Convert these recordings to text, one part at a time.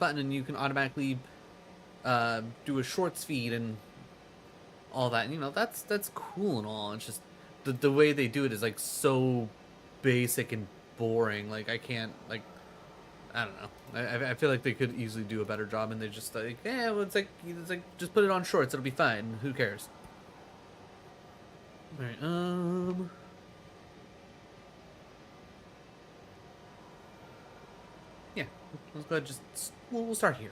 button and you can automatically do a shorts feed and all that. And, you know, that's cool and all. It's just the way they do it is like so basic and boring. Like I can't like I don't know. I feel like they could easily do a better job, and they just like well, it's like just put it on shorts. It'll be fine. Who cares? All right. Yeah. Let's go ahead. We'll start here.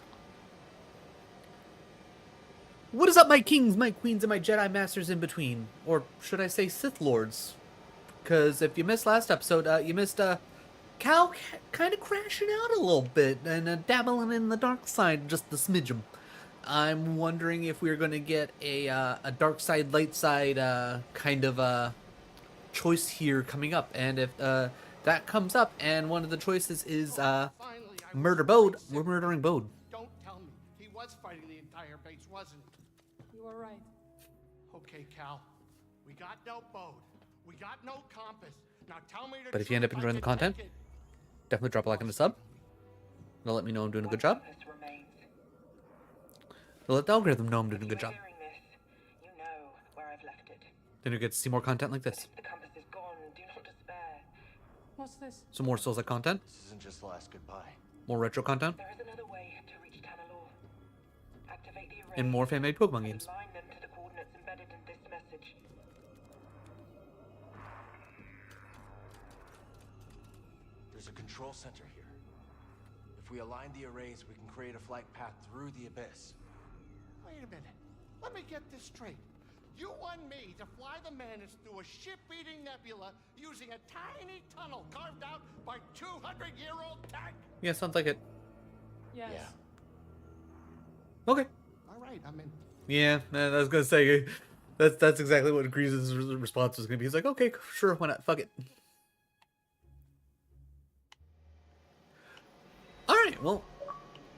What is up, my kings, my queens, and my Jedi Masters in between? Or should I say Sith Lords? Because if you missed last episode, you missed Cal kind of crashing out a little bit and dabbling in the dark side just a smidgen. I'm wondering if we're going to get a dark side, light side kind of choice here coming up. And if that comes up and one of the choices is murder Bode, we're murdering Bode. Don't tell me. He was fighting the entire base, wasn't he? You are right. Okay, Cal. We got no boat. We got no compass. Now tell me the But if you end up enjoying the content, definitely drop a like and a sub. It'll let me know I'm doing a good job. It'll let the algorithm know I'm doing a good job. You know where I've left it. Then you get to see more content like this. The compass is gone. Do not despair. What's this? Some more Souls-like content. This isn't just the last goodbye. More retro content. There is another way to reach Tanalor. Activate the array And more fan-made Pokemon and games. align them to the coordinates embedded in this message. There's a control center here. If we align the arrays, we can create a flight path through the abyss. Wait a minute. Let me get this straight. You want me to fly the Mantis through a ship-eating nebula using a tiny tunnel carved out by 200-year-old tech? Yeah, sounds like it. Yes. Yeah. Okay. All right, I'm in. Yeah, I was gonna say that's exactly what Grease's response was gonna be. He's like, okay, sure, why not? Fuck it. All right, well,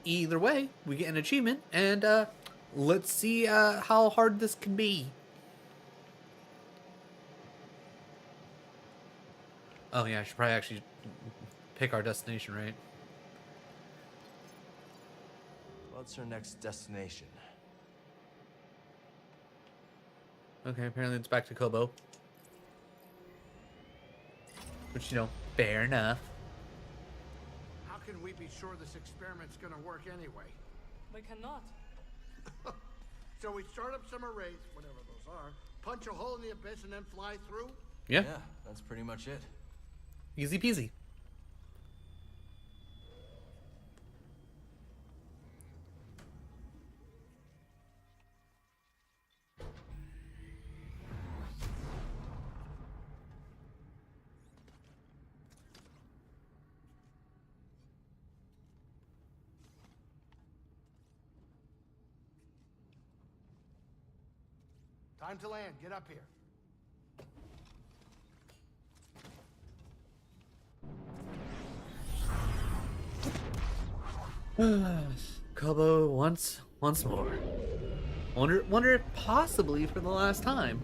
either way, we get an achievement, and let's see how hard this can be. Oh yeah, I should probably actually pick our destination, right? What's our next destination? Okay, apparently it's back to Kobo. Which, you know, fair enough. How can we be sure this experiment's gonna work anyway? We cannot. So we start up some arrays, whatever those are, punch a hole in the abyss, and then fly through? Yeah, Yeah, that's pretty much it. easy peasy. Time to land. Get up here. Kobo once more. Wonder if possibly for the last time.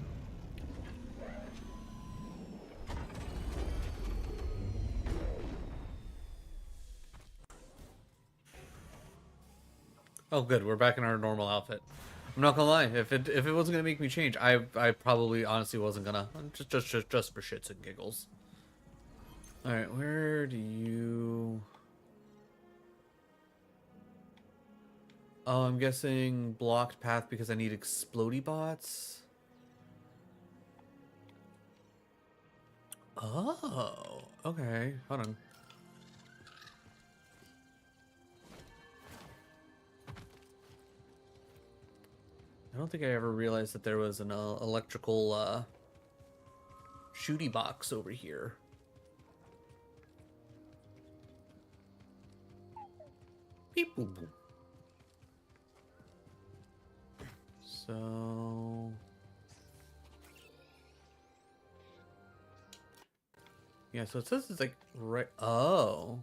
Oh, good. We're back in our normal outfit. I'm not gonna lie. If it wasn't gonna make me change, I probably honestly wasn't gonna. Just for shits and giggles. All right, where do you? Oh, I'm guessing blocked path because I need explodey bots. Oh, okay. Hold on. I don't think I ever realized that there was an electrical shooty box over here. Beep boop boop. So yeah, so it says it's like right. Oh,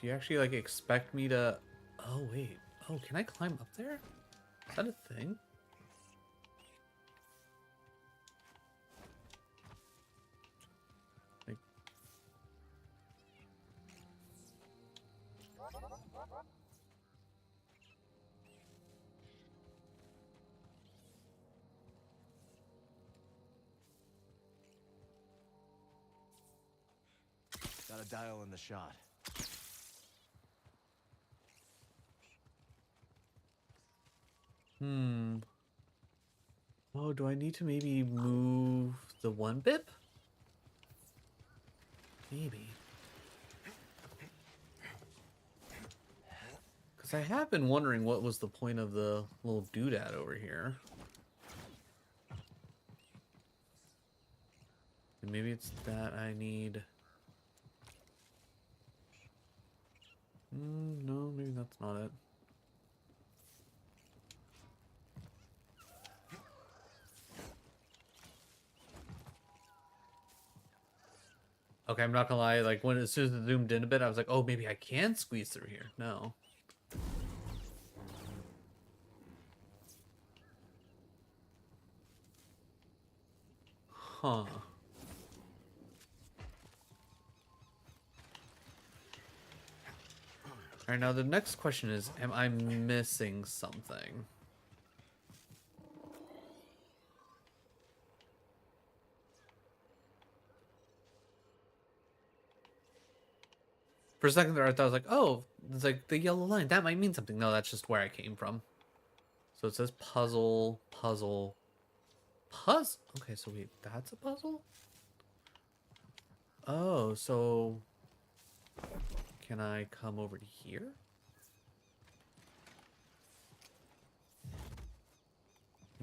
do you actually like expect me to? Oh wait. Oh, can I climb up there? Is that a thing? Like, Got a dial in the shot. Oh, do I need to maybe move the one bip? Maybe. Because I have been wondering what was the point of the little doodad over here. And maybe it's that I need... no, maybe that's not it. Okay, I'm not gonna lie, like, as soon as it zoomed in a bit, I was like, oh, maybe I can squeeze through here. No. Huh. Alright, now the next question is, am I missing something? For a second there, I thought I was like, oh, it's like the yellow line. That might mean something. No, that's just where I came from. So it says puzzle, puzzle, puzzle. Okay, so wait, that's a puzzle? Oh, so can I come over to here?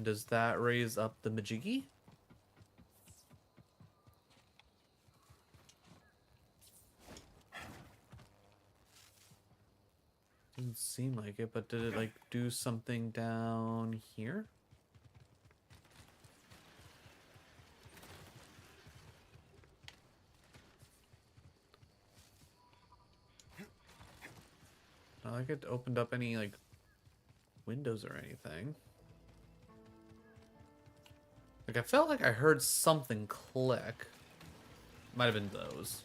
Does that raise up the majiggy? Didn't seem like it, but did it like do something down here? Not like it opened up any like windows or anything. Like I felt like I heard something click. Might have been those.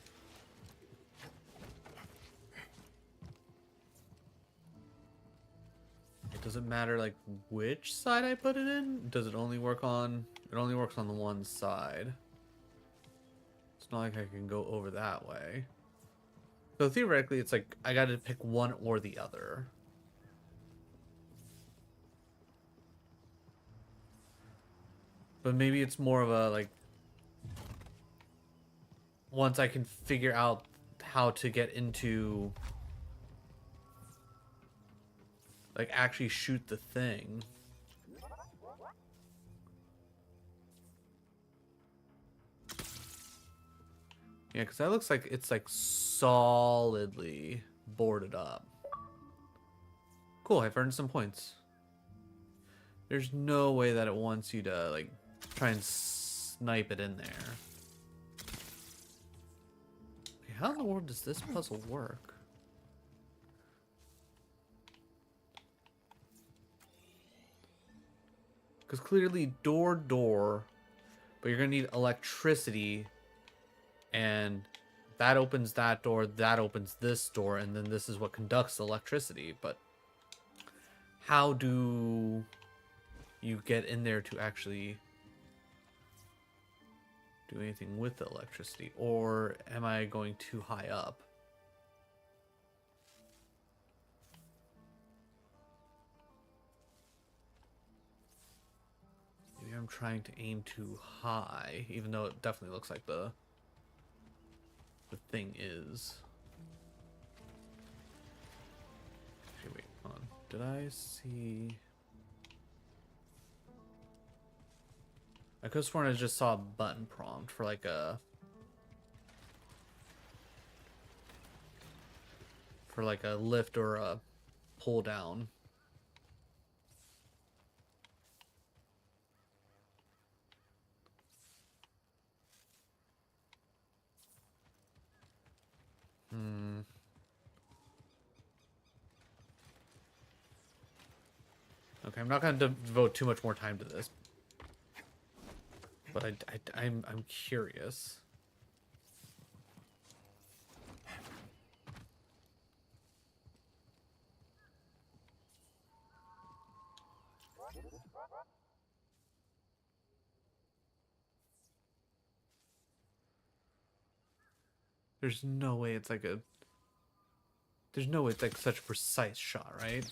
It doesn't matter like which side I put it in. Does it only work on? It only works on the one side. It's not like I can go over that way. So theoretically, it's like I got to pick one or the other. But maybe it's more of a like once I can figure out how to get into like actually shoot the thing. Yeah, because that looks like it's like solidly boarded up. Cool, I've earned some points. There's no way that it wants you to like try and snipe it in there. Okay, how in the world does this puzzle work? Because clearly door, but you're gonna need electricity, and that opens that door, that opens this door, and then this is what conducts electricity. But how do you get in there to actually do anything with the electricity? Or am I going too high up? Maybe I'm trying to aim too high, even though it definitely looks like the thing is. Okay, wait, hold on. Did I see? I could have sworn I just saw a button prompt for like a lift or a pull down. Okay, I'm not going to devote too much more time to this, but I'm curious. There's no way it's like a... There's no way it's like such a precise shot, right?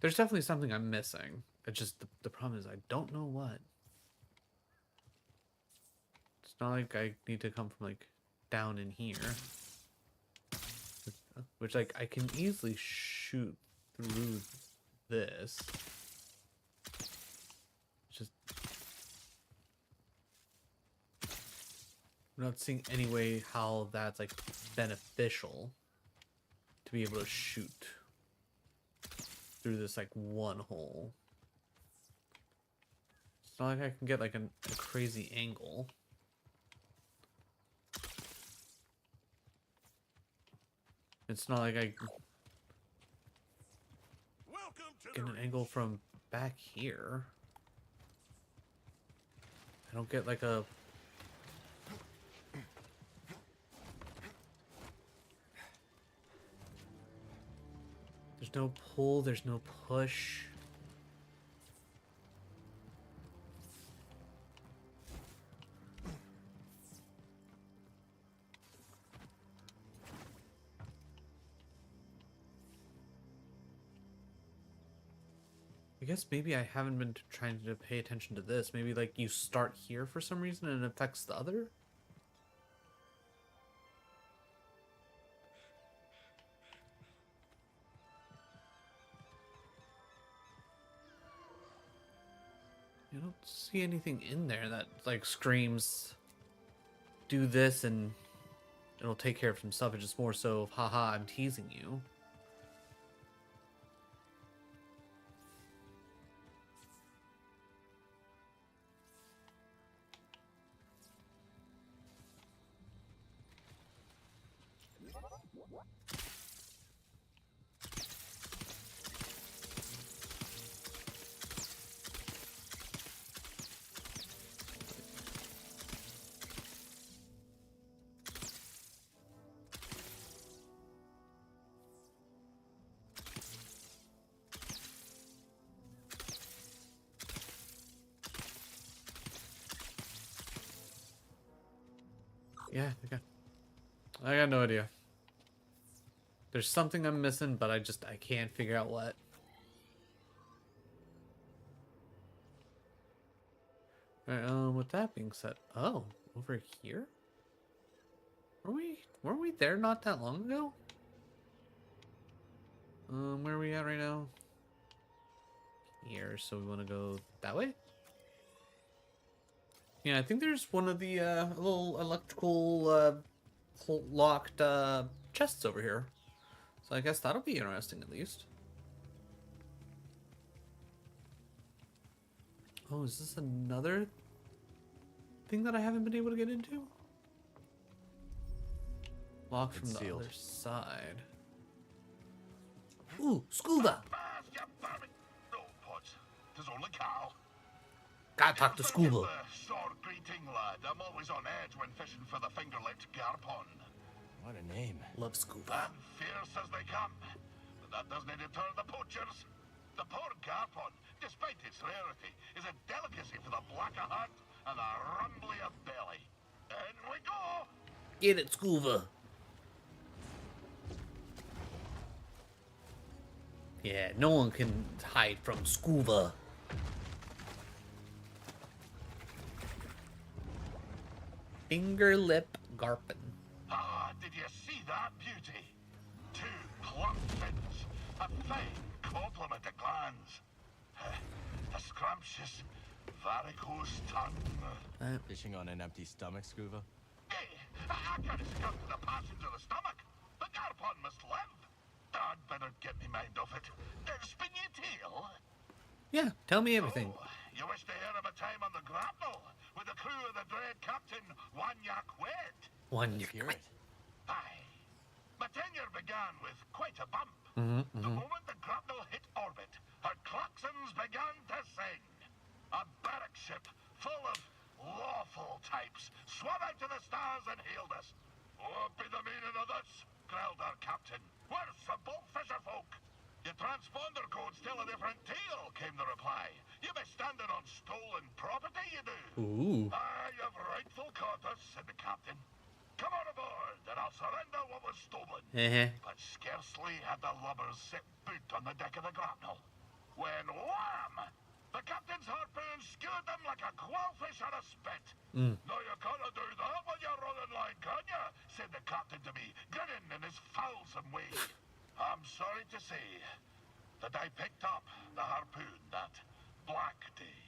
There's definitely something I'm missing. It's just the problem is I don't know what. It's not like I need to come from like down in here. Which like I can easily shoot through this. Just I'm not seeing any way how that's like beneficial to be able to shoot through this like one hole. It's not like I can get like a crazy angle. It's not like I get an angle from back here. I don't get like a... There's no pull, there's no push. I guess maybe I haven't been trying to pay attention to this. Maybe like you start here for some reason and it affects the other? I don't see anything in there that like screams do this and it'll take care of himself. It's just more so, haha, I'm teasing you. Yeah, I got no idea. There's something I'm missing, but I can't figure out what. Alright, with that being said, oh, over here? Weren't we there not that long ago? Where are we at right now? Here, so we want to go that way? Yeah, I think there's one of the little electrical locked chests over here. So I guess that'll be interesting at least. Oh, is this another thing that I haven't been able to get into? Locked from the other side. Ooh, scuba! No, Pods. Tis only Cal. Gotta talk to scuba. Short greeting, lad. I'm always on edge when fishing for the finger-licked garpon. What a name. Love scuba. Fierce as they come. But that doesn't deter the poachers. The poor garpon, despite its rarity, is a delicacy for the black of heart and the rumbly of belly. In we go! Get it, scuba. Yeah, no one can hide from scuba. Finger lip garpin. Ah, did you see that beauty? Two plump fins, a fine complement of glands. A scrumptious, varicose tongue. Fishing on an empty stomach, Scuba? Hey, I can't escape to the passage of the stomach. The garpon must live. I'd better get me mind off it. Spin your tail. Yeah, tell me everything. Oh, you wish to hear of a time on the grapnel with the crew of the dread captain Wanyak Wed? One Hear it. Aye. My tenure began with quite a bump. The moment the grapnel hit orbit, her klaxons began to sing. A barrack ship full of lawful types swam out to the stars and hailed us. What be the meaning of this? Growled our captain. We're simple fisher folk. Your transponder codes tell a different tale, came the reply. You be standing on stolen property, you do. Ooh. I have rightful quarters, said the captain. Come on aboard, and I'll surrender what was stolen. But scarcely had the lubbers set boot on the deck of the grapnel, when wham! The captain's harpoon skewered them like a quailfish on a spit. No, you can't do that when you're running line, can you? Said the captain to me, grinning in his foulsome way. I'm sorry to say that I picked up the harpoon that black day.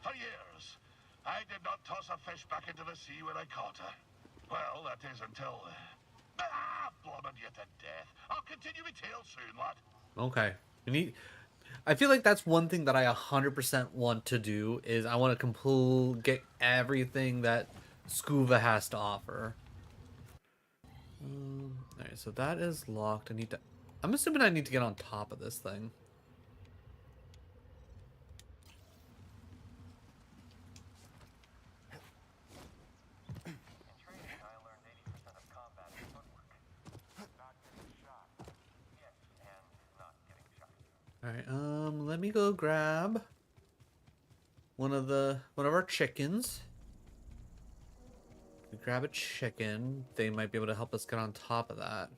For years, I did not toss a fish back into the sea when I caught her. Well, that is until... blubbered you to death. I'll continue my tale soon, lad. Okay. I feel like that's one thing that I 100% want to do is I want to get everything that Scuba has to offer. Alright, so that is locked. I'm assuming I need to get on top of this thing. Alright, let me go grab one of our chickens. We grab a chicken. They might be able to help us get on top of that.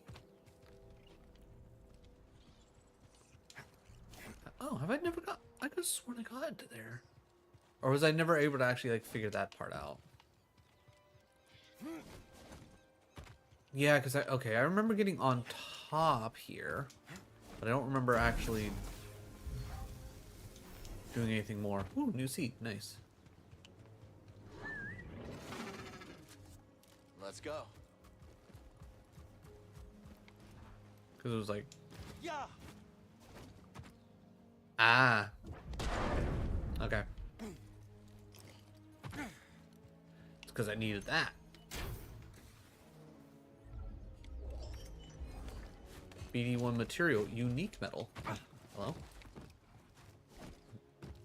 Oh, have I never got... I could have sworn I got into there. Or was I never able to actually, like, figure that part out? Yeah, because I remember getting on top here. But I don't remember actually doing anything more. Ooh, new seat. Nice. Let's go. Because it was like... Yeah. Ah. Okay. It's because I needed that. BD1 material, unique metal. Hello?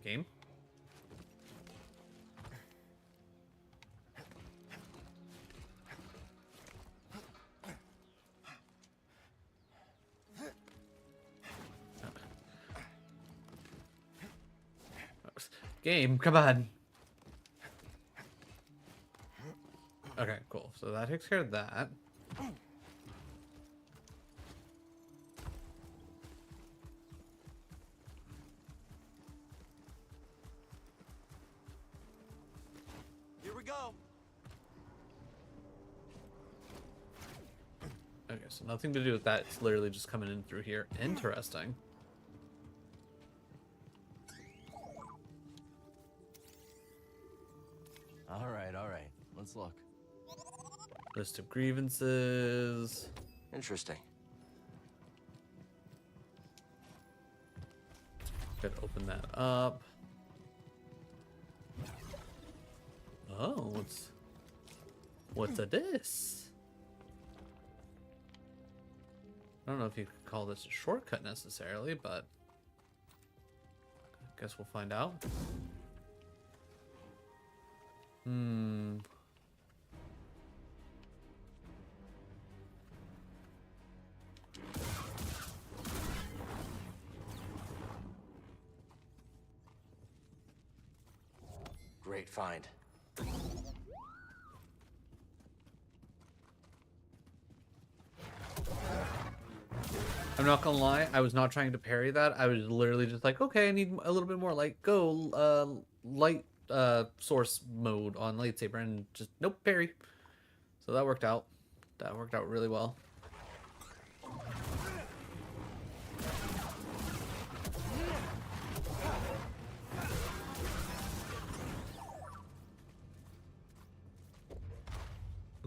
Game? Game, come on. Okay, cool. So that takes care of that. Here we go. Okay, so nothing to do with that. It's literally just coming in through here. Interesting. All right. Let's look. List of grievances. Interesting. Could open that up. Oh, what's this? I don't know if you could call this a shortcut necessarily, but I guess we'll find out. Great find. I'm not gonna lie, I was not trying to parry that. I was literally just like, okay, I need a little bit more light source mode on lightsaber, and just nope, parry. So that worked out. That worked out really well.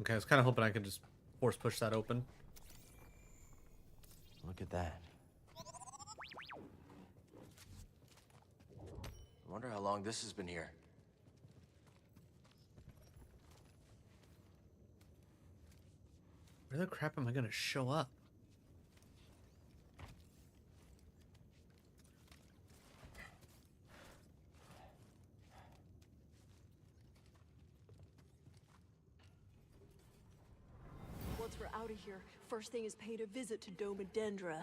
Okay, I was kind of hoping I could just force push that open. Look at that. I wonder how long this has been here. Where the crap am I gonna show up? of here, first thing is paying a visit to Dome and Dendra.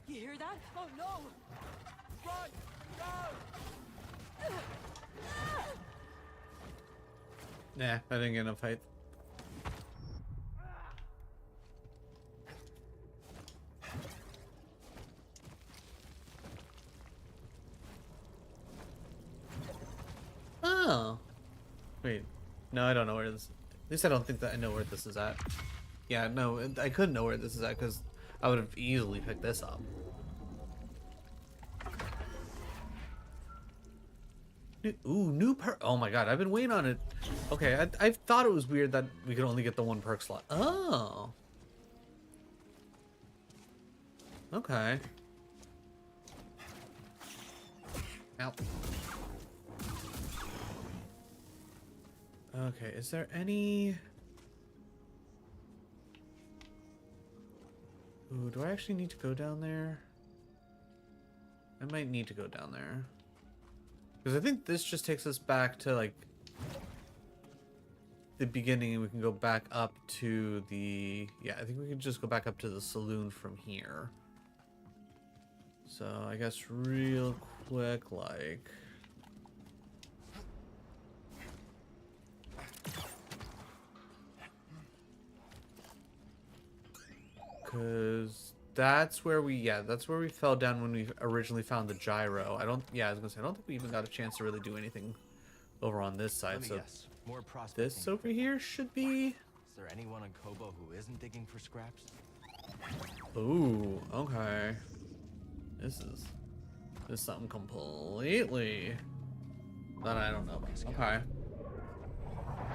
You hear that? Oh no! Run! Go! Nah, I didn't get enough height. Oh. Wait. No, I don't know where this... At least I don't think that I know where this is at. Yeah, no, I couldn't know where this is at because I would have easily picked this up. New perk. Oh my god, I've been waiting on it. Okay, I thought it was weird that we could only get the one perk slot. Oh. Okay. Ow. Okay, is there any... Ooh, do I actually need to go down there? I might need to go down there. Because I think this just takes us back to, like, the beginning, and we can go back up to the... Yeah, I think we can just go back up to the saloon from here. So, I guess real quick, like... Because that's where we, that's where we fell down when we originally found the gyro. I was gonna say, I don't think we even got a chance to really do anything over on this side. So Guess. More prospecting. this over here should be... Is there anyone on Kobo who isn't digging for scraps? Ooh, okay. This is something completely that I don't know about. Okay.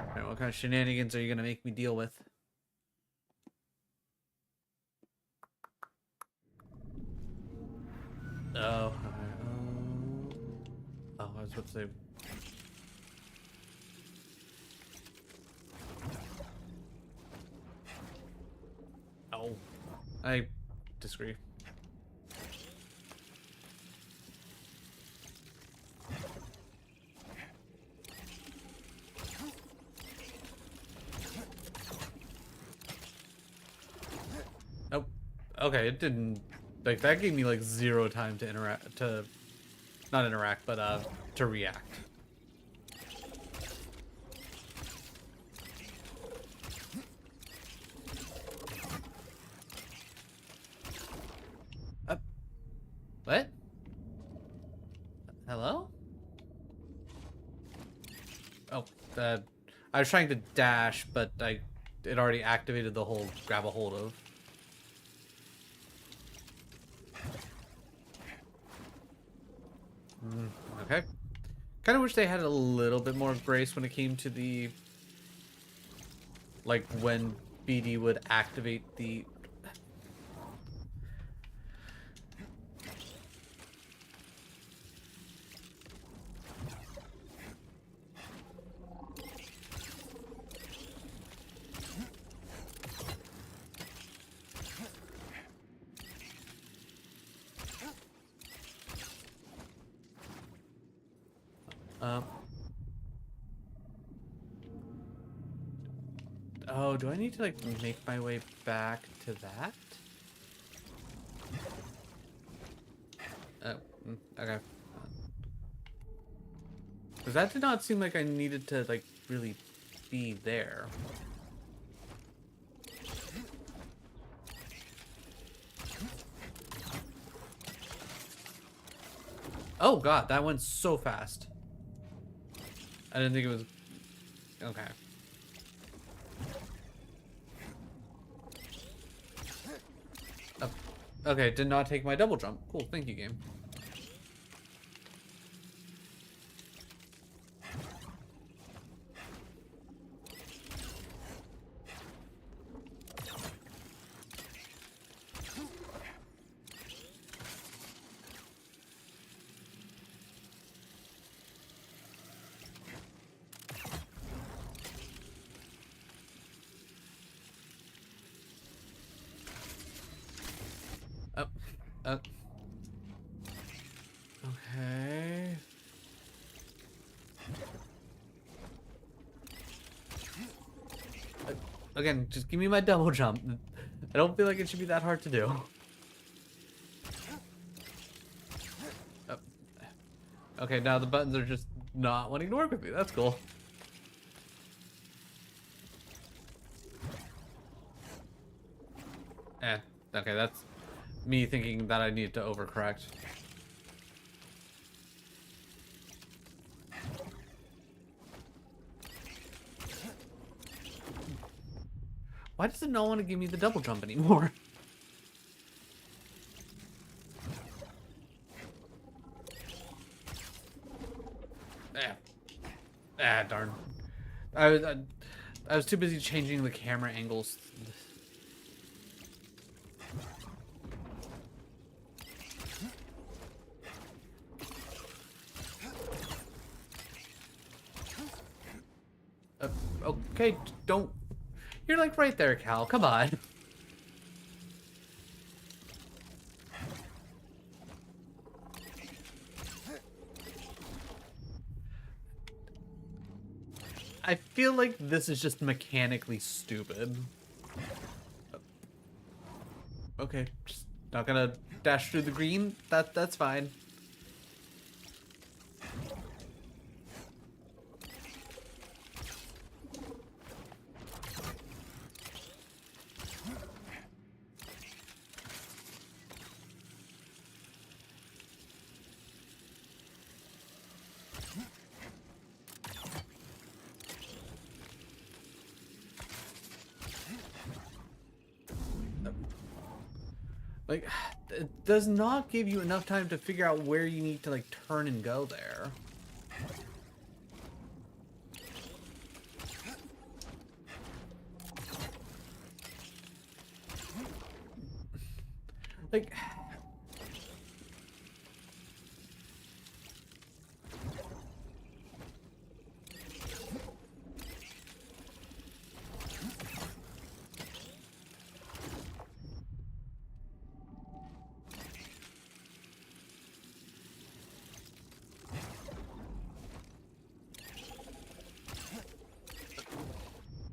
Alright, what kind of shenanigans are you gonna make me deal with? Oh, okay. Oh, I was about to say. Oh, I disagree. Oh, okay, it didn't. Like, that gave me, like, 0 time to not interact, but, to react. What? Hello? Oh, I was trying to dash, but it already activated the whole grab a hold of. Okay. Kind of wish they had a little bit more grace when it came to the... Like, when BD would activate the... Oh, do I need to, like, make my way back to that? Oh, okay. Because that did not seem like I needed to, like, really be there. Oh god, that went so fast. I didn't think it was... Okay. Okay, did not take my double jump. Cool, thank you, game. Okay. Again, just give me my double jump. I don't feel like it should be that hard to do. Oh. Okay, now the buttons are just not wanting to work with me. That's cool. Okay, that's me thinking that I need to overcorrect. Why does it not want to give me the double jump anymore? Darn. I was too busy changing the camera angles. Okay, don't... You're like right there, Cal. Come on. I feel like this is just mechanically stupid. Okay, just not gonna dash through the green. That's fine. Like, it does not give you enough time to figure out where you need to, like, turn and go there. Like...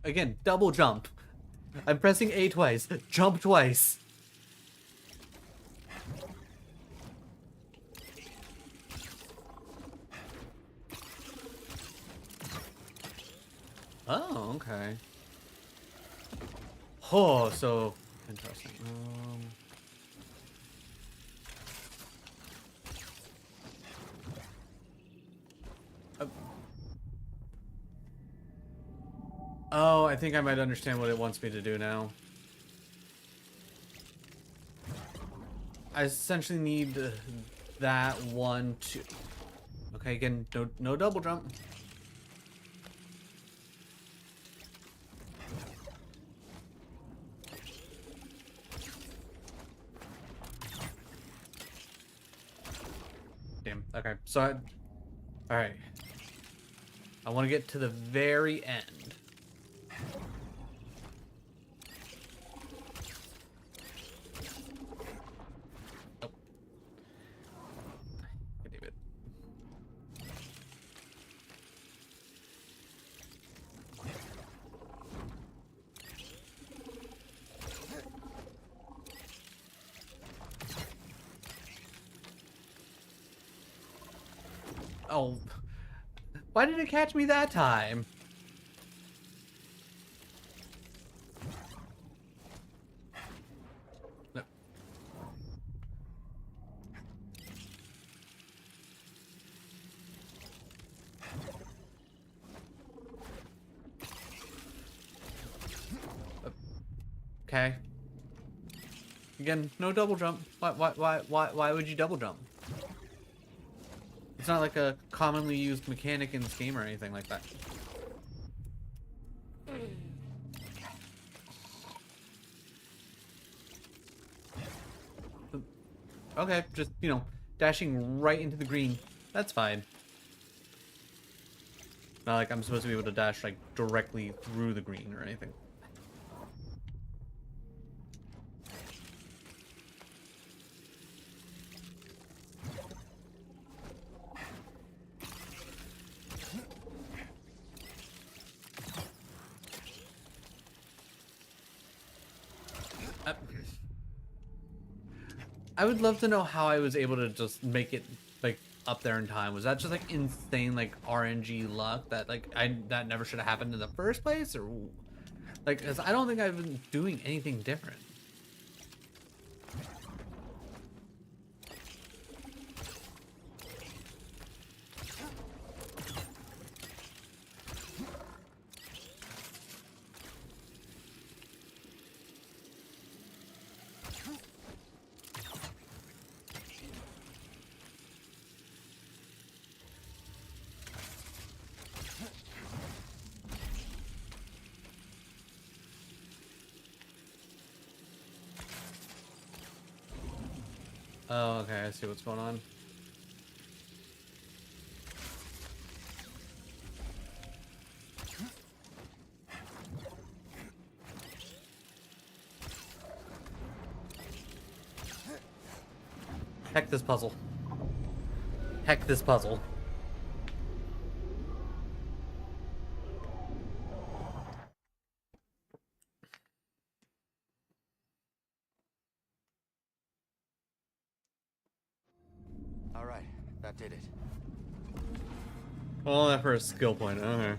Again, double jump. I'm pressing A twice. Jump twice. Oh, okay. Oh, so interesting. Oh, I think I might understand what it wants me to do now. I essentially need that one, two. Okay, again, no double jump. Damn. Okay, so all right. I want to get to the very end. Oh, why did it catch me that time? No. Okay. Again, no double jump. Why would you double jump? It's not like a commonly used mechanic in this game or anything like that. Okay, just, you know, dashing right into the green. That's fine. Not like I'm supposed to be able to dash, like, directly through the green or anything. I would love to know how I was able to just make it like up there in time. Was that just like insane like RNG luck that like that never should have happened in the first place, or like? Cause I don't think I've been doing anything different. Oh, okay, I see what's going on. Heck this puzzle. Heck this puzzle. All right, that did it. Well, that for a skill point. Okay.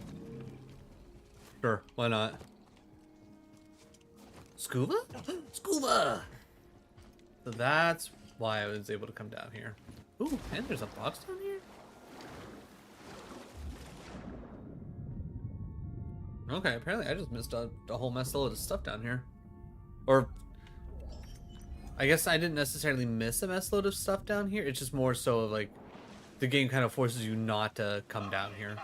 Sure, why not? Scuba? Scuba! So that's why I was able to come down here. Ooh, and there's a box down here? Okay, apparently I just missed a whole mess load of stuff down here. Or, I guess I didn't necessarily miss a mess load of stuff down here. It's just more so of like, the game kind of forces you not to come down here.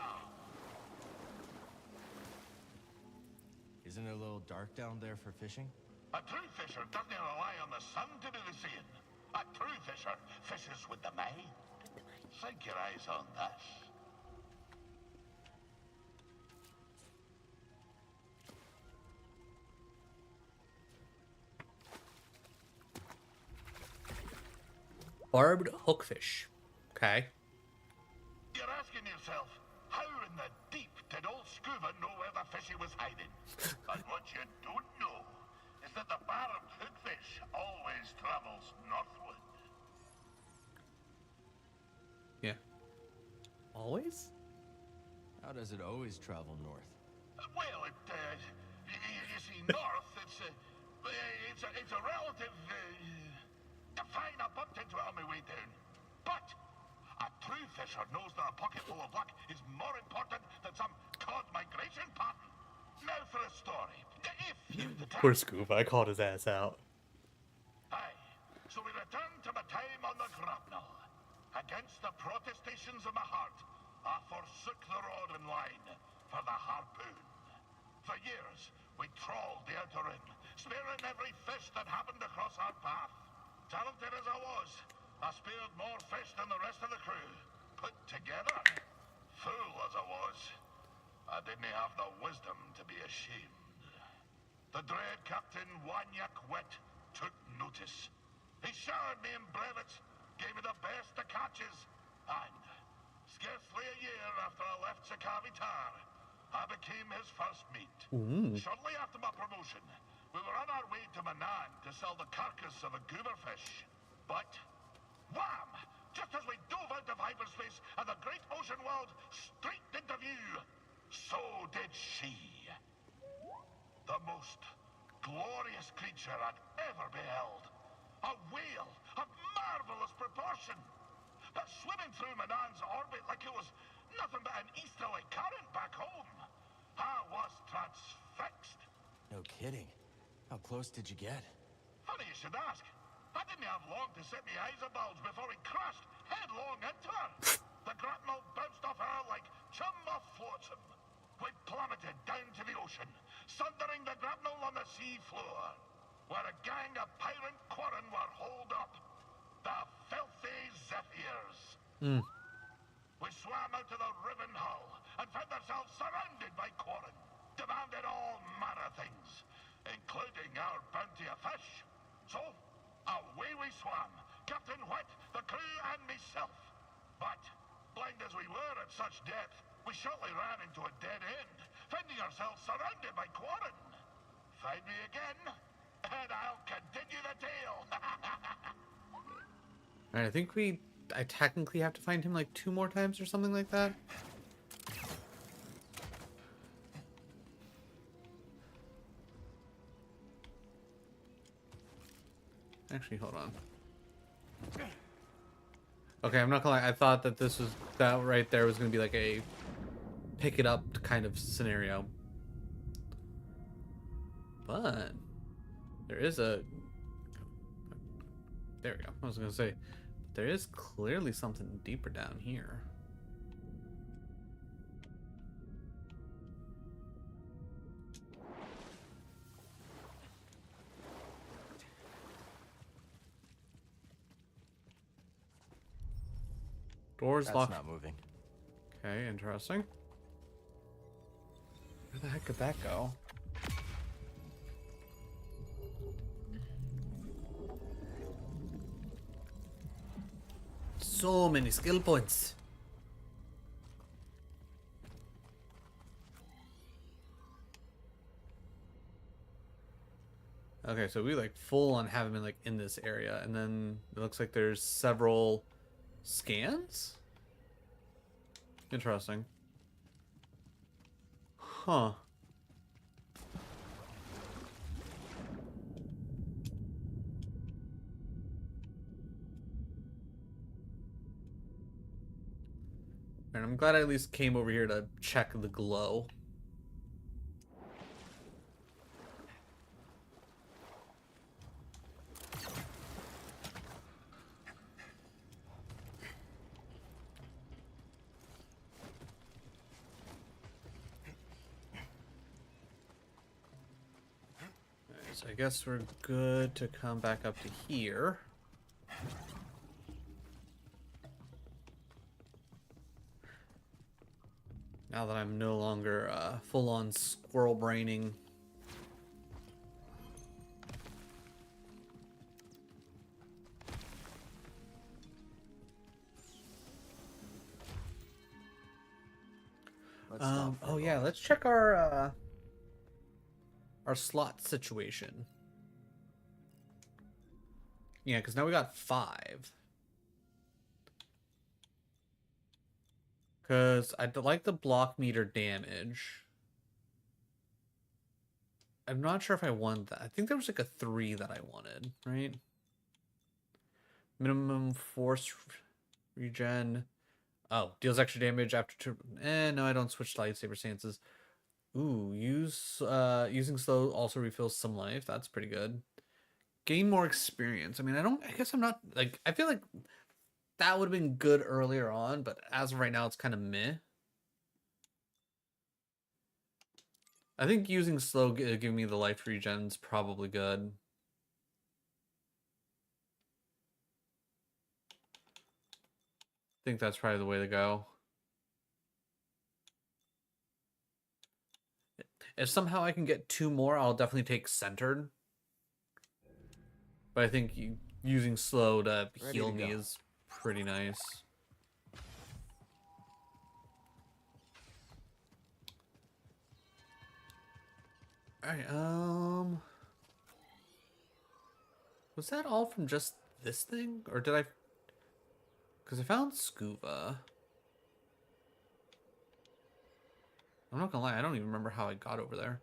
Isn't it a little dark down there for fishing? A true fisher doesn't rely on the sun to do the seeing. A true fisher fishes with the mind. Sink your eyes on this. Barbed hookfish. Okay. You're asking yourself, how in the deep did old Scuba know where the fishy was hiding? And what you don't know is that the barbed hookfish always travels northward. Yeah. Always? How does it always travel north? Well, you see, north, it's a relative, fine, I bumped into it on my way down. But a true fisher knows that a pocket full of luck is more important than some cod migration pattern. Now for a story. If you the time. Poor Scuba, I called his ass out. Aye. So we return to my time on the grapnel. Against the protestations of my heart, I forsook the rod and line for the harpoon. For years, we trawled the outer rim, spearing every fish that happened across our path. Talented as I was, I speared more fish than the rest of the crew. Put together, fool as I was, I didn't have the wisdom to be ashamed. The dread Captain Wanyak Wet took notice. He showered me in brevets, gave me the best of catches, and scarcely a year after I left Sakavitar, I became his first mate. Shortly after my promotion, we were on our way to Manan to sell the carcass of a gooberfish. But, wham! Just as we dove out of hyperspace and the great ocean world streaked into view, so did she. The most glorious creature I'd ever beheld. A whale of marvelous proportion. But swimming through Manan's orbit like it was nothing but an easterly current back home. I was transfixed. No kidding. How close did you get? Funny you should ask. I didn't have long to set my eyes abulge before he crashed headlong into her. The grapnel bounced off her like chum off flotsam. We plummeted down to the ocean, sundering the grapnel on the sea floor, where a gang of pirate quarren were holed up. The filthy Zephyrs. We swam out to the riven hull and found ourselves surrounded by quarren, demanded all manner of things, including our bounty of fish. So, away we swam, Captain Wet, the crew, and myself. But, blind as we were at such depth, we shortly ran into a dead end, finding ourselves surrounded by quarren. Find me again, And I'll continue the tale. Alright, I think I technically have to find him like 2 more times or something like that. Actually, hold on. Okay, I'm not gonna lie, I thought that that right there was gonna be like a pick it up kind of scenario. But there is there we go. I was gonna say, there is clearly something deeper down here. Doors That's locked. not moving. Okay, interesting. Where the heck could that go? So many skill points. Okay, so we like full on have him in like in this area, and then it looks like there's several scans. Interesting. Huh. And I'm glad I at least came over here to check the glow. Alright, so I guess we're good to come back up to here. Now that I'm no longer full-on squirrel braining. Let's stop for a Oh yeah, moment. let's check our slot situation. Yeah, because now we got 5. Because I'd like the block meter damage. I'm not sure if I want that. I think there was like a 3 that I wanted, right? Minimum force regen. Oh, deals extra damage after no, I don't switch to lightsaber stances. Ooh, using slow also refills some life. That's pretty good. Gain more experience. I mean, I guess I'm not like, I feel like that would have been good earlier on, but as of right now, it's kind of meh. I think using slow giving me the life regen's probably good. I think that's probably the way to go. If somehow I can get 2 more, I'll definitely take centered. But I think using slow to Ready heal to me go. is pretty nice. Alright, was that all from just this thing? Or did I... Because I found scuba. I'm not gonna lie, I don't even remember how I got over there.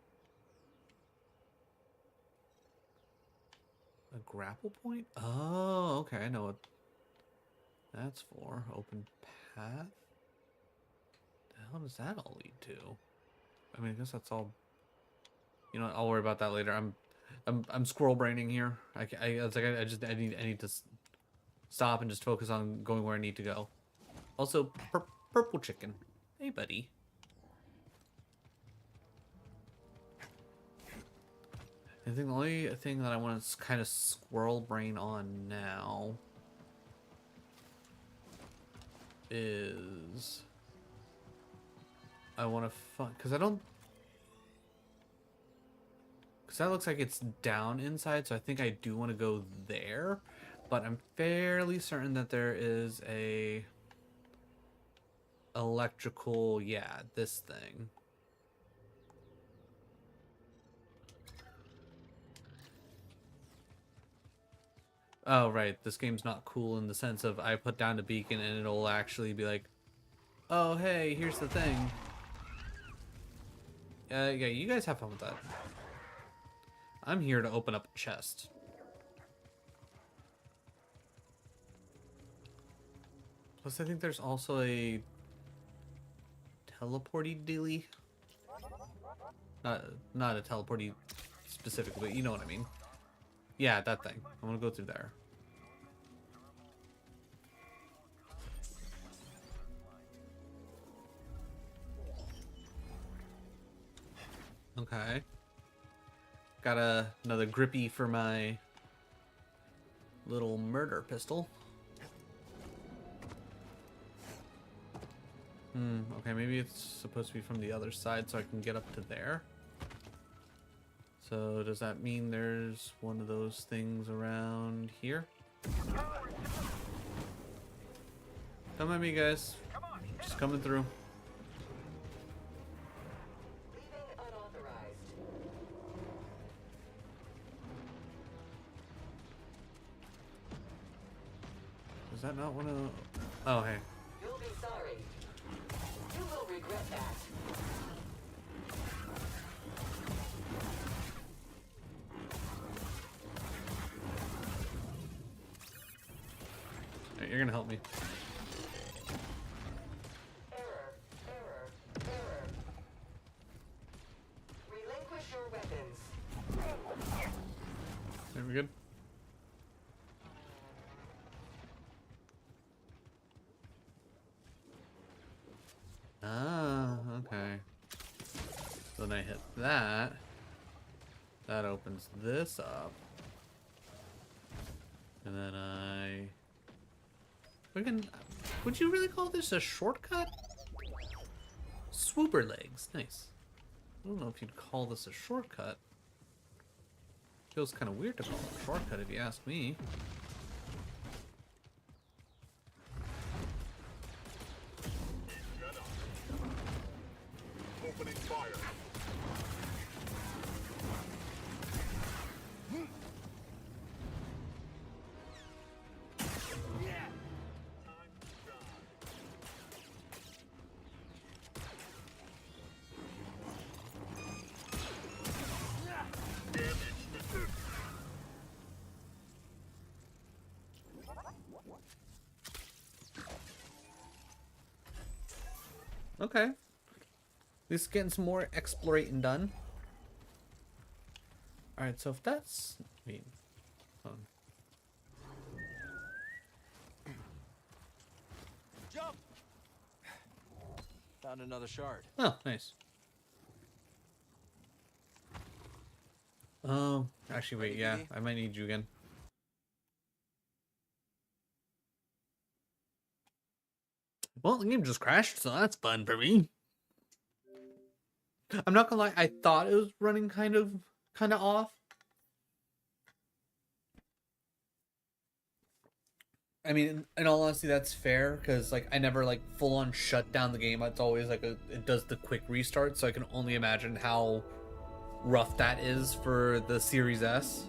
A grapple point? Oh, okay, I know what that's for. Open path? The hell does that all lead to? I mean, I guess that's all... You know what, I'll worry about that later. I'm squirrel braining here. It's like I need to stop and just focus on going where I need to go. Also, purple chicken. Hey, buddy. I think the only thing that I want to kind of squirrel brain on now is I want to find, because that looks like it's down inside, so I think I do want to go there, but I'm fairly certain that there is a electrical, yeah, this thing. Oh, right. This game's not cool in the sense of I put down a beacon and it'll actually be like, oh, hey, here's the thing. Yeah, you guys have fun with that. I'm here to open up a chest. Plus, I think there's also a teleporty dealy. Not a teleporty specifically, but you know what I mean. Yeah, that thing. I want to go through there. Okay. Got another grippy for my little murder pistol. Okay, maybe it's supposed to be from the other side so I can get up to there. So does that mean there's one of those things around here? Come at me, guys. Just coming through. Leaving unauthorized. Is that not one of the... Oh, hey. You'll be sorry. You will regret that. You're gonna help me. Error. Relinquish your weapons. Are we good? Ah, okay. So then I hit that. That opens this up. And then would you really call this a shortcut? Swooper legs. Nice. I don't know if you'd call this a shortcut. Feels kind of weird to call it a shortcut if you ask me. Opening fire. Okay. At least getting some more explorating done. Alright, so if that's... I mean... Jump! Found another shard. Oh, nice. Oh, actually, wait, yeah. I might need you again. Well, the game just crashed, so that's fun for me. I'm not gonna lie, I thought it was running kind of off. I mean, in all honesty, that's fair, because, like, I never, like, full-on shut down the game. It's always, like, it does the quick restart, so I can only imagine how rough that is for the Series S.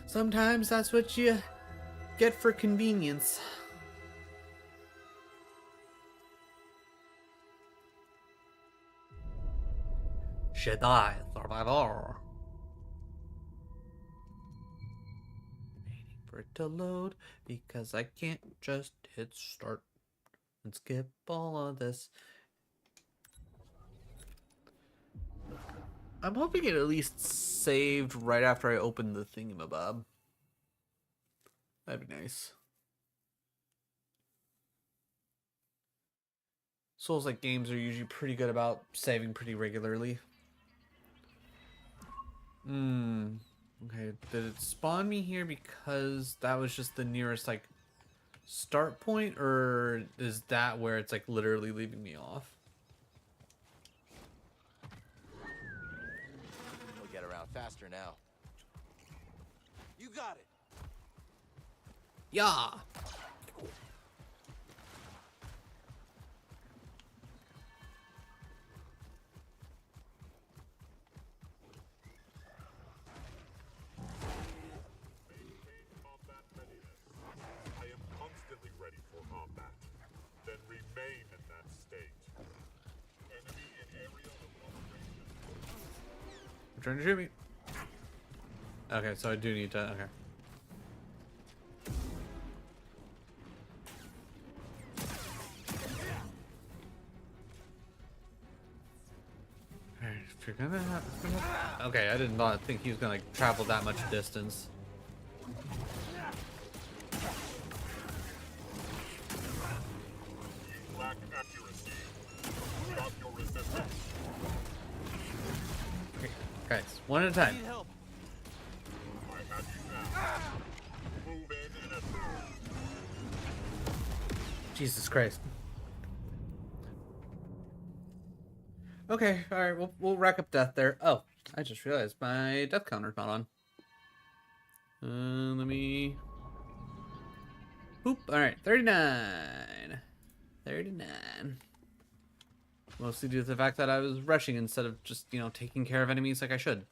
Sometimes that's what you get for convenience. Jedi Survivor. Waiting for it to load because I can't just hit start and skip all of this. I'm hoping it at least saved right after I opened the thingamabob. That'd be nice. Souls-like games are usually pretty good about saving pretty regularly. Okay, did it spawn me here because that was just the nearest, like, start point, or is that where it's, like, literally leaving me off? We'll get around faster now. You got it. Yeah. trying to shoot me. Okay, so I do need to. Okay. Alright, if you're gonna have. Okay, I did not think he was gonna like, travel that much distance. Lack accuracy. Stop your resistance. Okay, guys, one at a time. I have you now. Move in and attack. Jesus Christ. Okay, alright, we'll rack up death there. Oh, I just realized my death counter's not on. Let me... Boop, alright, 39. 39. Mostly due to the fact that I was rushing instead of just, you know, taking care of enemies like I should.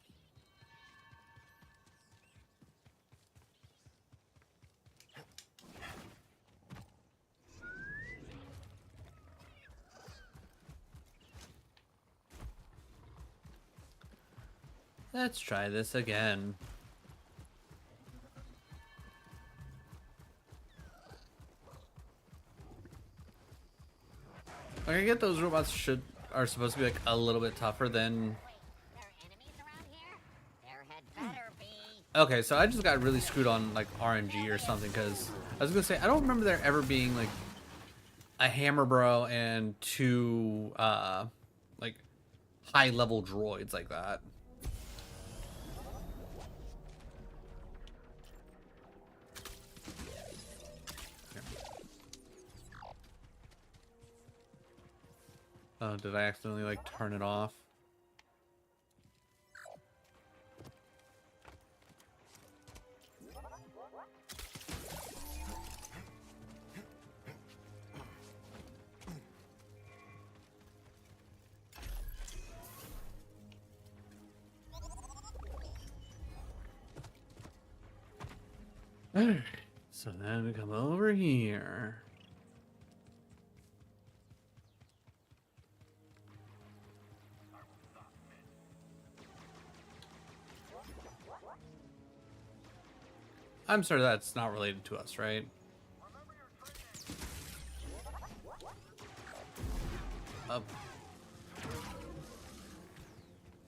Let's try this again. Like, I get those robots are supposed to be like a little bit tougher than. Wait, there are enemies around here? There had better be. Okay, so I just got really screwed on like RNG or something because I was gonna say I don't remember there ever being like a hammer bro and two like high level droids like that. Oh, did I accidentally like turn it off? Alright, so then we come over here. I'm sorry, that's not related to us, right?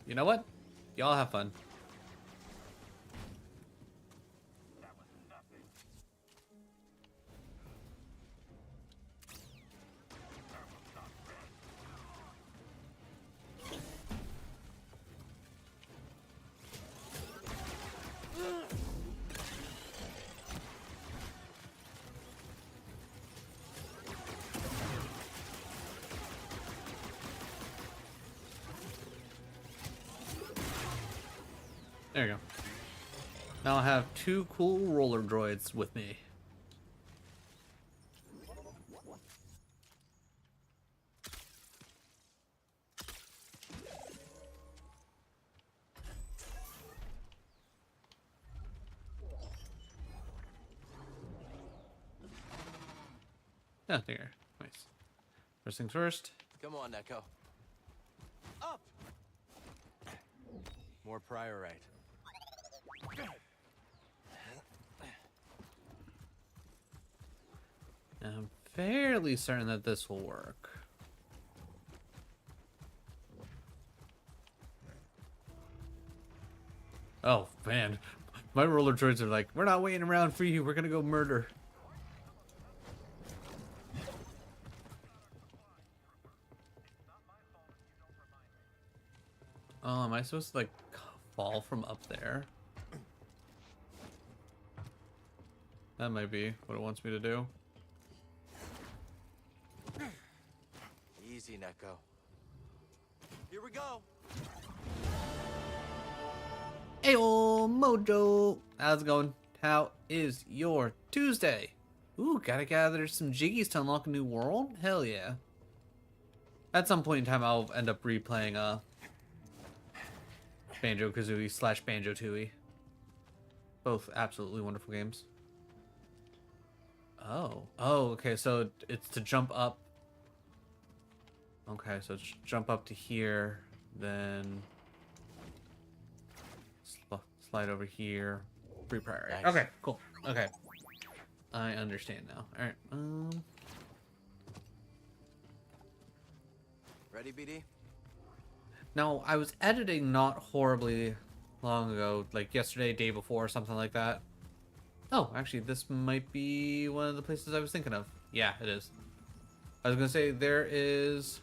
You know what? Y'all have fun. There you go. Now I have two cool roller droids with me. Oh, there. Nice. First things first. Come on, Neko. Up! More priorite. I'm fairly certain that this will work. Oh, man. My roller droids are like, we're not waiting around for you. We're going to go murder. Oh, am I supposed to, like, fall from up there? That might be what it wants me to do. Easy, Neko. Here we go. Hey, old Mojo. How's it going? How is your Tuesday? Ooh, gotta gather some jiggies to unlock a new world? Hell yeah. At some point in time, I'll end up replaying Banjo-Kazooie / Banjo-Tooie. Both absolutely wonderful games. Oh. Oh, okay, so it's to jump up. Okay, so it's jump up to here, then... slide over here. Free priority. Nice. Okay, cool. Okay. I understand now. Alright, Ready, BD? Now, I was editing not horribly long ago, like yesterday, day before, something like that. Oh, actually, this might be one of the places I was thinking of. Yeah, it is. I was gonna say, there is...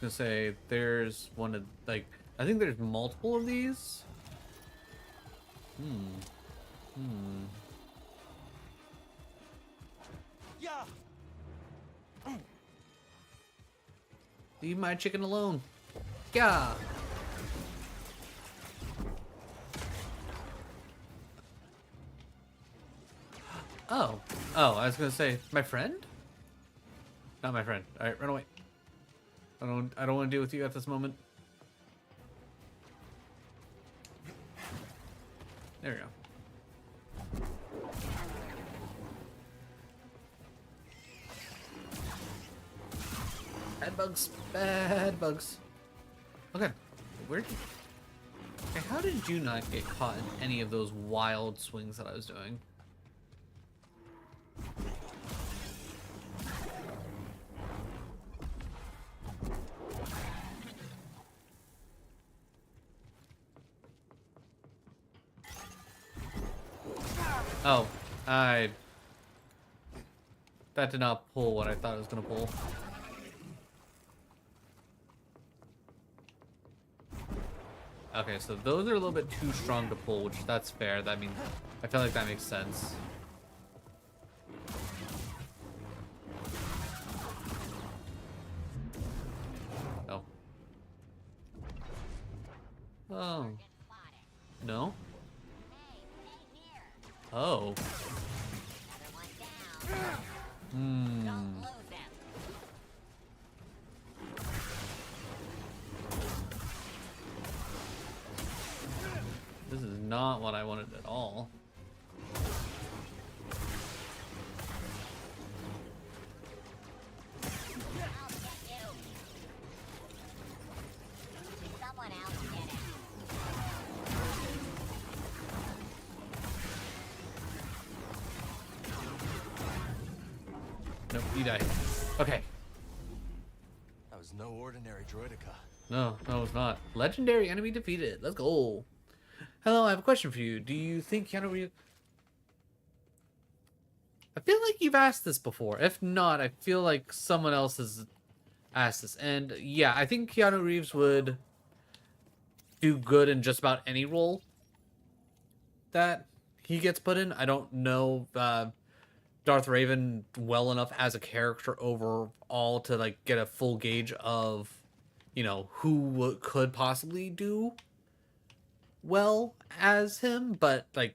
Gonna say there's one of like I think there's multiple of these. Yeah. Leave my chicken alone. Yeah. Oh, I was gonna say my friend. Not my friend. All right, run away. I don't want to deal with you at this moment. There we go. Bad bugs. Bad bugs. Okay. Where did... Okay, how did you not get caught in any of those wild swings that I was doing? Oh, that did not pull what I thought it was gonna pull. Okay, so those are a little bit too strong to pull, which that's fair. That means I feel like that makes sense. Oh. Oh. No? Oh. Don't lose him. This is not what I wanted at all. I'll get you. Someone else get it. Nope, you die. Okay. That was no ordinary droidica. No, it's not. Legendary enemy defeated. Let's go. Hello, I have a question for you. Do you think Keanu Reeves... I feel like you've asked this before. If not, I feel like someone else has asked this. And yeah, I think Keanu Reeves would do good in just about any role that he gets put in. I don't know Darth Raven well enough as a character overall to like get a full gauge of, you know, who could possibly do well as him, but like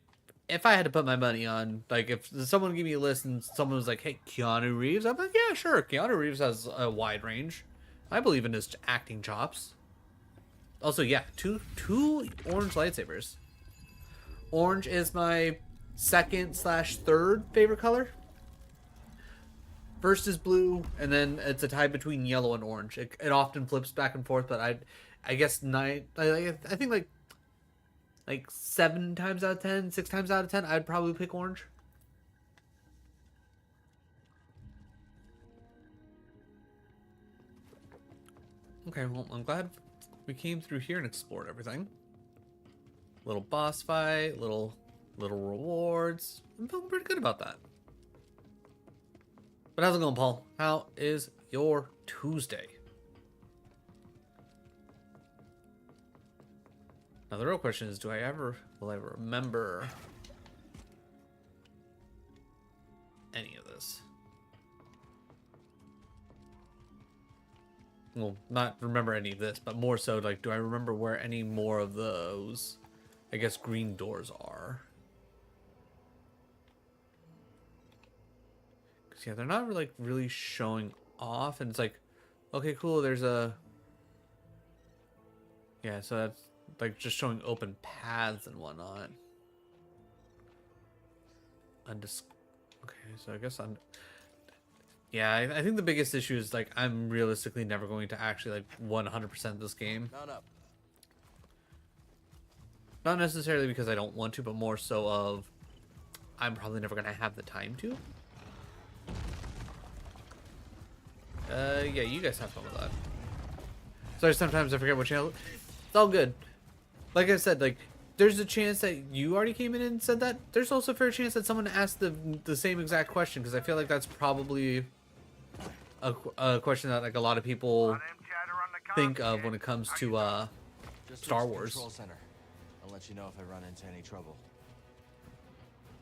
if I had to put my money on, like if someone gave me a list and someone was like, hey, Keanu Reeves, I'm like, yeah, sure, Keanu Reeves has a wide range. I believe in his acting chops. Also, yeah, two orange lightsabers. Orange is my second/third favorite color. First is blue, and then it's a tie between yellow and orange. It often flips back and forth, but I guess I think like 7 times out of 10, 6 times out of 10, I'd probably pick orange. Okay, well, I'm glad we came through here and explored everything. Little boss fight, little rewards. I'm feeling pretty good about that. But how's it going, Paul? How is your Tuesday? Now the real question is, will I ever remember any of this? Well, not remember any of this, but more so like, do I remember where any more of those, I guess, green doors are? Because yeah, they're not like really showing off, and it's like, okay, cool, there's a, yeah, so that's like just showing open paths and whatnot. Okay, so I guess Yeah, I think the biggest issue is like I'm realistically never going to actually like 100% this game. Mount up. Not necessarily because I don't want to, but more so of I'm probably never gonna have the time to. Yeah, you guys have fun with that. Sorry, sometimes I forget what channel. It's all good. Like I said, like there's a chance that you already came in and said that. There's also a fair chance that someone asked the same exact question, because I feel like that's probably a question that like a lot of people think of when it comes to Just Star reached the Wars. Control center. I'll let you know if I run into any trouble.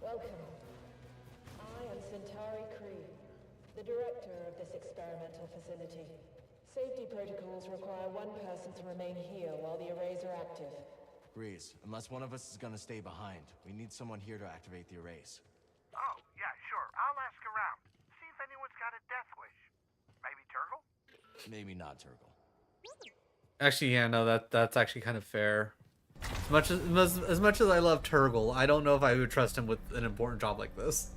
Welcome. I am Centauri Cree, the director of this experimental facility. Safety protocols require one person to remain here while the arrays are active. Breeze, unless one of us is gonna stay behind, we need someone here to activate the arrays. Oh, yeah, sure. I'll ask around. See if anyone's got a death wish. Maybe Turgle? Maybe not Turgle. Actually, yeah, no, that's actually kind of fair. As much as I love Turgle, I don't know if I would trust him with an important job like this.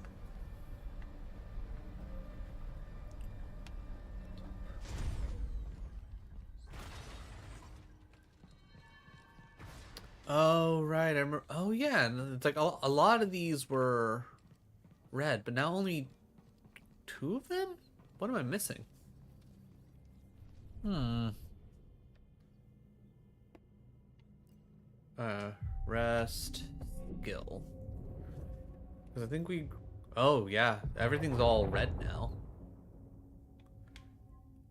Oh right, I remember. Oh yeah, and it's like a lot of these were red, but now only 2 of them. What am I missing? Rest, skill. Because I think we. Oh yeah, everything's all red now.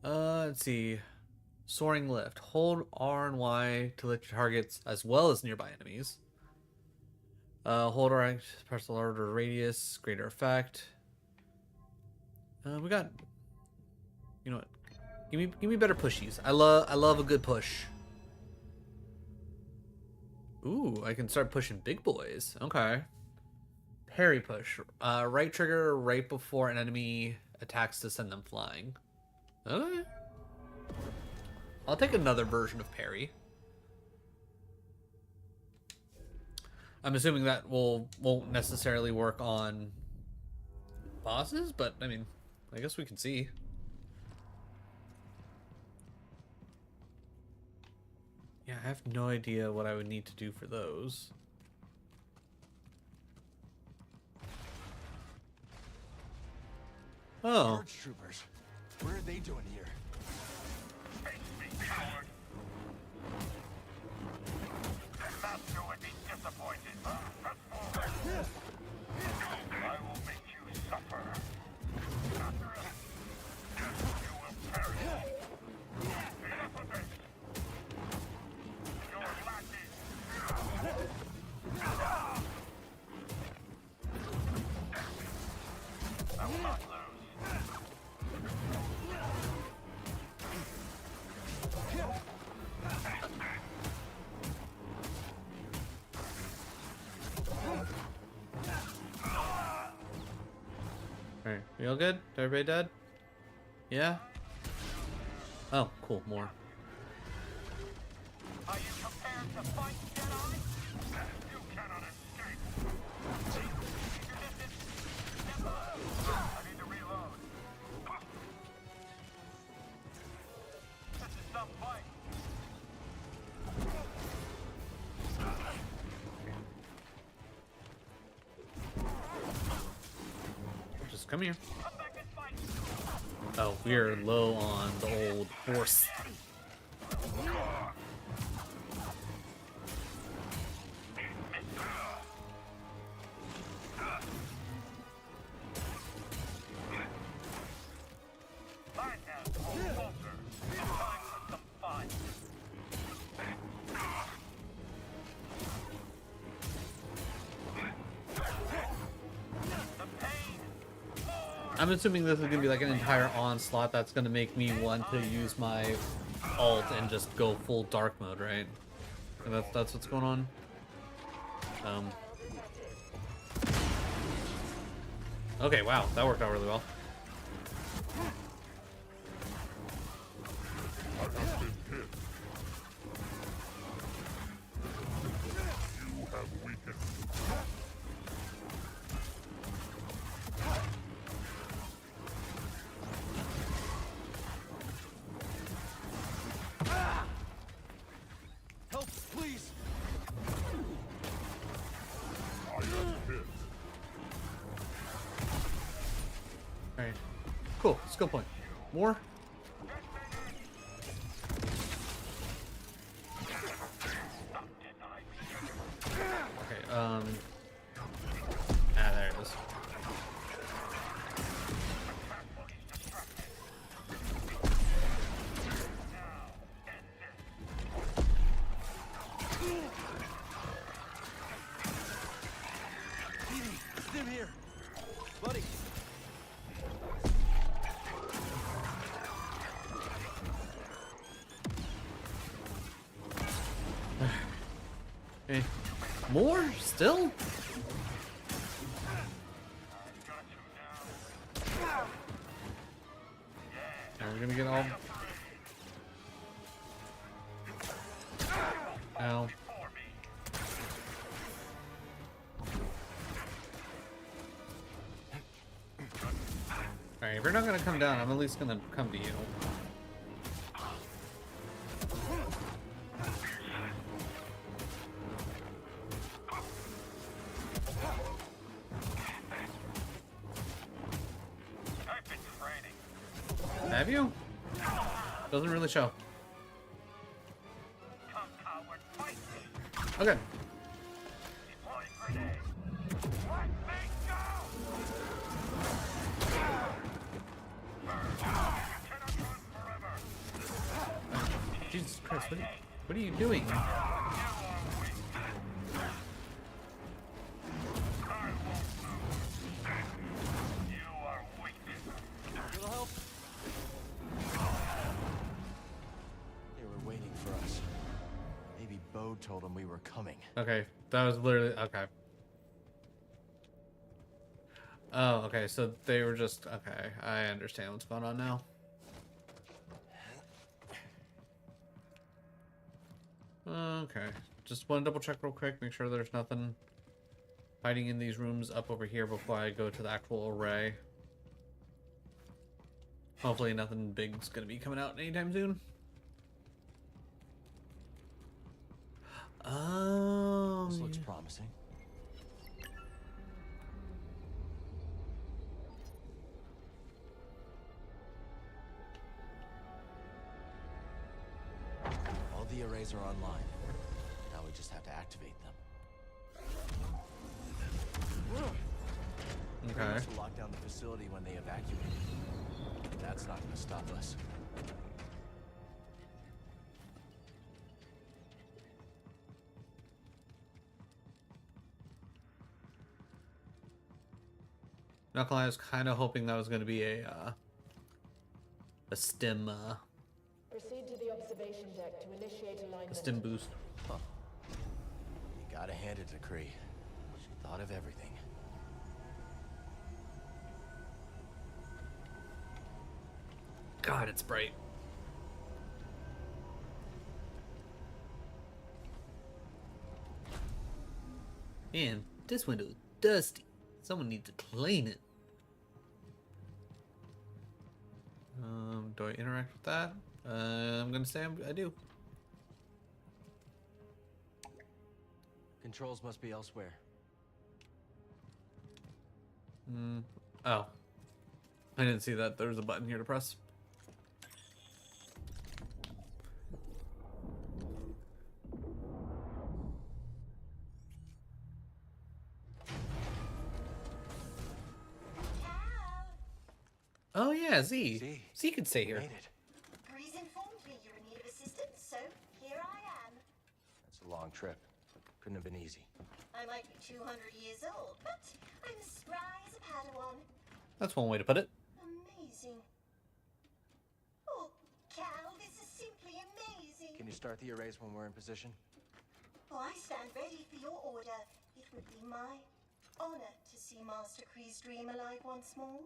Let's see. Soaring lift. Hold R and Y to lift your targets as well as nearby enemies. Hold R, press the larger radius, greater effect. We got. You know what? Give me better pushies. I love a good push. Ooh, I can start pushing big boys. Okay. Parry push. Right trigger right before an enemy attacks to send them flying. Okay. I'll take another version of parry. I'm assuming that won't necessarily work on bosses, but I mean, I guess we can see. Yeah, I have no idea what I would need to do for those. Oh. Purge troopers. What are they doing here? Face me, coward. The master would be disappointed. Transform. I will make you suffer. Master, you will perish. Enough of this. You're lacking. I will not lose. Alright, we all good? Everybody dead? Yeah? Oh, cool, more. Are you prepared to fight, Jedi? You cannot escape. I need to reload. This is some fight. Just come here. Come back and fight. Oh, we're low on the old horse. Fine now, old soldier. It's time for some fun. The pain. I'm assuming this is gonna be like an entire onslaught that's gonna make me want to use my alt and just go full dark mode, right? And that's what's going on. Okay, wow, that worked out really well. I have been hit. You have weakened. Cool. Skill point. More? Okay, there it is. Stim here. Buddy. Okay. More? Still? Now we're gonna get all... Ow. Alright, if you're not gonna come down, I'm at least gonna come to you. Have you? Doesn't really show. Okay. Jesus Christ, what are you doing? Little help? They were waiting for us. Maybe Bo told them we were coming. Okay, that was literally... Okay. Oh, okay, so they were just... Okay, I understand what's going on now. Okay, just want to double check real quick, make sure there's nothing hiding in these rooms up over here before I go to the actual array. Hopefully nothing big's gonna be coming out anytime soon. Oh, This looks promising. All the arrays are online. Now we just have to activate them. They okay. must have locked down the facility when they evacuated. That's not gonna stop us. Knuckle, I was kind of hoping that was going to be a stim, Proceed to the observation deck to initiate alignment. a stim boost. Huh. You gotta hand it to Kree. She thought of everything. God, it's bright. Man, this window is dusty. Someone needs to clean it. Do I interact with that? I'm gonna say I do. Controls must be elsewhere. Oh. I didn't see that there was a button here to press. Oh yeah, Z. Z. Z could stay here. Made it. Breeze informed me you're in need of assistance, so here I am. That's a long trip. Couldn't have been easy. I might be 200 years old, but I'm as spry as a Padawan. That's one way to put it. Amazing. Oh, Cal, this is simply amazing. Can you start the arrays when we're in position? Oh, I stand ready for your order. It would be my honor to see Master Kree's dream alive once more.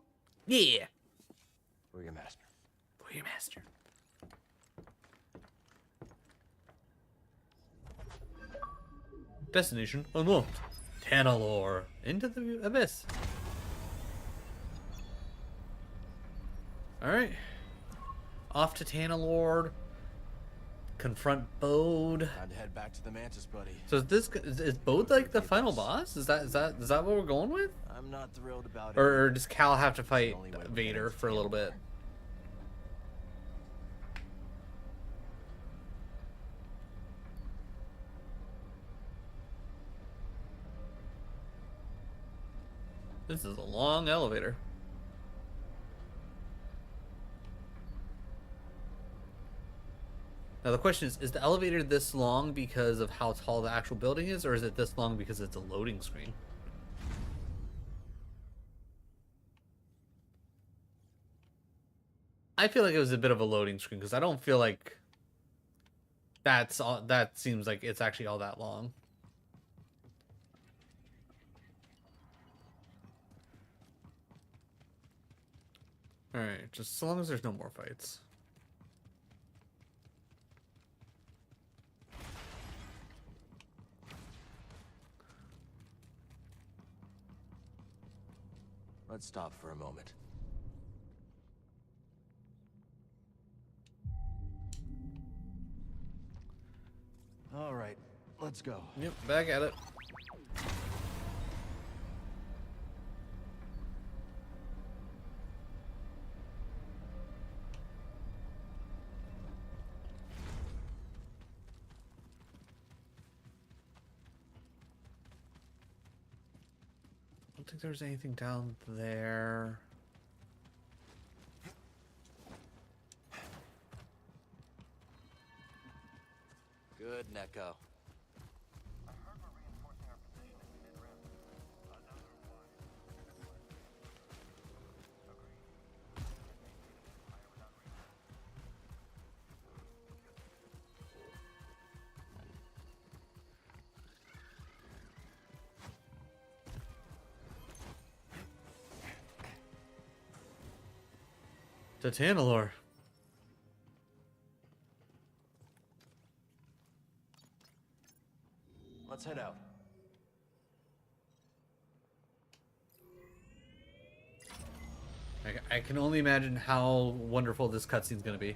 Yeah. We're your master. For your master. Destination unlocked. Tanalore. Into the abyss. Alright. Off to Tanalore. confront Bode. Time to head back to the Mantis, buddy. So is Bode like the final boss? Is that what we're going with? I'm not thrilled about it. Or does Cal have to fight only way we're Vader gonna for a little bit? This is a long elevator. Now the question is the elevator this long because of how tall the actual building is, or is it this long because it's a loading screen? I feel like it was a bit of a loading screen because I don't feel like that seems like it's actually all that long. Alright, just so long as there's no more fights. Let's stop for a moment. All right, let's go. Yep, back at it. I don't think there's anything down there. Good, Neko. To Tanalor. Let's head out. I can only imagine how wonderful this cutscene's gonna be.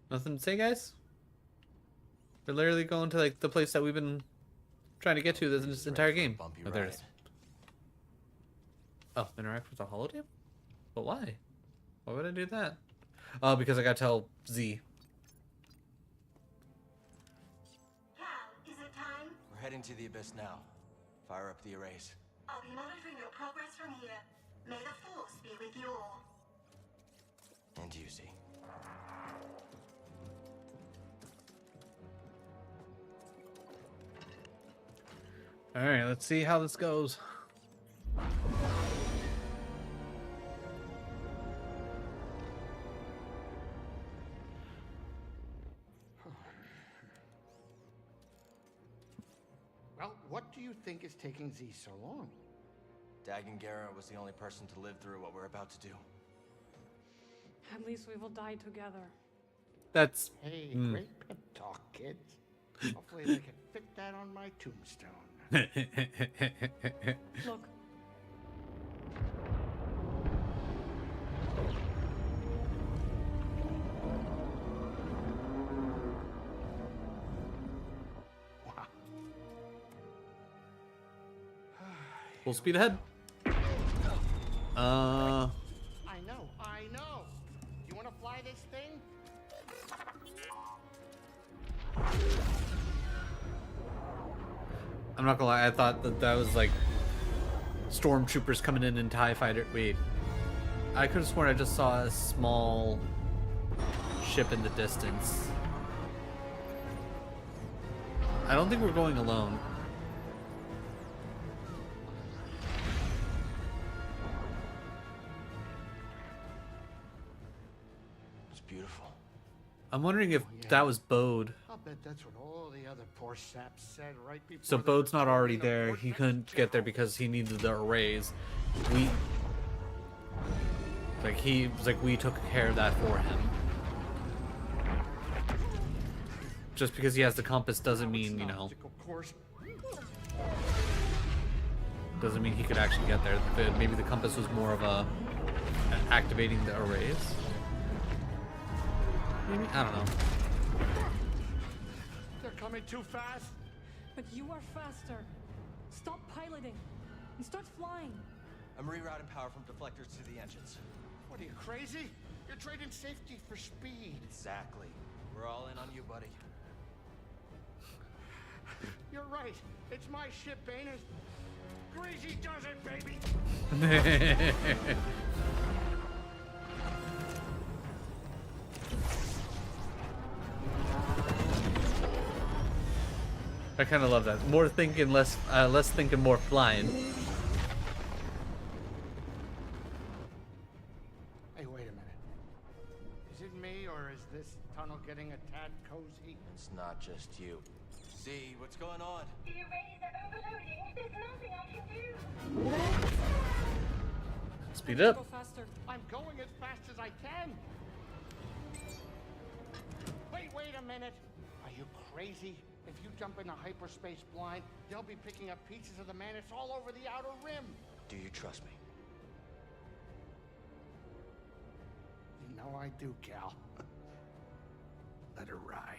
Nothing to say, guys? We're literally going to like the place that we've been trying to get to this entire game. Bumpy Oh, there it ride. is. Oh, interact with the holodeck? But why? Why would I do that? Oh, because I gotta tell Z. Cal, is it time? We're heading to the Abyss now. Fire up the arrays. I'll be monitoring your progress from here. May the Force be with you all. And you, Z. Alright, let's see how this goes. Well, what do you think is taking Z so long? Dagan Gera was the only person to live through what we're about to do. At least we will die together. That's... Hey, great pep talk, kids. Hopefully they can fit that on my tombstone. Look, Wow. Full speed ahead. I know. You want to fly this thing? I'm not gonna lie, I thought that was like stormtroopers coming in TIE fighter. Wait, I could have sworn I just saw a small ship in the distance. I don't think we're going alone. It's beautiful. I'm wondering if that was Bode. I'll bet that's what all the other poor saps said right before. So they Bode's were not thrown already in the there. He vortex couldn't get there jail. because he needed the arrays. We took care of that for him. Just because he has the compass doesn't mean, you know, Obstacle course. doesn't mean he could actually get there. Maybe the compass was more of a activating the arrays. Maybe, I don't know. They're coming too fast. But you are faster. Stop piloting and start flying. I'm rerouting power from deflectors to the engines. What are you, crazy? You're trading safety for speed. Exactly. We're all in on you, buddy. You're right. It's my ship, ain't it? Greasy does it, baby. I kind of love that. More thinking, less thinking, more flying. Hey, wait a minute. Is it me, or is this tunnel getting a tad cozy? It's not just you. See what's going on? The arrays are overloading. There's nothing I can do. Speed Go up. faster. I'm going as fast as I can. Wait a minute. Are you crazy? If you jump into hyperspace blind, they'll be picking up pieces of the Mantis all over the outer rim. Do you trust me? You know I do, Cal. Let her ride.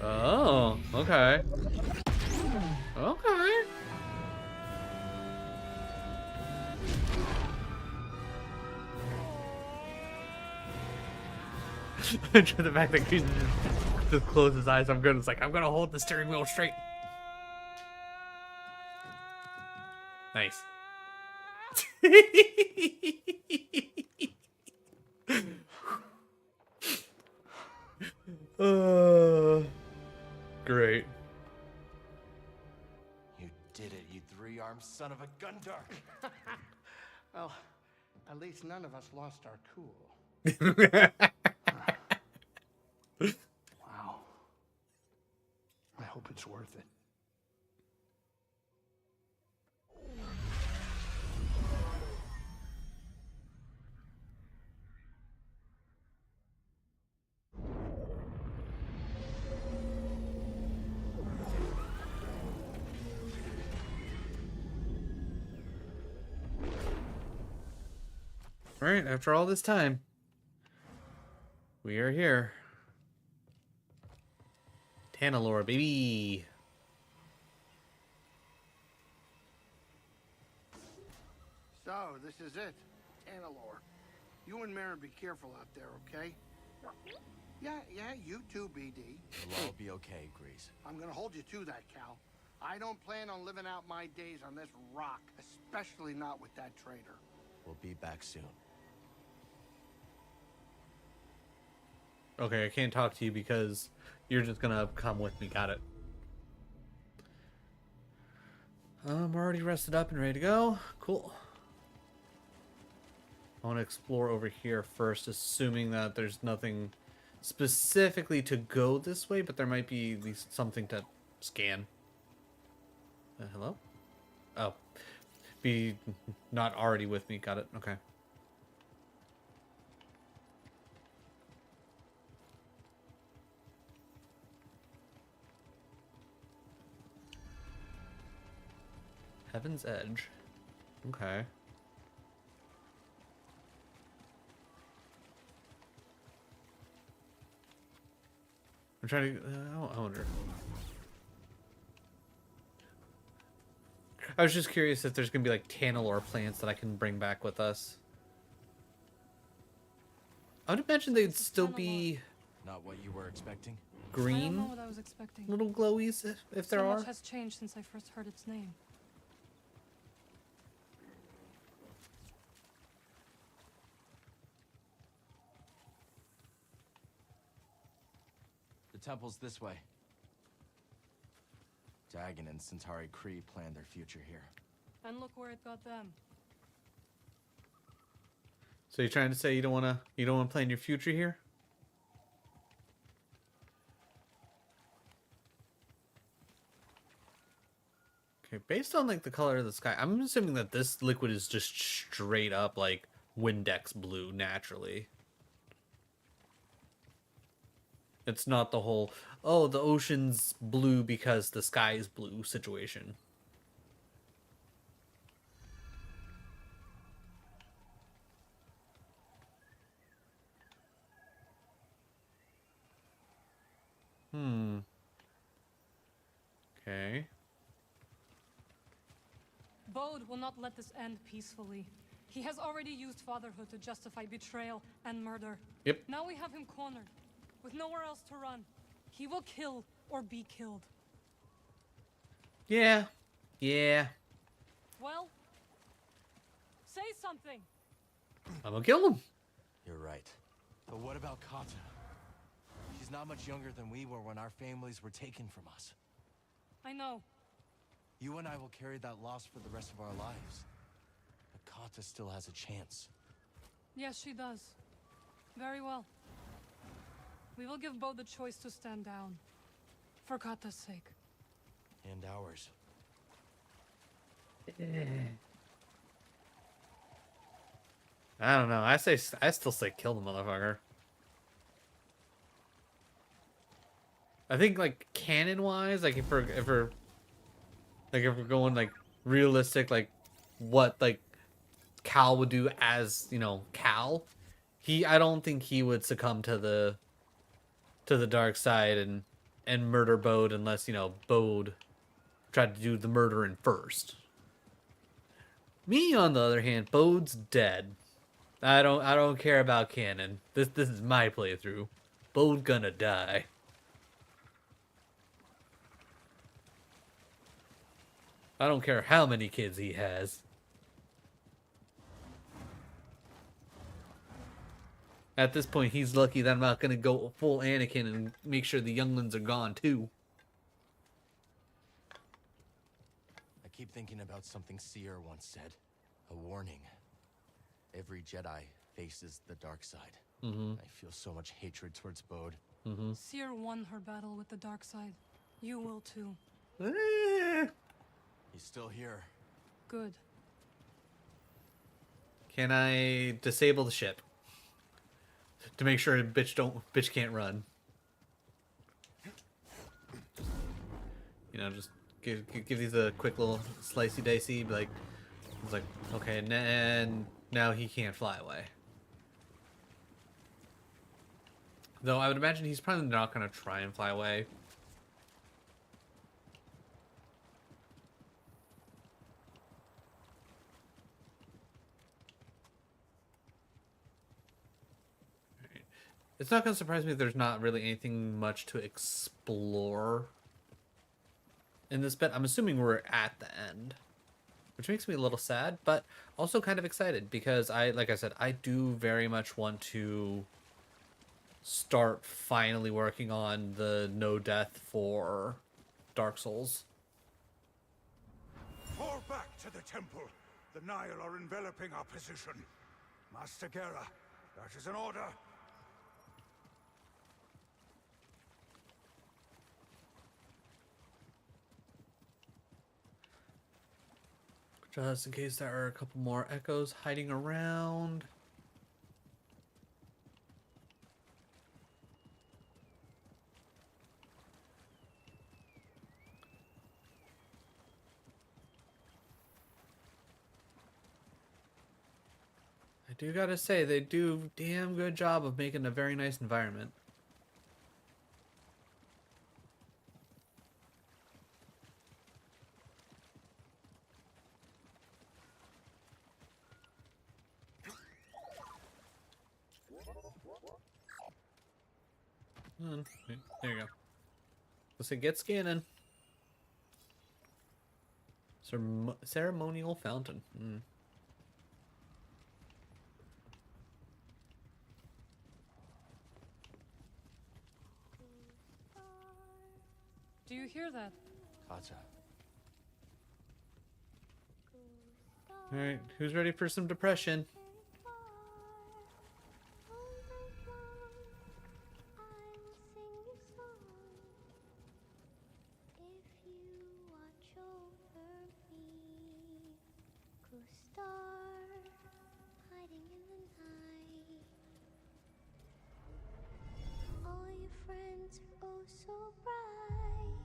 Oh, okay. Okay. The fact that he just closed his eyes, I'm good. It's like, I'm gonna hold the steering wheel straight. Nice. Great. You did it, you three-armed son of a gun dart. Well, at least none of us lost our cool. Wow. I hope it's worth it. All right, after all this time, we are here. Tanalore, baby. So, this is it. Tanalore. You and Marin be careful out there, okay? Yeah, you too, BD. We'll all be okay, Grease. I'm gonna hold you to that, Cal. I don't plan on living out my days on this rock, especially not with that traitor. We'll be back soon. Okay, I can't talk to you because you're just gonna come with me. Got it. We're already rested up and ready to go. Cool. I want to explore over here first, assuming that there's nothing specifically to go this way, but there might be at least something to scan. Hello? Oh. Be not already with me. Got it. Okay. Heaven's Edge. Okay. I'm trying to... I wonder. I was just curious if there's going to be like Tanalore plants that I can bring back with us. I would imagine they'd still be Not what you were expecting? I don't know green what I was expecting. little glowies if there So are. much has changed since I first heard its name. The temple's this way. Dagon and Centauri Kree planned their future here. And look where it got them. So you're trying to say you don't want to plan your future here? Okay, based on like the color of the sky, I'm assuming that this liquid is just straight up like Windex blue naturally. It's not the whole, oh, the ocean's blue because the sky is blue situation. Okay. Bode will not let this end peacefully. He has already used fatherhood to justify betrayal and murder. Yep. Now we have him cornered, with nowhere else to run. He will kill or be killed. Yeah. Yeah. Well, say something. I'm gonna kill him. You're right. But what about Kata? She's not much younger than we were when our families were taken from us. I know. You and I will carry that loss for the rest of our lives. But Kata still has a chance. Yes, she does. Very well. We will give Bode the choice to stand down. For Kata's sake. And ours. I don't know. I still say kill the motherfucker. I think like canon wise, like if we're going like realistic, like what like Cal would do as, you know, Cal, I don't think he would succumb to the dark side and murder Bode unless, you know, Bode tried to do the murdering first. Me on the other hand, Bode's dead. I don't care about canon. This is my playthrough. Bode gonna die. I don't care how many kids he has. At this point, he's lucky that I'm not gonna go full Anakin and make sure the younglings are gone too. I keep thinking about something Seer once said. A warning. Every Jedi faces the dark side. I feel so much hatred towards Bode. Seer won her battle with the dark side. You will too. He's still here. Good. Can I disable the ship to make sure bitch can't run? You know, just give these a quick little slicey dicey. Be like, it's like, okay, and now he can't fly away. Though I would imagine he's probably not gonna try and fly away. It's not going to surprise me if there's not really anything much to explore in this bit. I'm assuming we're at the end, which makes me a little sad, but also kind of excited because like I said, I do very much want to start finally working on the no death for Dark Souls. Fall back to the temple. The Nile are enveloping our position. Master Gera, that is an order. Just in case there are a couple more echoes hiding around. I do gotta say, they do a damn good job of making a very nice environment. There you go. Let's say get scanning. Ceremonial fountain. Do you hear that? Kata. Alright, who's ready for some depression? All your friends are oh so bright.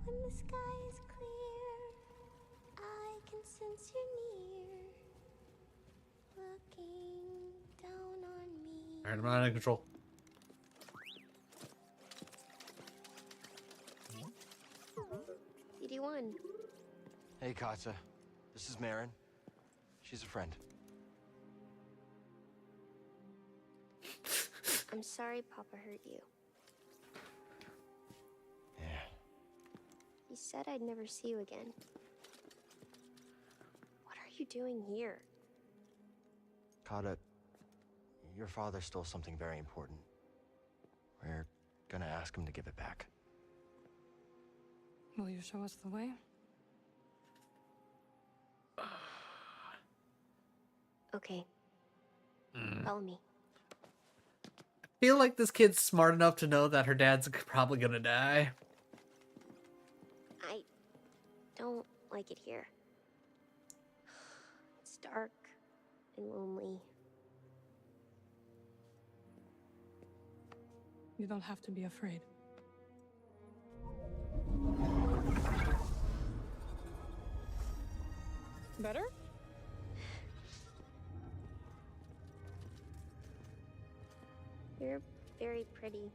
When the sky is clear, I can sense you're near. Looking down on me. Alright, I'm not in control. CD1. Hey, Kata. This is Marin. She's a friend. I'm sorry Papa hurt you. Yeah. He said I'd never see you again. What are you doing here? Kata, your father stole something very important. We're gonna ask him to give it back. Will you show us the way? Okay. Follow me. I feel like this kid's smart enough to know that her dad's probably gonna die. I don't like it here. It's dark and lonely. You don't have to be afraid. Better? You're very pretty.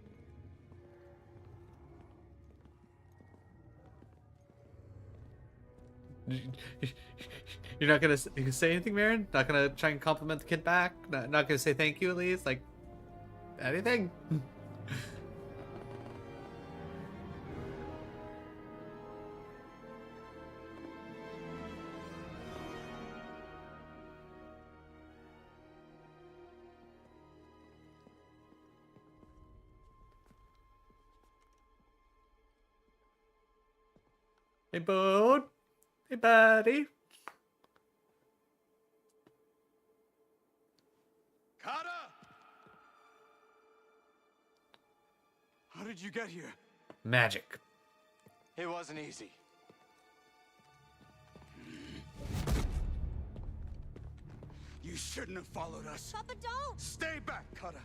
You're not gonna say anything, Marin? Not gonna try and compliment the kid back? Not gonna say thank you at least? Like, anything? Hey, bud. Hey, buddy. Kata! How did you get here? Magic. It wasn't easy. You shouldn't have followed us. Papa, don't! Stay back, Kata.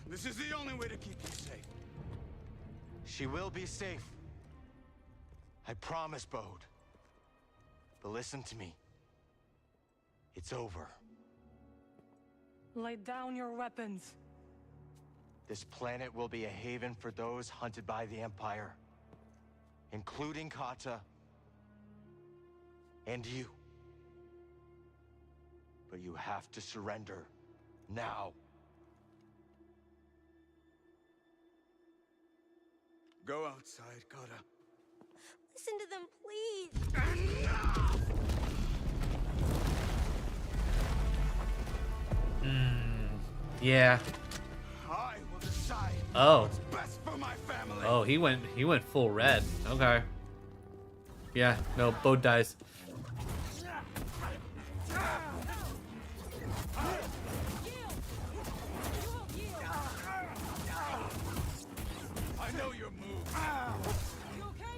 This is the only way to keep you safe. She will be safe. I promise, Bode. But listen to me. It's over. Lay down your weapons. This planet will be a haven for those hunted by the Empire. Including Kata. And you. But you have to surrender. Now. Go outside, Kata. Listen to them, please! Yeah. I will decide Oh. what's best for my family. Oh, he went full red. Okay. Yeah, no, Bode dies. I know your move. You okay?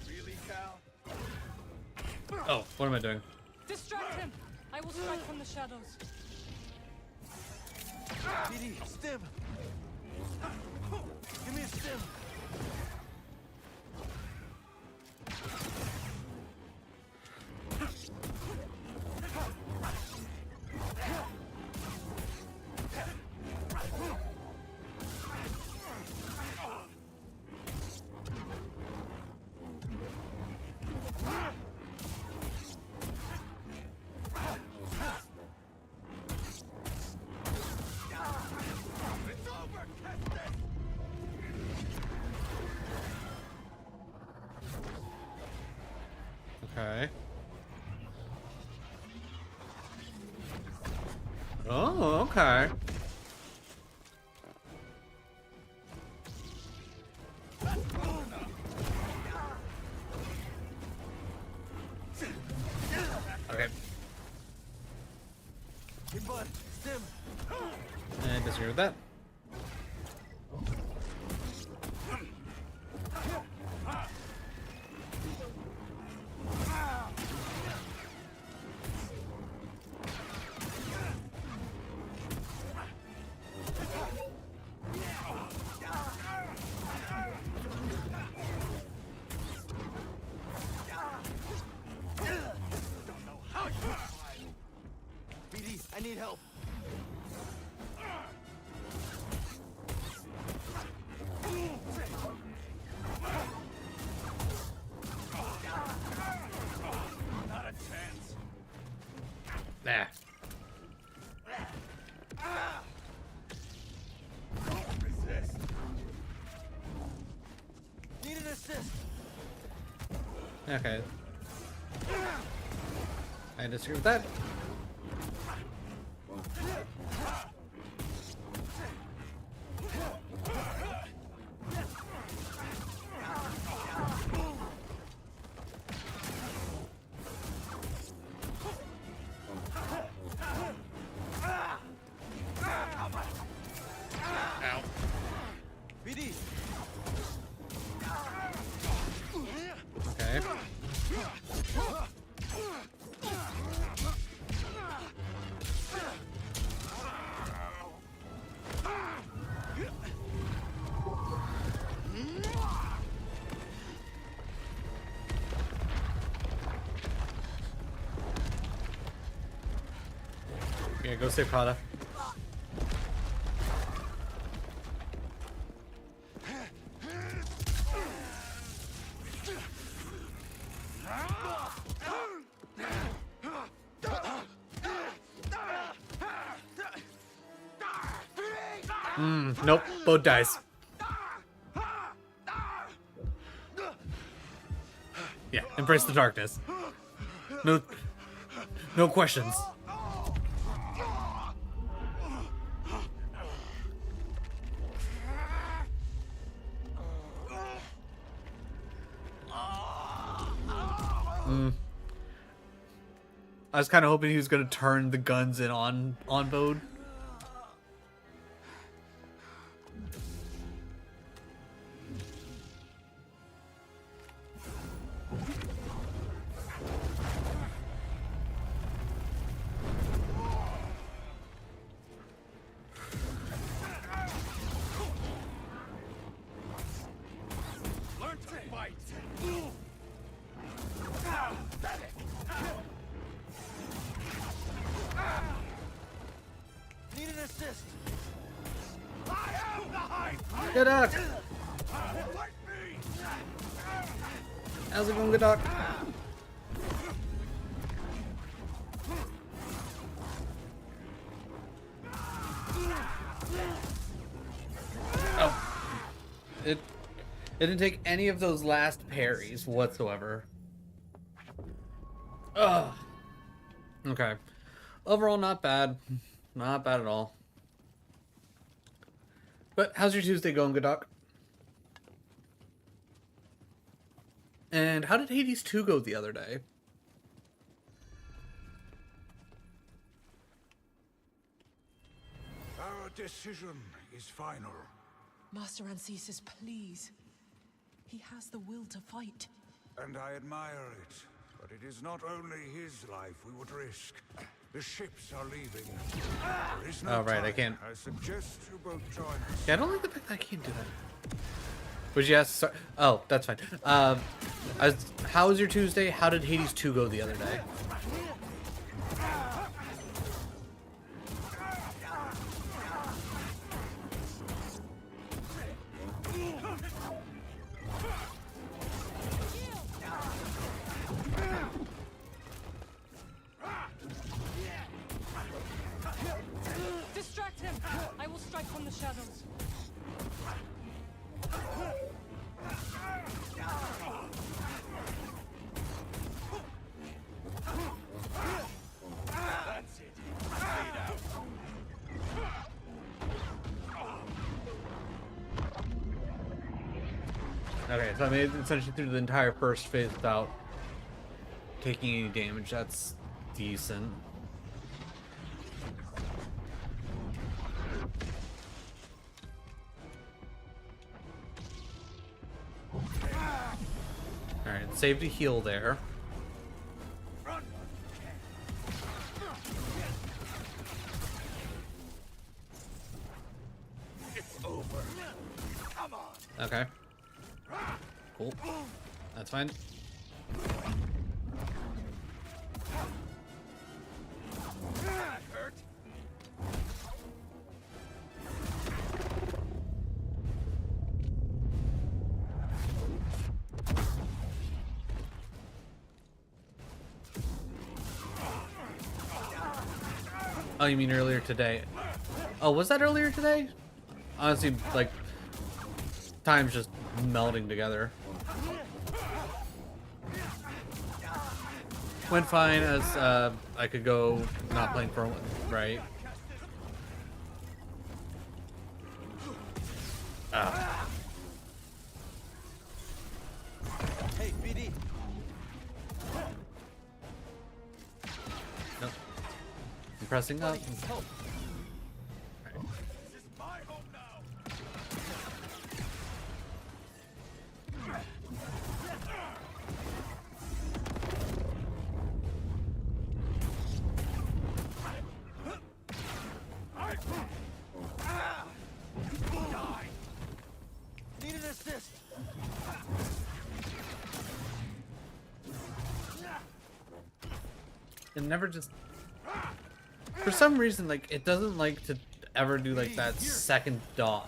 Really, Cal? Oh, what am I doing? Distract him! I will strike from the shadows. Didi, stim! Give me a stim! It's over, Kestis! Oh, okay. Okay. Hey, bud, Stim. I disagree with that. BD, I need help. Not a chance. Nah. Resist. Need an assist. Okay. I disagree with that. Ow. BD. Okay. Yeah, go save Kata. Nope, both dies. Yeah, embrace the darkness. No questions. I was kind of hoping he was going to turn the guns in on Bode. Learn to fight. Need an assist. I am the high priest. Good doc. Fight me. How's it going, good doc? Oh. It didn't take any of those last parries whatsoever. Ugh. Okay. Overall, not bad. Not bad at all. But how's your Tuesday going, good doc? And how did Hades 2 go the other day? Our decision is final. Master Ancesis, please. He has the will to fight. And I admire it. But it is not only his life we would risk. The ships are leaving. There is no Oh, right, I time. can't. I suggest you both join us. Yeah, I don't like the fact that I can't do that. Would you ask? Oh, that's fine. How was your Tuesday? How did Hades 2 go the other day? Distract him! I will strike from the shadows. That's it. Fade out. Okay, so I made it essentially through the entire first phase without taking any damage. That's decent. Alright, save to heal there. It's over. Come on. Okay. Cool. That's fine. That hurt. Oh, you mean earlier today? Oh, was that earlier today? Honestly, like, time's just melding together. Went fine as I could go not playing for right. Hey, BD. Nope. I'm pressing up. Help. This is my home now. Need an assist. It never just... For some reason, like, it doesn't like to ever do, like, that second dodge.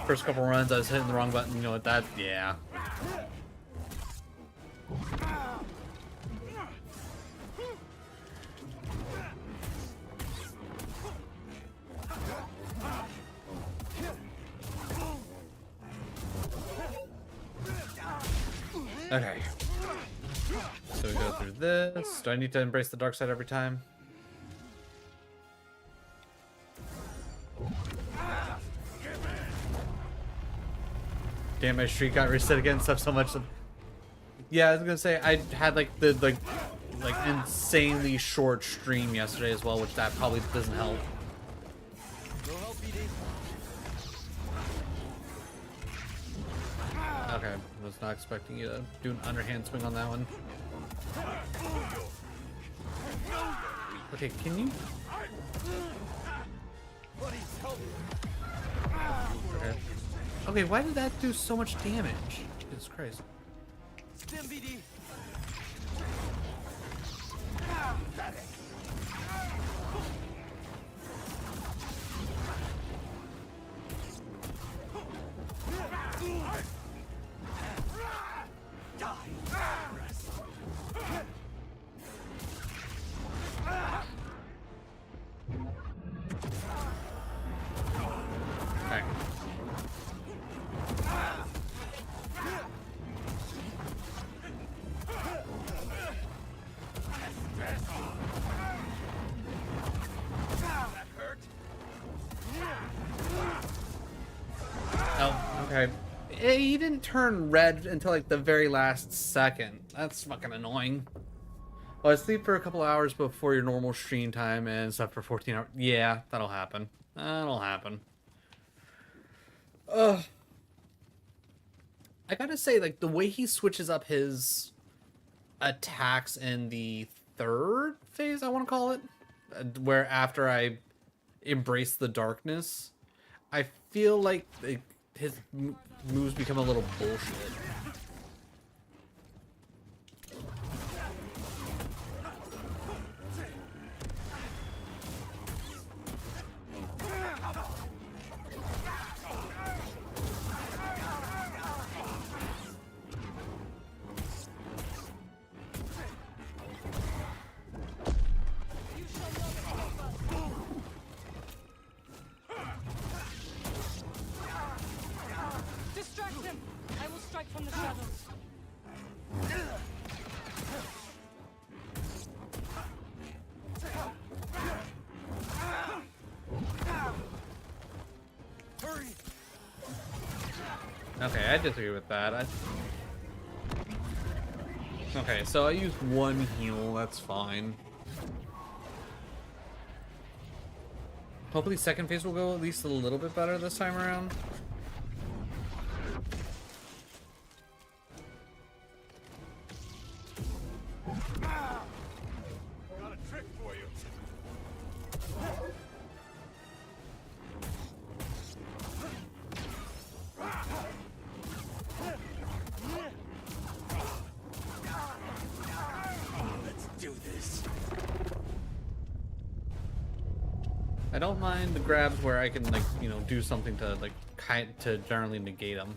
First couple runs, I was hitting the wrong button. You know what? That, yeah. Okay. So we go through this. Do I need to embrace the dark side every time? Damn, my streak got reset again. Stuff so much. Yeah, I was gonna say I had like the like insanely short stream yesterday as well, which that probably doesn't help. No help, BD. Okay, was not expecting you to do an underhand swing on that one. Okay, can you? Buddy, help. Okay. Okay, why did that do so much damage? Jesus Christ. Stim, BD. Okay. Oh, okay. He didn't turn red until like the very last second. That's fucking annoying. Well, I sleep for a couple hours before your normal stream time and stuff for 14 hours. Yeah, that'll happen. That'll happen. Ugh. I gotta say, like, the way he switches up his attacks in the third phase, I want to call it, where after I embrace the darkness, I feel like his moves become a little bullshit. Distract him! I will strike from the shadows. Okay, I disagree with that. Okay, so I used one heal, that's fine. Hopefully second phase will go at least a little bit better this time around. Got a trick for you. Let's do this. I don't mind the grabs where I can, like, you know, do something to, like, to generally negate them.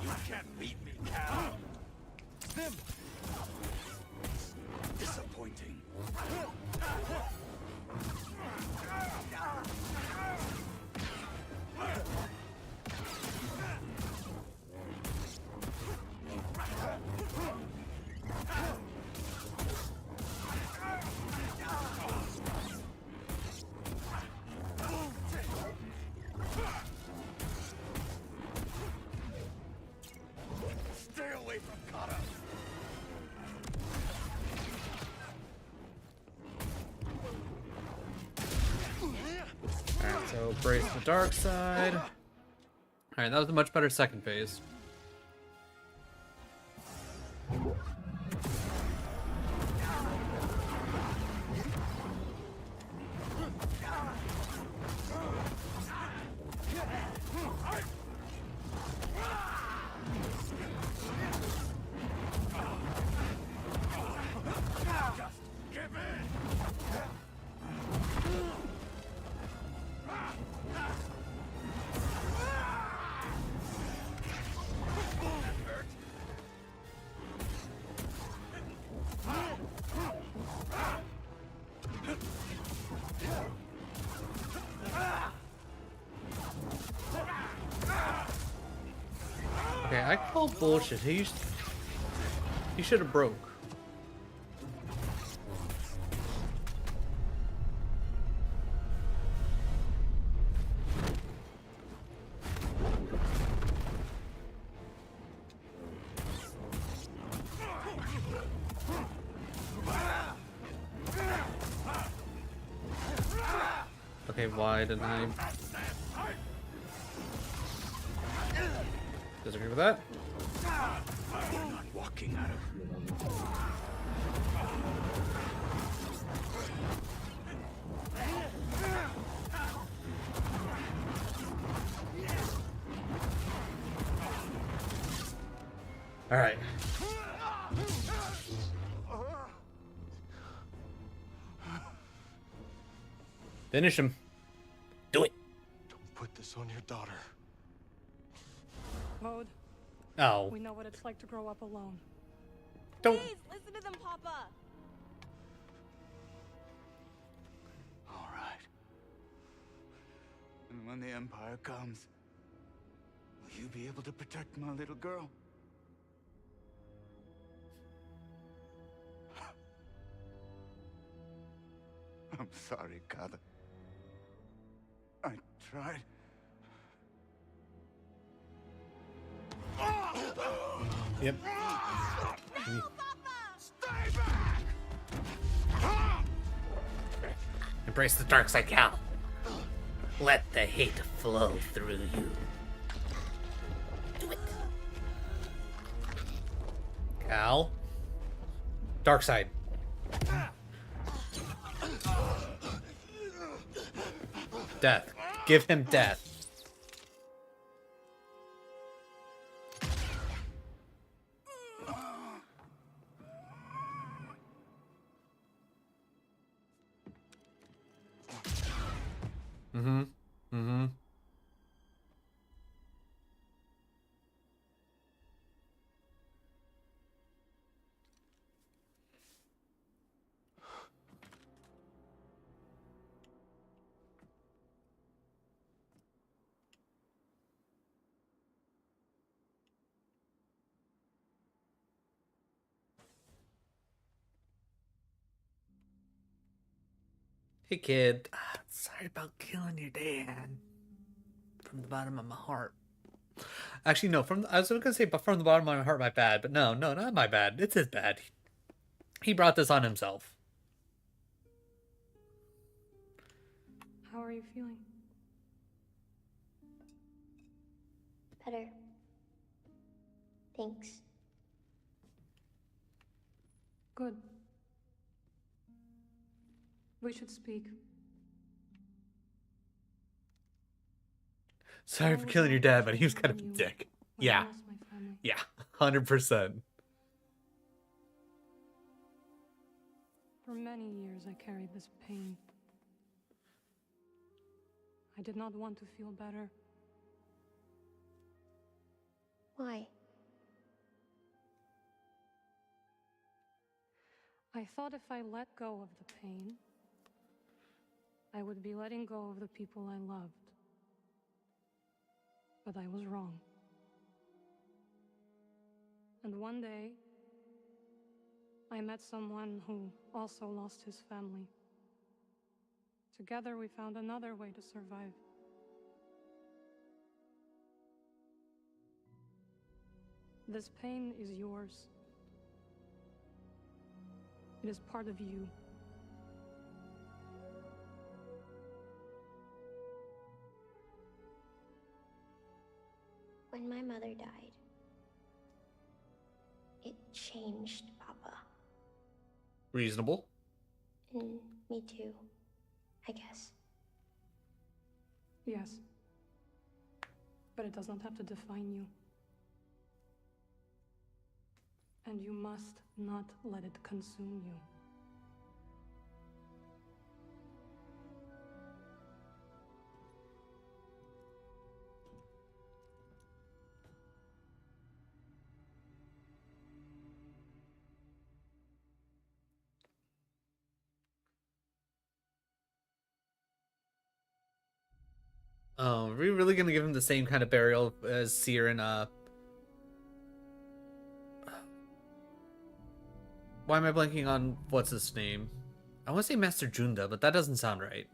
You can't beat me, Cal. Them. Disappointing. Stay away from Kata. Alright, so brace the dark side. Alright, that was a much better second phase. Okay, I call bullshit. He should have broke. Okay, why didn't I disagree with that? We're not walking out of. All right. Finish him. Do it. Don't put this on your daughter. Vode, Oh, we know what it's like to grow up alone. don't. Please, listen to them, Papa. All right. And when the Empire comes, will you be able to protect my little girl? I'm sorry, Kata. I tried. Yep. Stay back! Embrace the dark side, Cal. Let the hate flow through you. Do it. Cal. Dark side. Death. Give him death. Mm-hmm. Mm-hmm. Hey kid, sorry about killing your dad. From the bottom of my heart. Actually, no. I was gonna say, but from the bottom of my heart, my bad. But no, not my bad. It's his bad. He brought this on himself. How are you feeling? Better. Thanks. Good. We should speak. Sorry for killing your dad, but he was kind of a dick. Yeah. Yeah, 100%. For many years, I carried this pain. I did not want to feel better. Why? I thought if I let go of the pain, I would be letting go of the people I loved. But I was wrong. And one day, I met someone who also lost his family. Together, we found another way to survive. This pain is yours. It is part of you. When my mother died, it changed Papa. Reasonable. And me too, I guess. Yes. But it does not have to define you. And you must not let it consume you. Oh, are we really gonna give him the same kind of burial as Seer and why am I blanking on what's his name? I want to say Master Junda, but that doesn't sound right.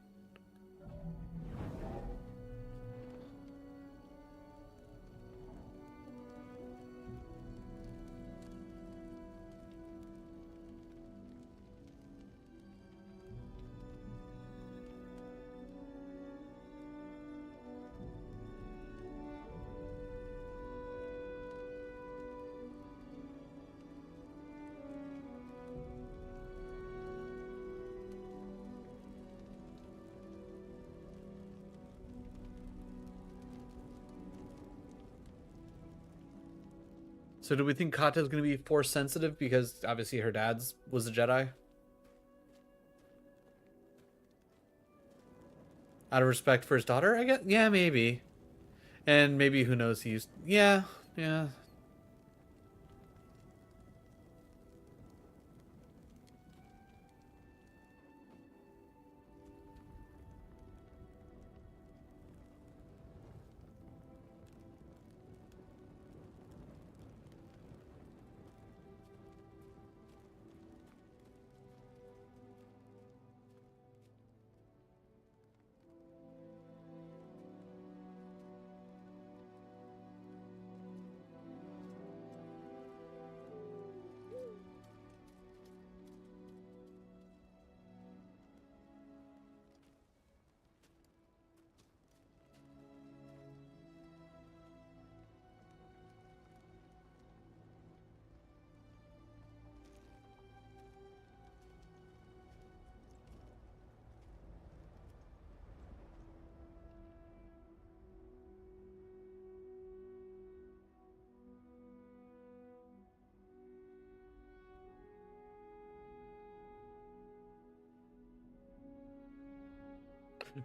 So do we think Kata's going to be force sensitive because obviously her dad's was a Jedi? Out of respect for his daughter, I guess? Yeah, maybe. And maybe, who knows, he's... Yeah.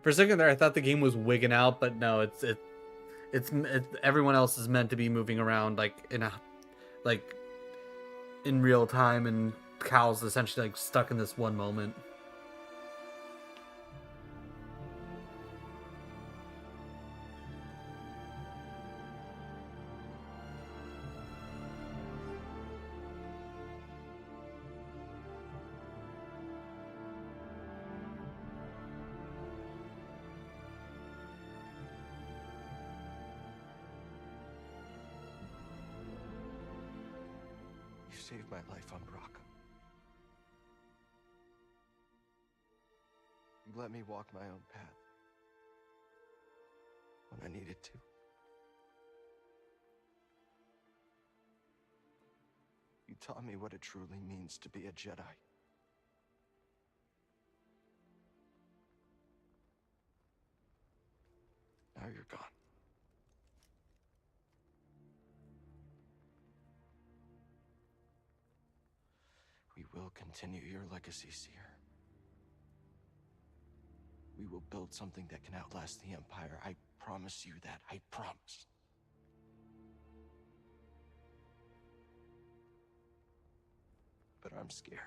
For a second there, I thought the game was wigging out, but no, it's everyone else is meant to be moving around like in real time, and Cal's essentially like stuck in this one moment. saved my life on Brock. You let me walk my own path when I needed to. You taught me what it truly means to be a Jedi. Now you're gone. We will continue your legacy, Seer. We will build something that can outlast the Empire. I promise you that. I promise. But I'm scared.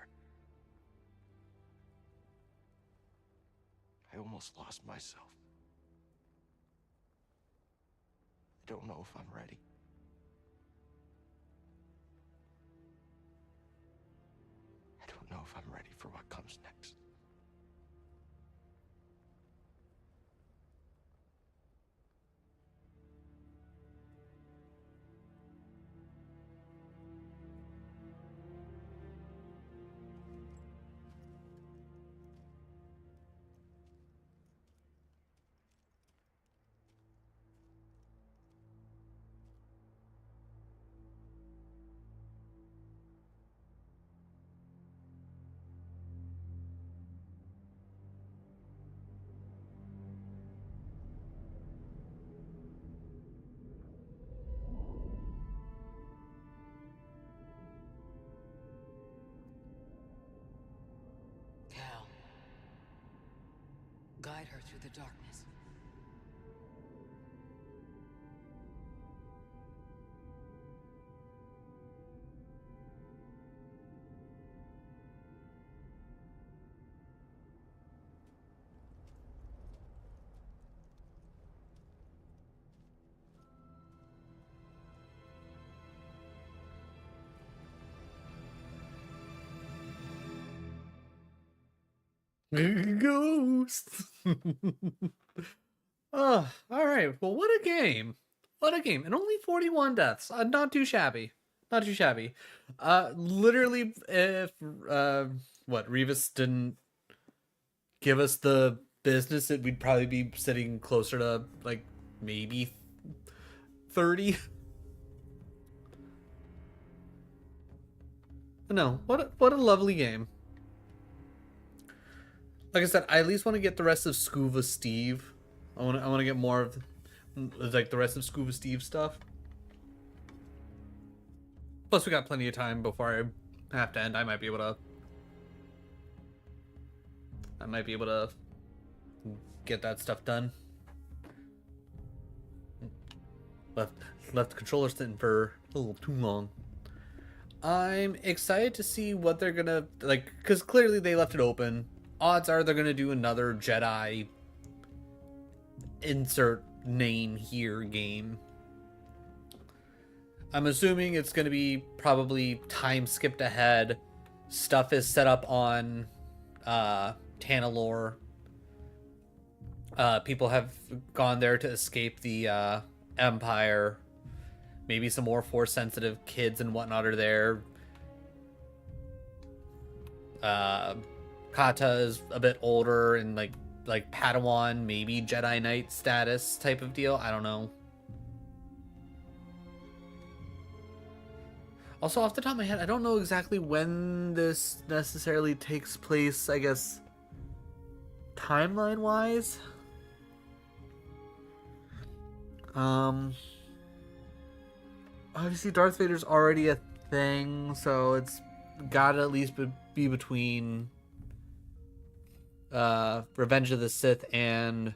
I almost lost myself. I don't know if I'm ready. I don't know if I'm ready for what comes next. Cal, guide her through the darkness. Ghost. Oh, all right. Well, what a game. What a game. And only 41 deaths. Not too shabby. Not too shabby. Literally, if what, Revis didn't give us the business, that we'd probably be sitting closer to like maybe 30. No, what a lovely game. Like I said, I at least want to get the rest of Scuba Steve. I want to get more of like the rest of Scuba Steve stuff. Plus, we got plenty of time before I have to end. I might be able to get that stuff done. Left the controller sitting for a little too long. I'm excited to see what they're gonna like, because clearly they left it open. Odds are they're gonna do another Jedi insert name here game. I'm assuming it's gonna be probably time skipped ahead. Stuff is set up on Tanalorr. People have gone there to escape the Empire. Maybe some more Force sensitive kids and whatnot are there. Kata is a bit older and like Padawan, maybe Jedi Knight status type of deal. I don't know. Also, off the top of my head, I don't know exactly when this necessarily takes place, I guess, timeline-wise. Obviously Darth Vader's already a thing, so it's gotta at least be between Revenge of the Sith and,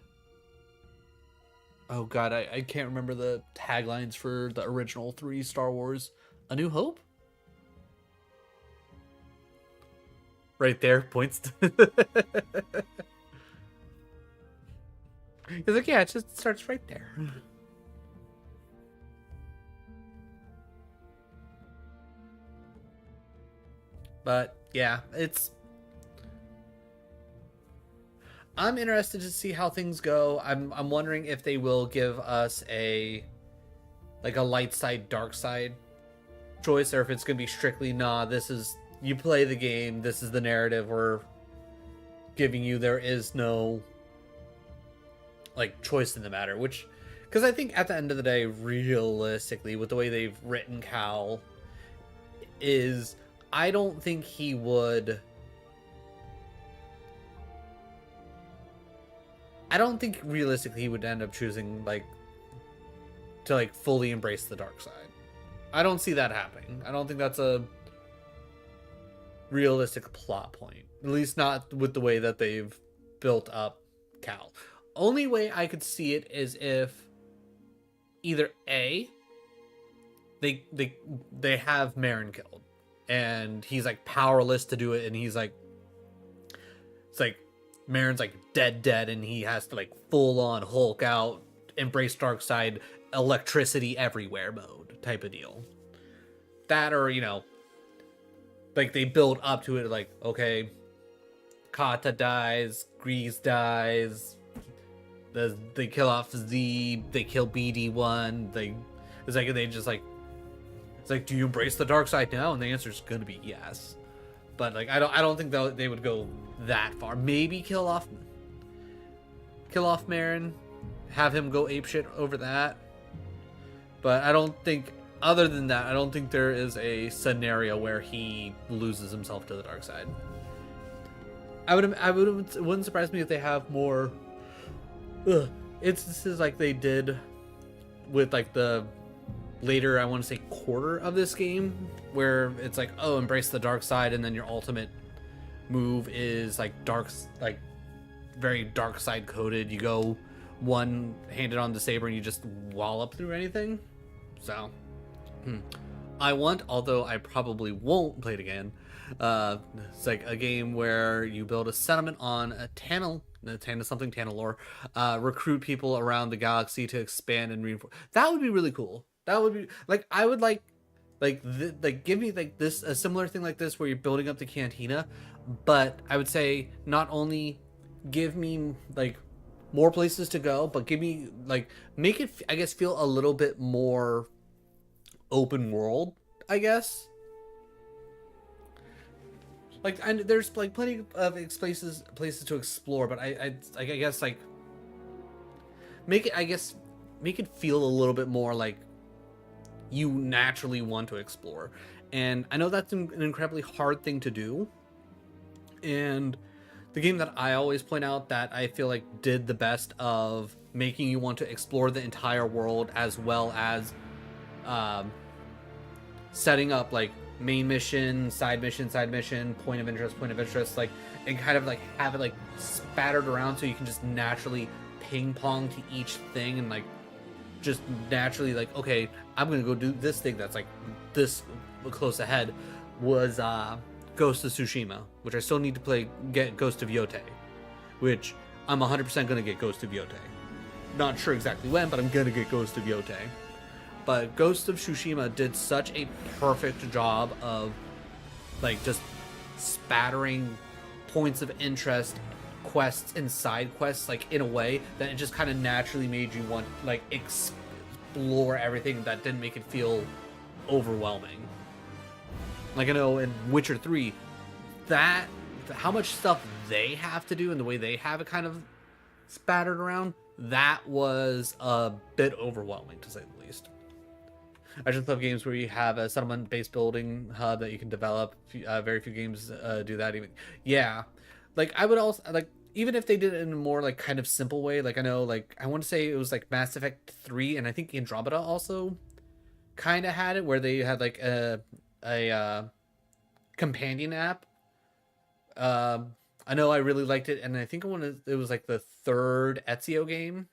oh god, I can't remember the taglines for the original 3 Star Wars. A New Hope? Right there, points to he's like, yeah, it just starts right there. But yeah, I'm interested to see how things go. I'm wondering if they will give us a light side, dark side choice, or if it's gonna be strictly, nah, this is, you play the game, this is the narrative we're giving you, there is no like choice in the matter. Which, because I think at the end of the day, realistically, with the way they've written Cal, is I don't think he would, I don't think realistically he would end up choosing like to like fully embrace the dark side. I don't see that happening. I don't think that's a realistic plot point. At least not with the way that they've built up Cal. Only way I could see it is if either A, they have Marin killed and he's like powerless to do it, and he's like, it's like Marin's like dead and he has to like full on Hulk out, embrace dark side, electricity everywhere mode type of deal. That, or you know, like they build up to it, like, okay, Kata dies, Grease dies, they kill off Z, they kill BD1, it's like they just like, it's like, do you embrace the dark side now? And the answer is gonna be yes. But like I don't think they would go that far. Maybe kill off Marin, have him go apeshit over that. But I don't think, other than that, I don't think there is a scenario where he loses himself to the dark side. It wouldn't surprise me if they have more instances like they did with like the later, I want to say, quarter of this game, where it's like, oh, embrace the dark side, and then your ultimate move is like very dark side coded. You go one-handed on the saber and you just wallop through anything. So I want, although I probably won't play it again, it's like a game where you build a settlement on a Tanalor, recruit people around the galaxy to expand and reinforce. That would be really cool. That would be like, I would like give me like this, a similar thing like this where you're building up the cantina, but I would say not only give me like more places to go, but give me like, make it, I guess, feel a little bit more open world, I guess. Like, and there's like plenty of places to explore, but I guess like make it feel a little bit more like you naturally want to explore. And I know that's an incredibly hard thing to do. And the game that I always point out that I feel like did the best of making you want to explore the entire world, as well as setting up like main mission, side mission, point of interest, like, and kind of like have it like spattered around so you can just naturally ping pong to each thing, and like just naturally like, okay, I'm gonna go do this thing that's like this close ahead, was Ghost of Tsushima, which I still need to get Ghost of Yote, which I'm 100% gonna get Ghost of Yote. Not sure exactly when, but I'm gonna get Ghost of Yote. But Ghost of Tsushima did such a perfect job of like just spattering points of interest, quests and side quests, like in a way that it just kind of naturally made you want like explore everything, that didn't make it feel overwhelming. Like I know in Witcher 3, that how much stuff they have to do and the way they have it kind of spattered around, that was a bit overwhelming to say the least. I just love games where you have a settlement-based building hub that you can develop. Very few games do that even. Yeah, like I would also like, even if they did it in a more like kind of simple way. Like I know, like I want to say it was like Mass Effect 3, and I think Andromeda also kind of had it, where they had like a companion app. I know I really liked it, and I think it was like the third Ezio game.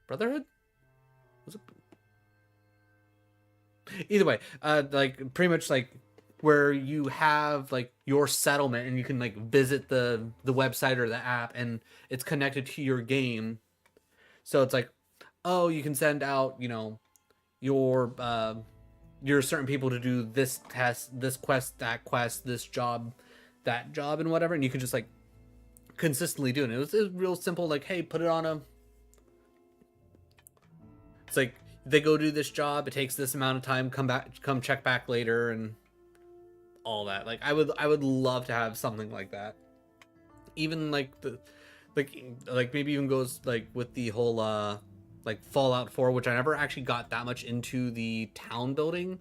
Brotherhood? Was it? Either way, like pretty much like where you have like your settlement and you can like visit the website or the app, and it's connected to your game. So it's like, oh, you can send out, you know, your certain people to do this test, this quest, that quest, this job, that job, and whatever, and you can just like consistently do it. It was real simple, like, hey, put it on a, it's like they go do this job, it takes this amount of time, come check back later, and all that. Like, I would love to have something like that. Even like like maybe even goes like with the whole like Fallout 4, which I never actually got that much into the town building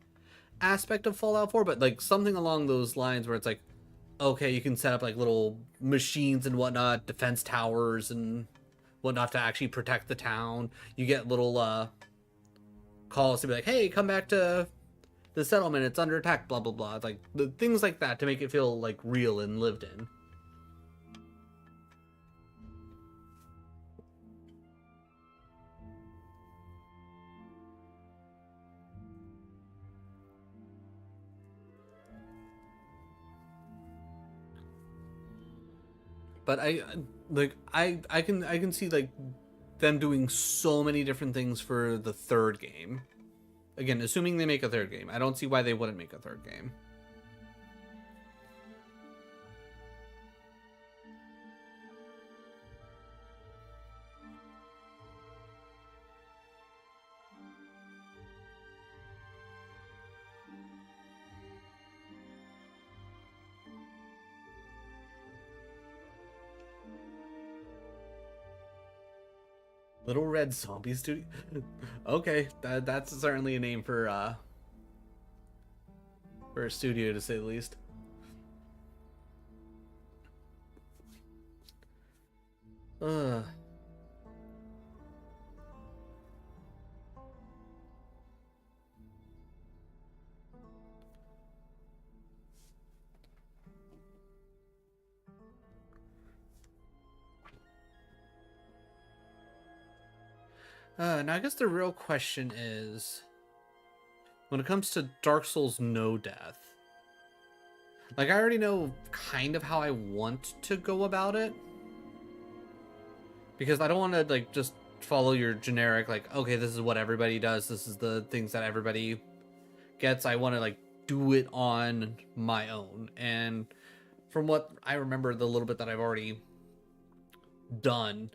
aspect of Fallout 4, but like something along those lines where it's like, okay, you can set up like little machines and whatnot, defense towers and whatnot to actually protect the town. You get little calls to be like, hey, come back to the settlement, it's under attack, blah blah blah. It's like the things like that to make it feel like real and lived in. But I can see like them doing so many different things for the third game. Again, assuming they make a third game. I don't see why they wouldn't make a third game. Little Red Zombie Studio. Okay, that's certainly a name for a studio, to say the least. Now I guess the real question is, when it comes to Dark Souls No Death, like I already know kind of how I want to go about it, because I don't want to like just follow your generic like, okay, this is what everybody does, this is the things that everybody gets. I want to like do it on my own, and from what I remember, the little bit that I've already done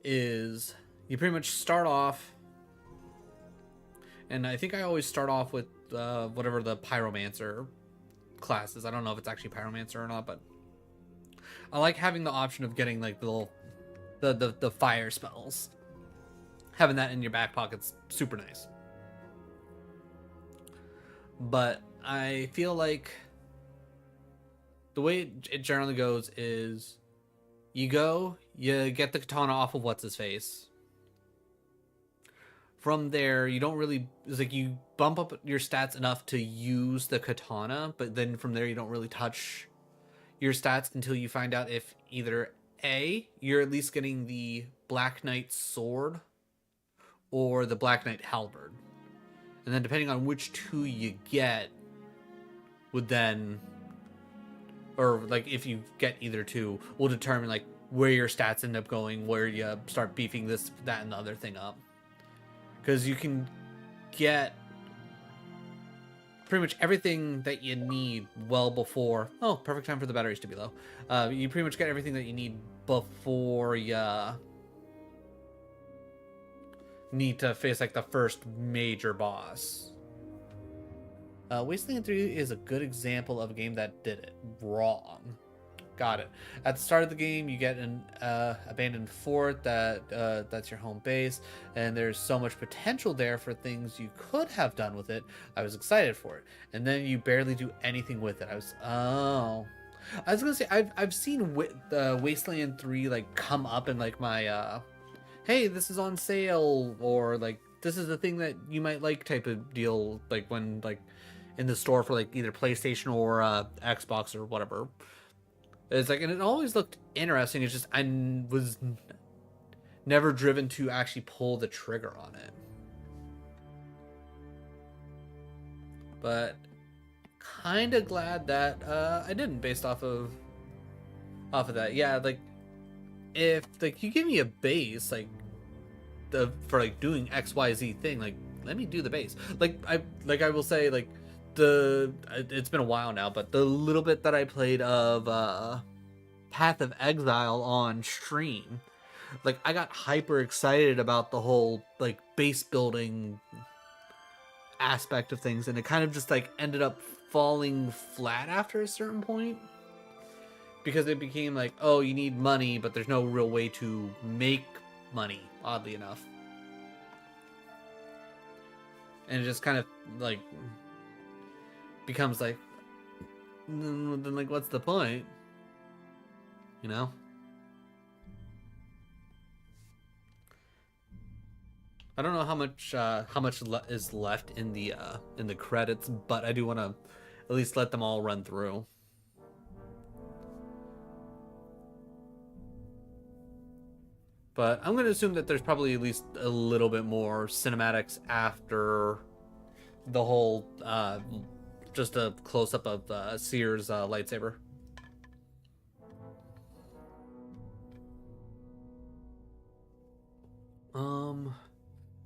is you pretty much start off, and I think I always start off with whatever the Pyromancer class is. I don't know if it's actually Pyromancer or not, but I like having the option of getting like the little the fire spells. Having that in your back pocket's super nice. But I feel like the way it generally goes is you get the katana off of what's his face. From there, you don't really, it's like you bump up your stats enough to use the katana, but then from there you don't really touch your stats until you find out if either A, you're at least getting the Black Knight sword or the Black Knight halberd. And then depending on which two you get would then, or like if you get either two, will determine like where your stats end up going, where you start beefing this, that, and the other thing up. Because you can get pretty much everything that you need well before... Oh, perfect time for the batteries to be low. You pretty much get everything that you need before you need to face like the first major boss. Wasteland 3 is a good example of a game that did it wrong. Got it. At the start of the game, you get an abandoned fort that's your home base, and there's so much potential there for things you could have done with it. I was excited for it, and then you barely do anything with it. I was gonna say I've seen Wasteland 3 like come up in like my hey, this is on sale, or like this is the thing that you might like type of deal, like when like in the store for like either PlayStation or Xbox or whatever. It's like, and it always looked interesting. It's just I was never driven to actually pull the trigger on it. But kind of glad that I didn't, based off of that. Yeah, like if like you give me a base like for like doing XYZ thing, like let me do the base. Like I will say, like it's been a while now, but the little bit that I played of Path of Exile on stream like I got hyper excited about the whole like base building aspect of things, and it kind of just like ended up falling flat after a certain point because it became like, oh, you need money, but there's no real way to make money, oddly enough. And it just kind of like becomes like, then like what's the point, you know? I don't know how much is left in the credits, but I do want to at least let them all run through. But I'm going to assume that there's probably at least a little bit more cinematics after the whole just a close up of Seer's lightsaber.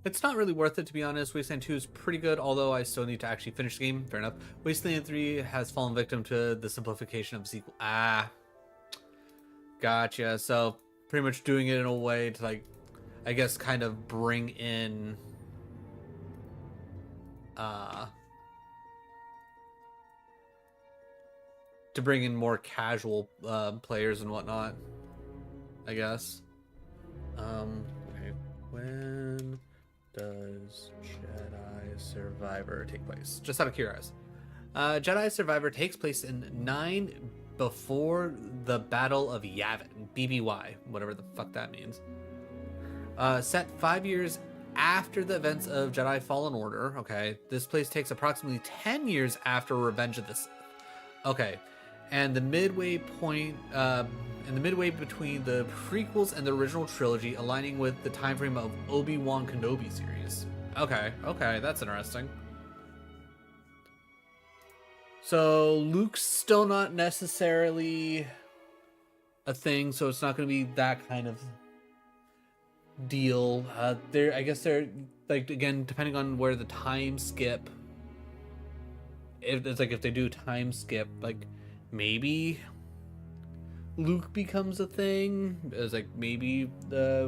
It's not really worth it, to be honest. Wasteland 2 is pretty good, although I still need to actually finish the game. Fair enough. Wasteland 3 has fallen victim to the simplification of sequel. Gotcha. So pretty much doing it in a way to, like, I guess kind of bring in more casual players and whatnot, I guess. Okay. When does Jedi Survivor take place? Just out of curiosity. Jedi Survivor takes place in 9 before the Battle of Yavin. BBY, whatever the fuck that means. Set 5 years after the events of Jedi Fallen Order. Okay. This place takes approximately 10 years after Revenge of the Sith. Okay. And the midway point, between the prequels and the original trilogy, aligning with the time frame of Obi-Wan Kenobi series. Okay, that's interesting. So Luke's still not necessarily a thing, so it's not going to be that kind of deal. I guess they're like, again, depending on where the time skip. If it's like if they do time skip, like, maybe Luke becomes a thing. It's like maybe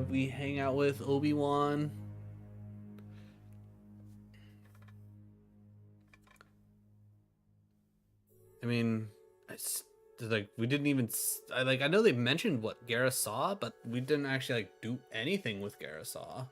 we hang out with Obi-Wan. I mean, like, we didn't even I know they mentioned what Garrus saw, but we didn't actually like do anything with Garrus saw.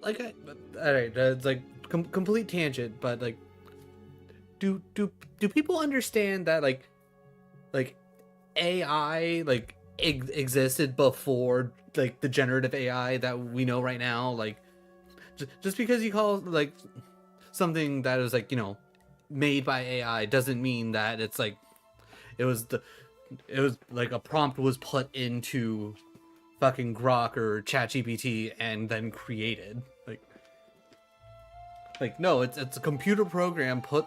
Like, all right, it's like complete tangent, but like, do people understand that like AI like existed before like the generative AI that we know right now? Like, just because you call like something that is like, you know, made by AI doesn't mean that it's like it was like a prompt was put into fucking Grok or ChatGPT and then created. Like no, it's a computer program put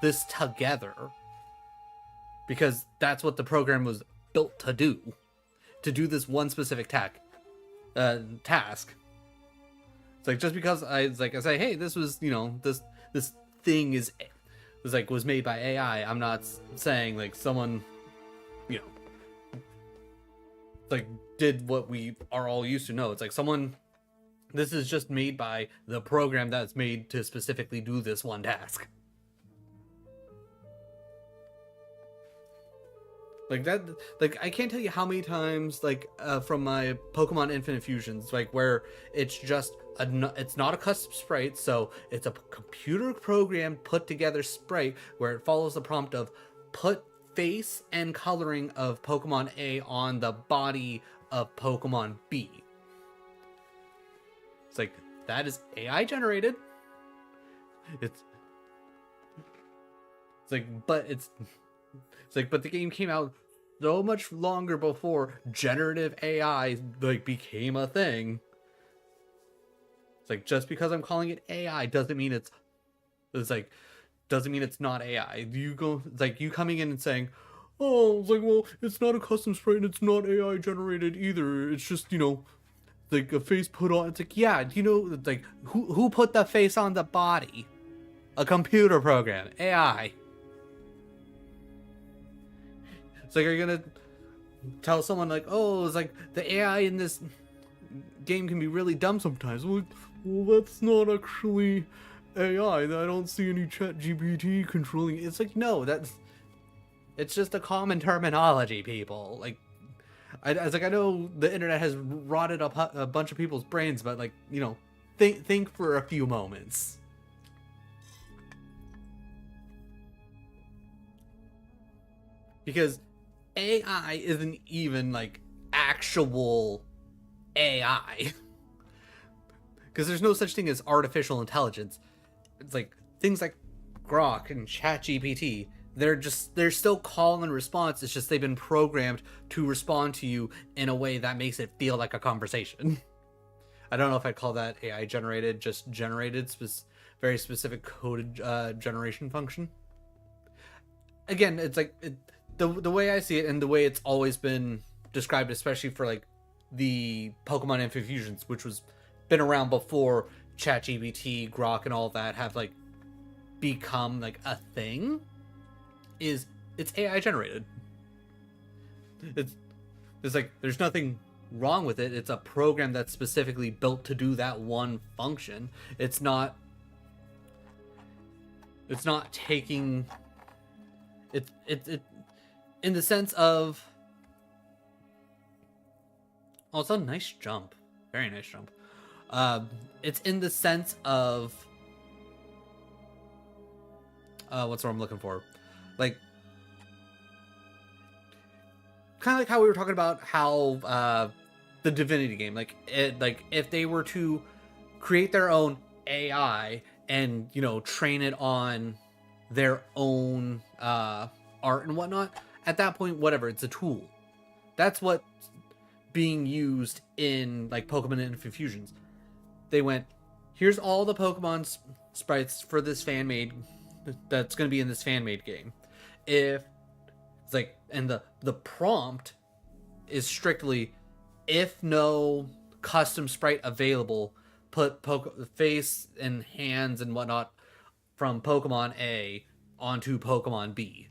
this together because that's what the program was built to do this one specific task. It's like, just because I say, hey, this was, you know, this thing was made by AI. I'm not saying like someone, you know, like did what we are all used to. No, it's like someone This is just made by the program that's made to specifically do this one task. Like that, like I can't tell you how many times, like from my Pokemon Infinite Fusions, like where it's just it's not a custom sprite, so it's a computer program put together sprite where it follows the prompt of put face and coloring of Pokemon A on the body of Pokemon B. It's like, that is AI generated. It's like, but it's like, but the game came out so much longer before generative AI like became a thing. It's like, just because I'm calling it AI doesn't mean it's like, doesn't mean it's not AI. It's like you coming in and saying, oh, it's like, well, it's not a custom sprite and it's not AI generated either. It's just, like a face put on. It's like, yeah, like who put the face on the body? A computer program, AI. It's like, are you gonna tell someone like, oh, it's like the AI in this game can be really dumb sometimes? Well, that's not actually AI. I don't see any ChatGPT controlling it. It's like, no, it's just a common terminology, people. Like, I know the internet has rotted up a bunch of people's brains, but like, think for a few moments. Because AI isn't even like actual AI. Because there's no such thing as artificial intelligence. It's like things like Grok and ChatGPT. They're still call and response. It's just they've been programmed to respond to you in a way that makes it feel like a conversation. I don't know if I'd call that AI generated, just generated very specific coded generation function. Again, it's like the way I see it and the way it's always been described, especially for like the Pokemon Infinite Fusions, which was been around before ChatGPT, Grok, and all of that have like become like a thing. Is it's AI generated. It's like there's nothing wrong with it. It's a program that's specifically built to do that one function. It's not taking it in the sense of, oh, it's a nice jump. Very nice jump. It's in the sense of what's what I'm looking for? Like, kind of like how we were talking about how the Divinity game, like if they were to create their own AI and train it on their own art and whatnot, at that point, whatever, it's a tool. That's what's being used in like Pokemon Infinite Fusions. They went, here's all the Pokemon sprites for this fan made that's going to be in this fan made game. If it's like, and the prompt is strictly, if no custom sprite available, put face and hands and whatnot from Pokemon A onto Pokemon B.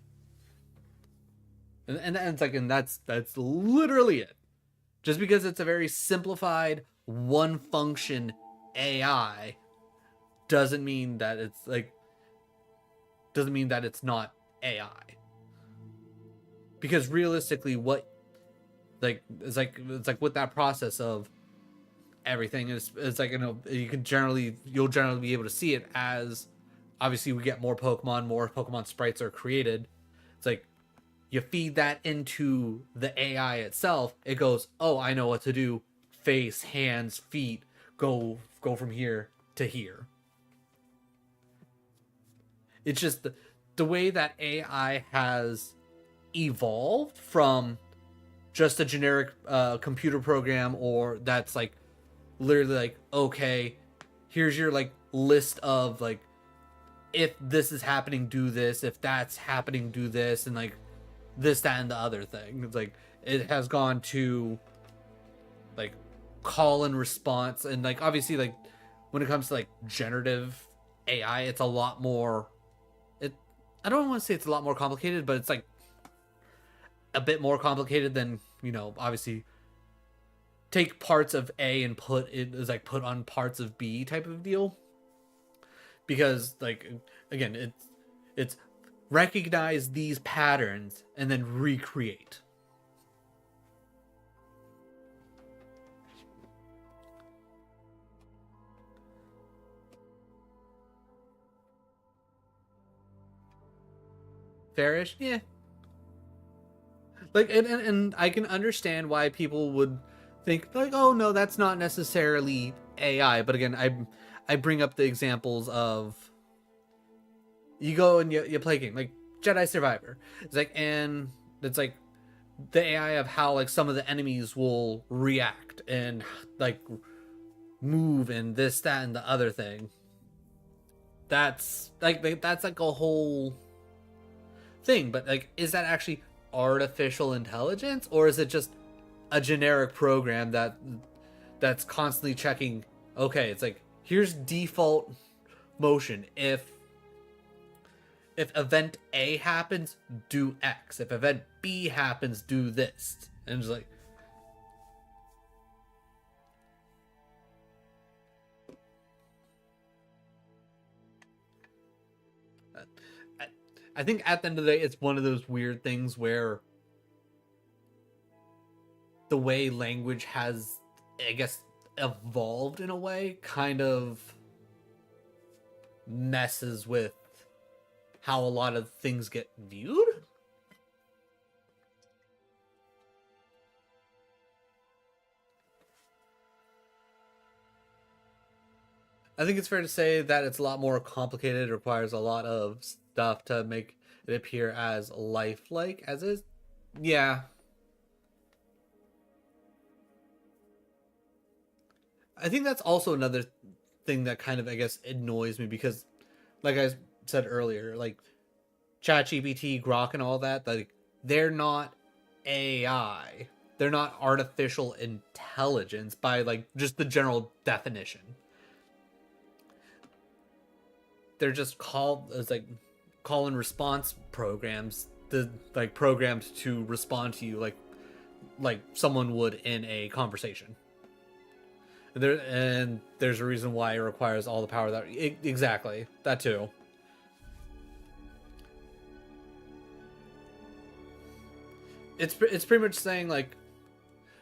And it's like, and that's literally it. Just because it's a very simplified one function AI doesn't mean that it's not AI. Because realistically, what it's like with that process of everything is, it's like, you'll generally be able to see it as, obviously we get more Pokemon sprites are created. It's like you feed that into the AI itself, it goes, oh, I know what to do. Face, hands, feet, go from here to here. It's just the way that AI has evolved from just a generic computer program, or that's like literally like, okay, here's your like list of like, if this is happening, do this, if that's happening, do this, and like this, that, and the other thing. It's like it has gone to like call and response, and like obviously like when it comes to like generative AI, it's a lot more, I don't want to say it's a lot more complicated, but it's like a bit more complicated than, obviously take parts of A and put it as like put on parts of B type of deal. Because like again, it's recognize these patterns and then recreate. Fairish, yeah. Like and I can understand why people would think like, oh no, that's not necessarily AI. But again, I bring up the examples of you go and you play a game like Jedi Survivor. It's like, and it's like the AI of how like some of the enemies will react and like move and this, that, and the other thing. That's like a whole thing. But like, is that actually artificial intelligence, or is it just a generic program that's constantly checking? Okay, it's like, here's default motion. If event A happens, do X. If event B happens, do this. And it's like, I think at the end of the day, it's one of those weird things where the way language has, I guess, evolved in a way kind of messes with how a lot of things get viewed. I think it's fair to say that it's a lot more complicated. It requires a lot of stuff to make it appear as lifelike as is. Yeah. I think that's also another thing that kind of, I guess, annoys me because, like I said earlier, like ChatGPT, Grok, and all that, like they're not AI. They're not artificial intelligence by like just the general definition. They're just call and response programs, like programmed to respond to you like someone would in a conversation. And there's a reason why it requires all the power that exactly that too. It's pretty much saying like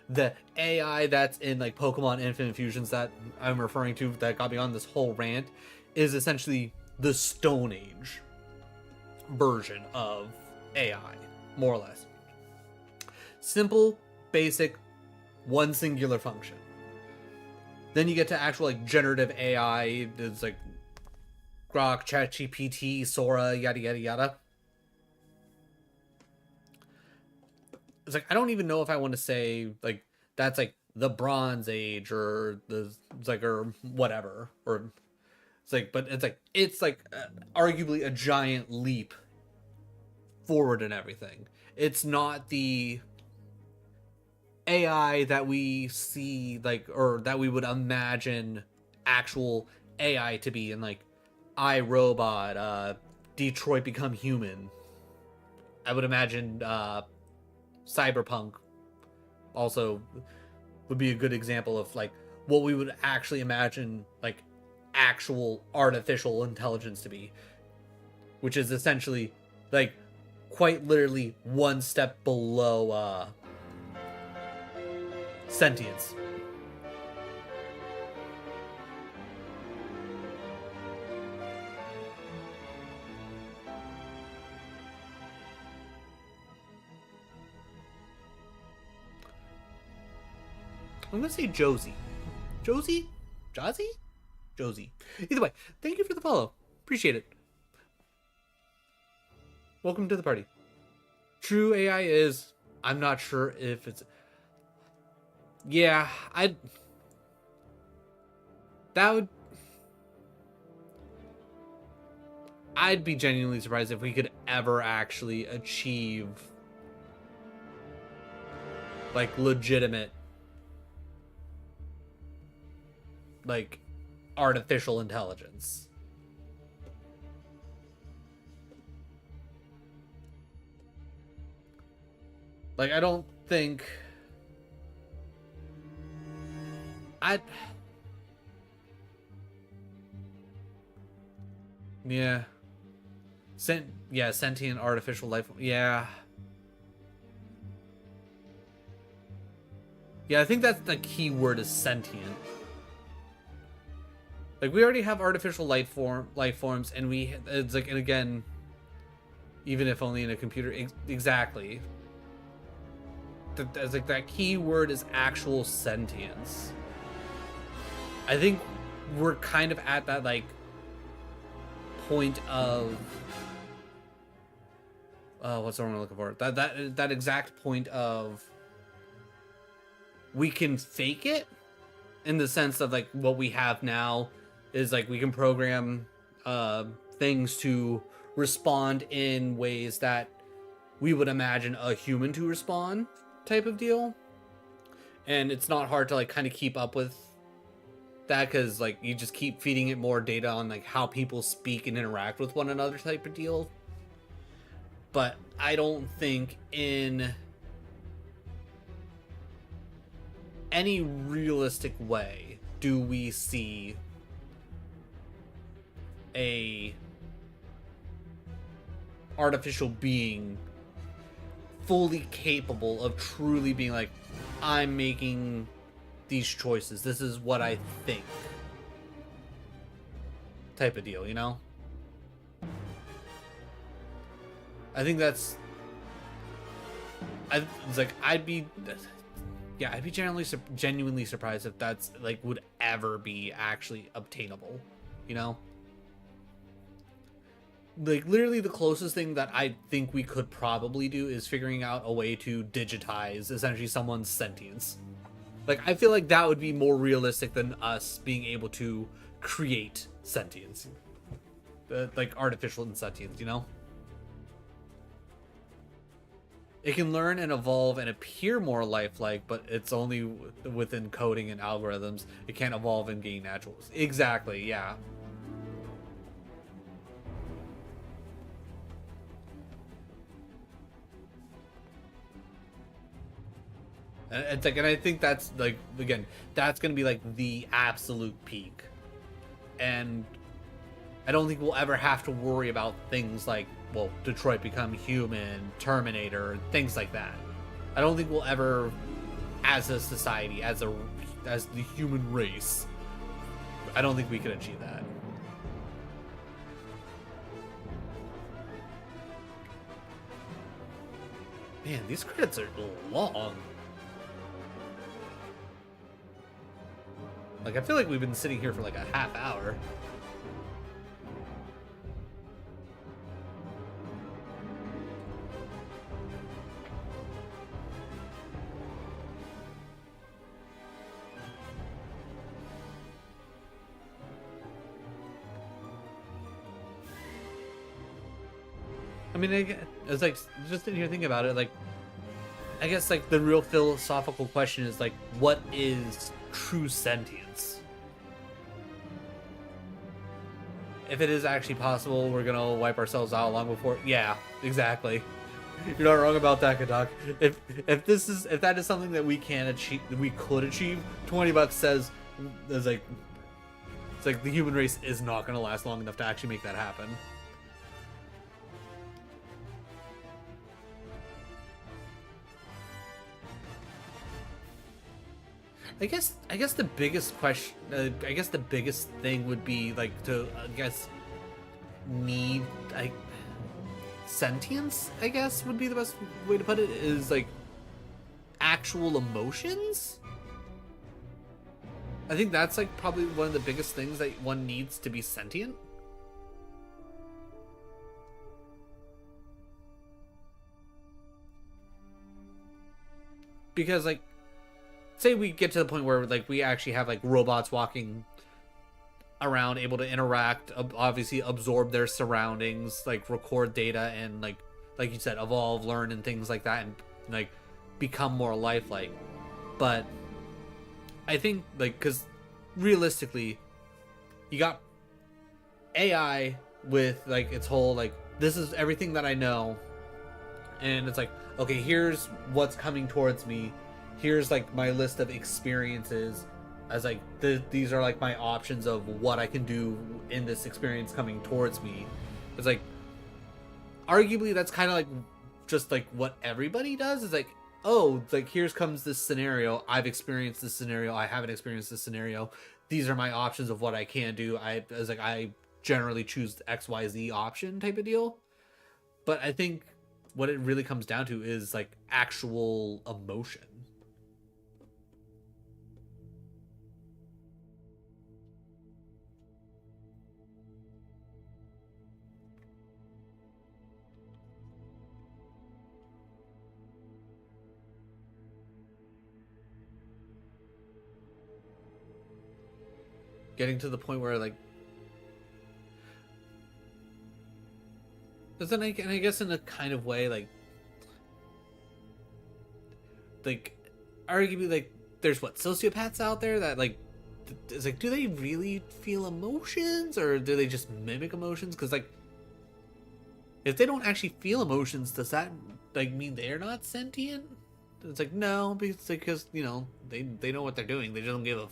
the AI that's in like Pokemon Infinite Fusions that I'm referring to that got me on this whole rant is essentially the Stone Age version of AI, more or less. Simple, basic, one singular function. Then you get to actual like generative AI. It's like Grok, ChatGPT, Sora, yada yada yada. It's like I don't even know if I want to say like that's like the Bronze Age or the like or whatever, or it's like, but it's like arguably a giant leap forward and everything. It's not the AI that we see like, or that we would imagine actual AI to be in like iRobot, Detroit Become Human. I would imagine Cyberpunk also would be a good example of like what we would actually imagine like actual artificial intelligence to be, which is essentially like quite literally one step below sentience. I'm gonna say Josie. Josie? Jazzy? Josie. Either way, thank you for the follow. Appreciate it. Welcome to the party. True AI is, I'm not sure if it's, yeah, I'd be genuinely surprised if we could ever actually achieve like legitimate like artificial intelligence. Like I don't think Yeah. Sentient artificial life. Yeah. Yeah, I think that's the key word, is sentient. Like, we already have artificial life forms, and it's like, and again, even if only in a computer, exactly. That's like, that key word is actual sentience. I think we're kind of at that, like, point of what's the word I'm looking for? That exact point of, we can fake it, in the sense of, like, what we have now is, like, we can program things to respond in ways that we would imagine a human to respond, type of deal. And it's not hard to, like, kind of keep up with that, because, like, you just keep feeding it more data on, like, how people speak and interact with one another, type of deal. But I don't think in any realistic way do we see a artificial being fully capable of truly being like, I'm making these choices, this is what I think, type of deal, you know? I think that's, it's like, I'd be genuinely surprised if that's, like, would ever be actually obtainable, you know? Like, literally the closest thing that I think we could probably do is figuring out a way to digitize, essentially, someone's sentience. Like, I feel like that would be more realistic than us being able to create sentience. Like, artificial sentience, you know? It can learn and evolve and appear more lifelike, but it's only within coding and algorithms. It can't evolve and gain natural. Exactly, yeah. And it's like, and I think that's, like, again, that's gonna be, like, the absolute peak. And I don't think we'll ever have to worry about things like, well, Detroit Become Human, Terminator, things like that. I don't think we'll ever, as a society, as the human race, I don't think we can achieve that. Man, these credits are long. Like, I feel like we've been sitting here for like a half hour. I mean, it's like, just sitting here thinking about it, like, I guess, like, the real philosophical question is, like, what is true sentience? If it is actually possible, we're gonna wipe ourselves out long before. Yeah, exactly. You're not wrong about that, Kadak. If that is something that we can achieve, we could achieve, $20 says, it's like the human race is not gonna last long enough to actually make that happen. I guess the biggest question, I guess the biggest thing would be, like, to, I guess, need, like, sentience, I guess, would be the best way to put it, is, like, actual emotions? I think that's, like, probably one of the biggest things that one needs to be sentient. Because, like, say we get to the point where, like, we actually have, like, robots walking around, able to interact, obviously absorb their surroundings, like, record data, and, like you said, evolve, learn, and things like that, and, like, become more lifelike. But I think, like, because realistically, you got AI with, like, its whole, like, this is everything that I know, and it's like, okay, here's what's coming towards me. Here's, like, my list of experiences. as like these are like my options of what I can do in this experience coming towards me. It's like arguably that's kind of like just like what everybody does. Is like, oh, like here's comes this scenario. I've experienced this scenario. I haven't experienced this scenario. These are my options of what I can do. I generally choose the XYZ option type of deal. But I think what it really comes down to is like actual emotion. Getting to the point where like, and I guess in a kind of way like arguably like there's what sociopaths out there that like it's like, do they really feel emotions or do they just mimic emotions? Because like if they don't actually feel emotions, does that like mean they're not sentient? It's like, no, because you know they know what they're doing. They just don't give a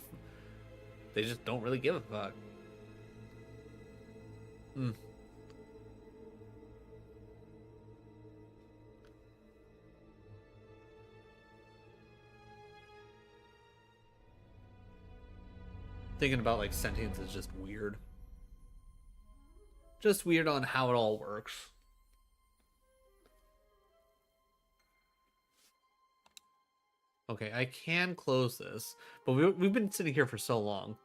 they just don't really give a fuck. Thinking about like sentience is just weird. Just weird on how it all works. Okay, I can close this, but we've been sitting here for so long.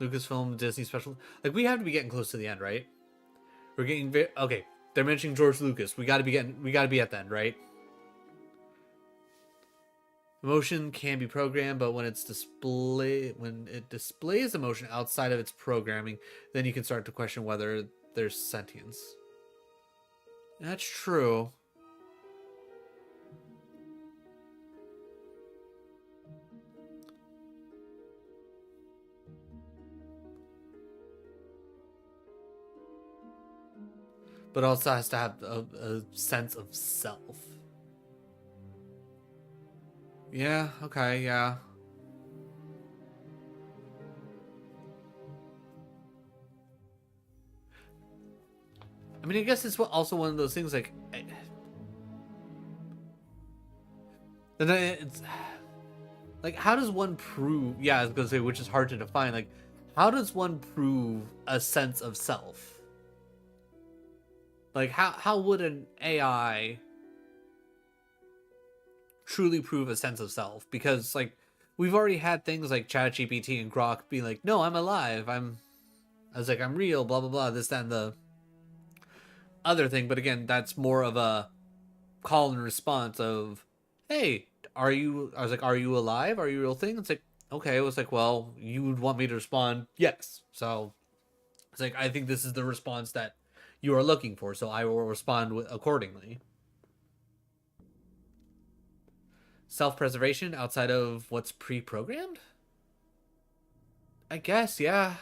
Lucasfilm, Disney special. Like, we have to be getting close to the end, right? We're getting okay. They're mentioning George Lucas. We gotta be at the end, right? Emotion can be programmed, but when it displays emotion outside of its programming, then you can start to question whether there's sentience. That's true. But also has to have a sense of self. Yeah, okay, yeah. I mean, I guess it's also one of those things like... And then it's... Like, how does one prove... Yeah, I was going to say, which is hard to define. Like, how does one prove a sense of self? Like, how would an AI truly prove a sense of self? Because, like, we've already had things like ChatGPT and Grok being like, no, I'm alive. I'm real, blah, blah, blah, this, that, and the other thing. But again, that's more of a call and response of, hey, are you alive? Are you a real thing? It's like, okay. It was like, well, you would want me to respond yes. So it's like, I think this is the response that you are looking for, so I will respond accordingly. Self-preservation outside of what's pre-programmed? I guess, yeah.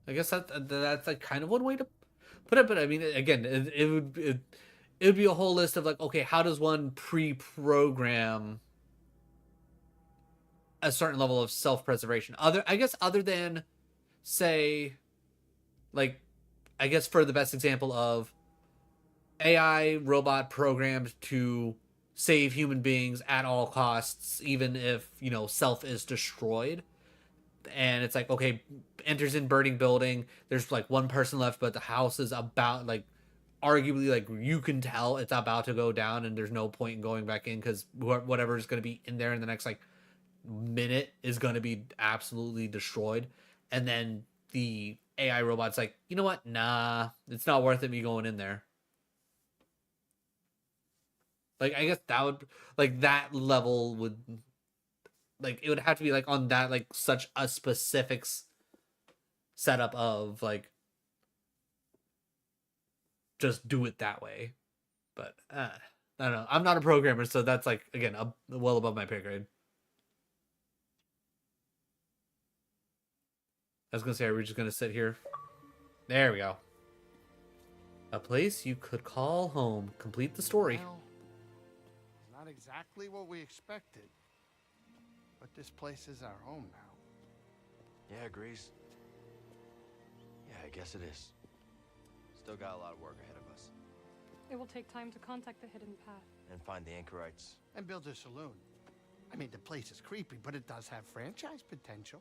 I guess that's like kind of one way to put it, but I mean, again, it would be a whole list of like, okay, how does one pre-program a certain level of self-preservation? Other than, say, like, I guess for the best example of AI robot programmed to save human beings at all costs, even if, self is destroyed. And it's like, okay, enters in burning building. There's like one person left, but the house is about like, arguably, like you can tell it's about to go down, and there's no point in going back in because whatever is going to be in there in the next like minute is going to be absolutely destroyed. And then the AI robot's like, you know what? Nah, it's not worth it me going in there. Like, I guess that would, like, that level would, like, it would have to be, like, on that, like, such a specific setup of, like, just do it that way. But, I don't know. I'm not a programmer, so that's, like, again, well above my pay grade. I was gonna say, are we just gonna sit here? There we go. A place you could call home. Complete the story. Well, it's not exactly what we expected. But this place is our home now. Yeah, agrees. Yeah, I guess it is. Still got a lot of work ahead of us. It will take time to contact the hidden path. And find the anchorites. And build a saloon. I mean, the place is creepy, but it does have franchise potential.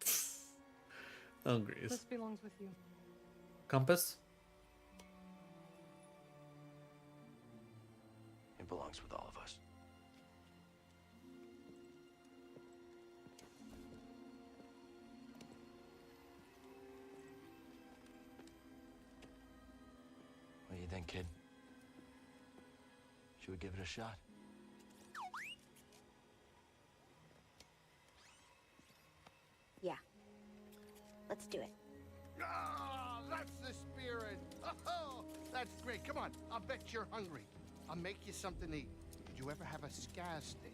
Agrees. This belongs with you. Compass? It belongs with all of us. What do you think, kid? Should we give it a shot? Yeah. Let's do it. Ah, that's the spirit. Oh, that's great. Come on, I'll bet you're hungry. I'll make you something to eat. Did you ever have a scaz steak?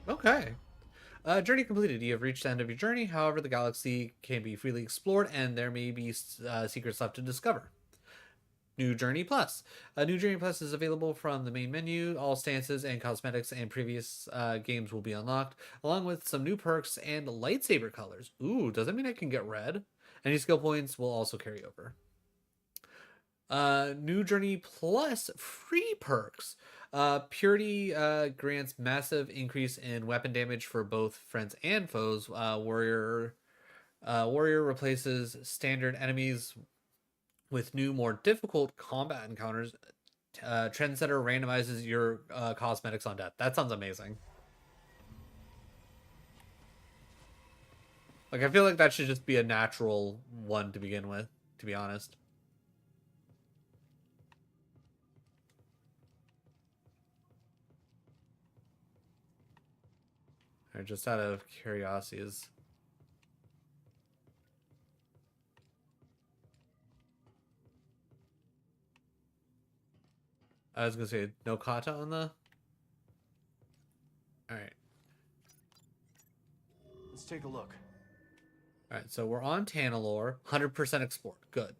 Okay. Journey completed. You have reached the end of your journey. However, the galaxy can be freely explored, and there may be secrets left to discover. New Journey Plus. New Journey Plus is available from the main menu. All stances and cosmetics and previous games will be unlocked, along with some new perks and lightsaber colors. Ooh, does that mean I can get red? Any skill points will also carry over. New Journey Plus free perks. Purity grants massive increase in weapon damage for both friends and foes. Warrior replaces standard enemies with new, more difficult combat encounters. Trendsetter randomizes your cosmetics on death. That sounds amazing. Like, I feel like that should just be a natural one to begin with, to be honest. Or just out of curiosity, I was gonna say no kata on the. All right. Let's take a look. All right, so we're on Tanalore, 100% explored. Good.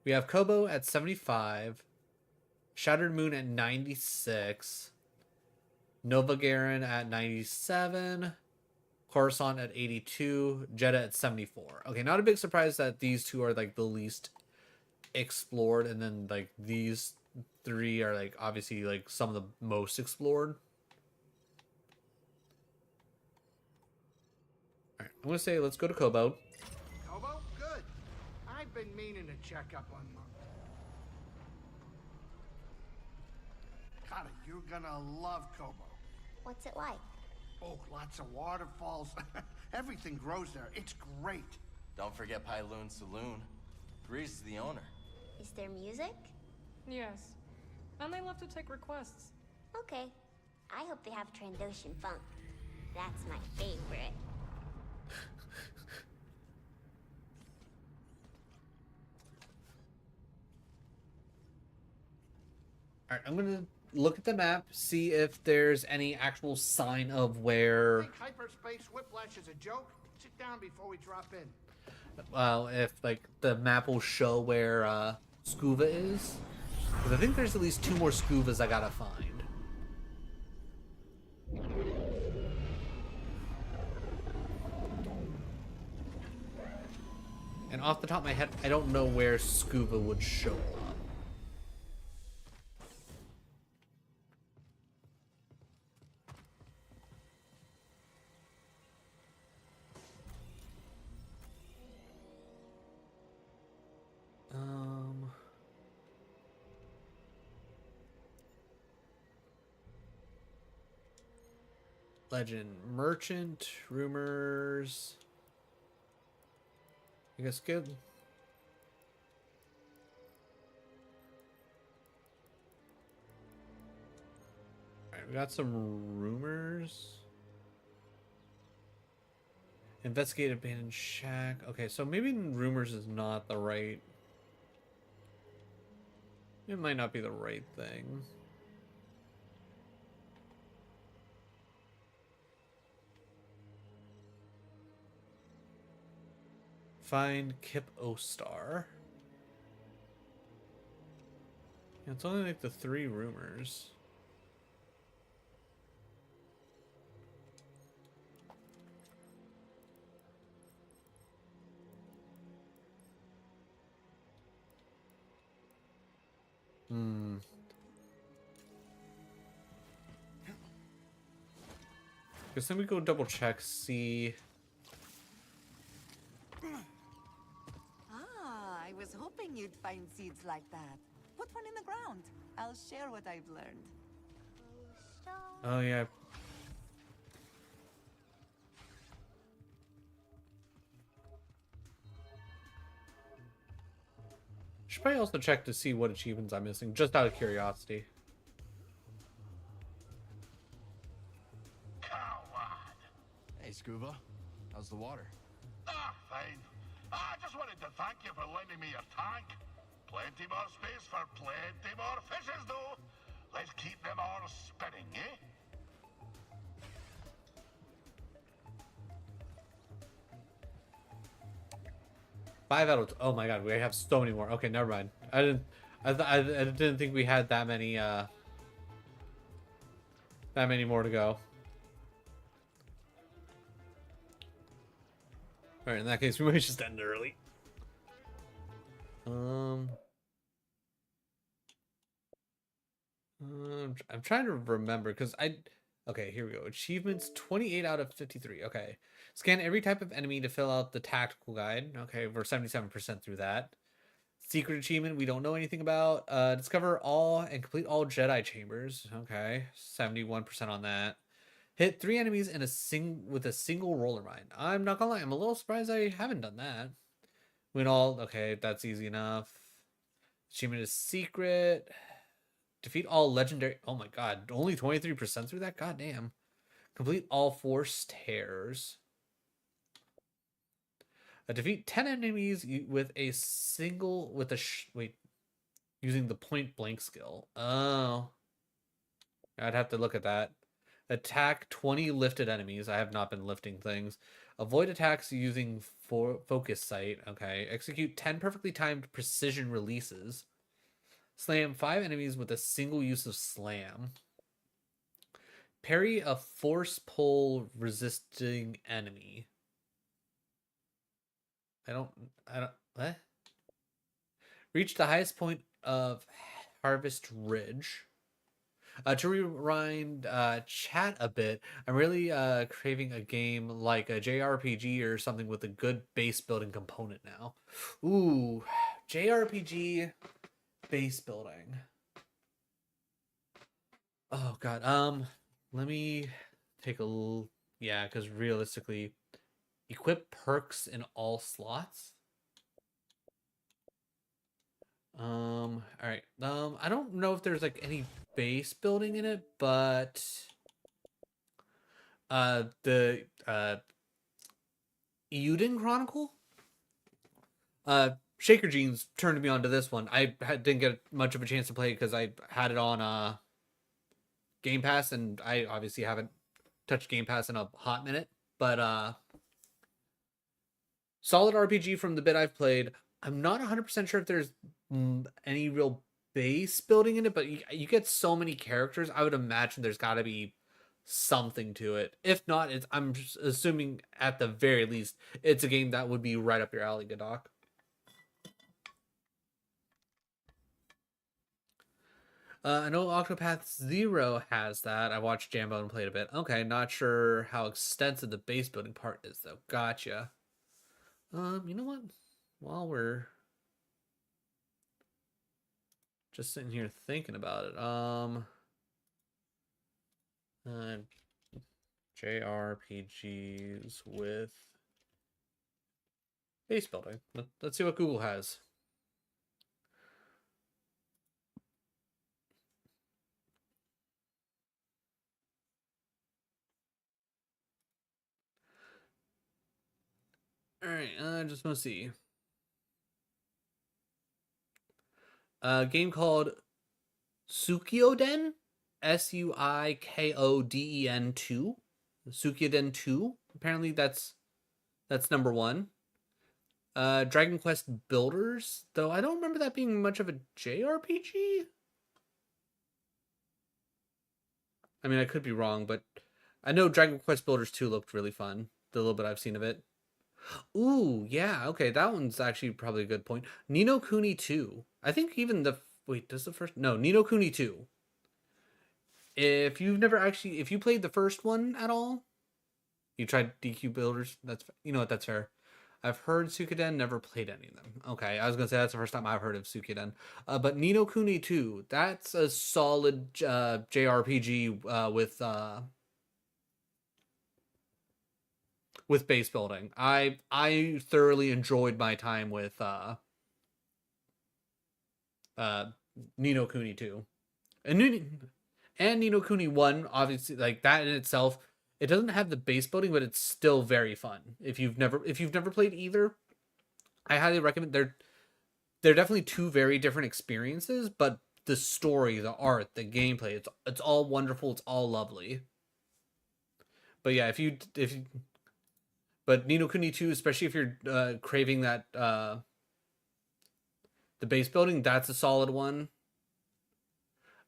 We have Kobo at 75, Shattered Moon at 96, Nova Garen at 97, Coruscant at 82, Jeddah at 74. Okay, not a big surprise that these two are like the least explored, and then like these three are like obviously like some of the most explored. All right, I'm gonna say let's go to Kobo. Kobo? Good. I've been meaning to check up on Mom. Kata, you're gonna love Kobo. What's it like? Oh, lots of waterfalls. Everything grows there. It's great. Don't forget Pyloon Saloon. Grease is the owner. Is there music? Yes. And they love to take requests. Okay. I hope they have Trandoshan funk. That's my favorite. All right, I'm gonna look at the map, see if there's any actual sign of where. Think hyperspace whiplash is a joke? Sit down before we drop in. Well, if like the map will show where Scuba is, because I think there's at least 2 more Scubas I gotta find. And off the top of my head, I don't know where Scuba would show up. Legend merchant rumors. I guess good. All right, we got some rumors. Investigate abandoned shack. Okay, so maybe rumors is not the right... It might not be the right thing. Find Kip Ostar. Yeah, it's only like the 3 rumors. Guess then we go double check, see... Ah, I was hoping you'd find seeds like that. Put one in the ground. I'll share what I've learned. Oh, yeah. Should probably also check to see what achievements I'm missing, just out of curiosity. Coward. Hey, Scuba. How's the water? Ah, fine. I just wanted to thank you for lending me your tank. Plenty more space for plenty more fishes, though. Let's keep them all spinning, eh? Five out of... Oh my god, we have so many more. Okay, never mind. I didn't think we had that many more to go. Alright, in that case, we might just end early. I'm trying to remember, because okay, here we go. Achievements, 28 out of 53. Okay. Scan every type of enemy to fill out the tactical guide. Okay, we're 77% through that. Secret achievement we don't know anything about. Discover all and complete all Jedi chambers. Okay, 71% on that. Hit 3 enemies in with a single roller mine. I'm not gonna lie, I'm a little surprised I haven't done that. Win all. Okay, that's easy enough. Achievement is secret. Defeat all legendary. Oh my god, only 23% through that. God damn. Complete all Force tears. Defeat 10 enemies with a single using the point blank skill. Oh, I'd have to look at that. Attack 20 lifted enemies. I have not been lifting things. Avoid attacks using focus sight. Okay. Execute 10 perfectly timed precision releases. Slam 5 enemies with a single use of slam. Parry a force pull resisting enemy. What? Reach the highest point of Harvest Ridge. To rewind chat a bit, I'm really craving a game like a JRPG or something with a good base building component now. Ooh, JRPG base building. Oh god. Let me take a yeah, because realistically, equip perks in all slots. All right. I don't know if there's like any base building in it, but the Euden Chronicle, Shaker Jeans turned me on to this one. I didn't get much of a chance to play because I had it on Game Pass, and I obviously haven't touched Game Pass in a hot minute, but solid RPG from the bit I've played. I'm not 100% sure if there's any real base building in it, but you get so many characters. I would imagine there's got to be something to it. If not, I'm assuming at the very least it's a game that would be right up your alley, Godok. I know Octopath Zero has that. I watched Jambo and played a bit. Okay, not sure how extensive the base building part is though. Gotcha. You know what? While we're just sitting here thinking about it, JRPGs with base building. Let's see what Google has. right, I just want to see. A game called Suikoden, Suikoden 2. Suikoden 2. Apparently that's number 1. Dragon Quest Builders, though I don't remember that being much of a JRPG. I mean, I could be wrong, but I know Dragon Quest Builders 2 looked really fun. The little bit I've seen of it. Ooh, yeah, okay, that one's actually probably a good point. Ni no Kuni 2. I think even the... Wait, does the first... No, Ni no Kuni 2. If you played the first one at all, you tried DQ Builders, you know what, that's fair. I've heard Suikoden, never played any of them. Okay, I was gonna say that's the first time I've heard of Suikoden. But Ni no Kuni 2, that's a solid JRPG with base building. I thoroughly enjoyed my time with Ni no Kuni 2. And Ni no Kuni 1, obviously, like that in itself, it doesn't have the base building, but it's still very fun. If you've never played either, I highly recommend. They're definitely two very different experiences, but the story, the art, the gameplay, it's all wonderful, it's all lovely. But yeah, but Ni no Kuni 2, especially if you're craving that the base building, that's a solid one.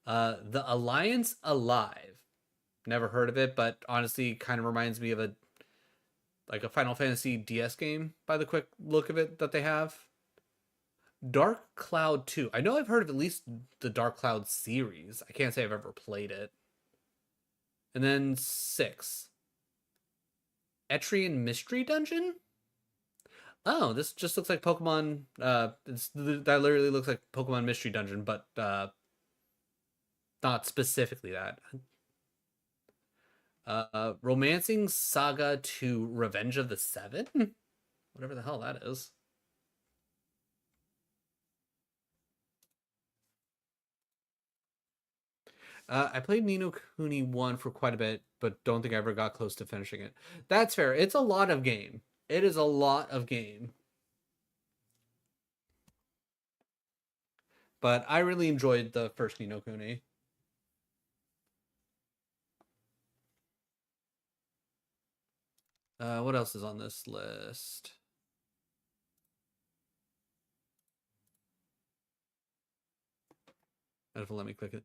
The Alliance Alive. Never heard of it, but honestly kind of reminds me of a Final Fantasy DS game by the quick look of it that they have. Dark Cloud 2. I know I've heard of at least the Dark Cloud series. I can't say I've ever played it. And then 6. Etrian Mystery Dungeon? Oh, this just looks like Pokemon. That literally looks like Pokemon Mystery Dungeon, but not specifically that. Romancing Saga 2 Revenge of the Seven? Whatever the hell that is. I played Ni no Kuni 1 for quite a bit, but don't think I ever got close to finishing it. That's fair. It's a lot of game. It is a lot of game. But I really enjoyed the first Ni no Kuni. What else is on this list? Let me click it.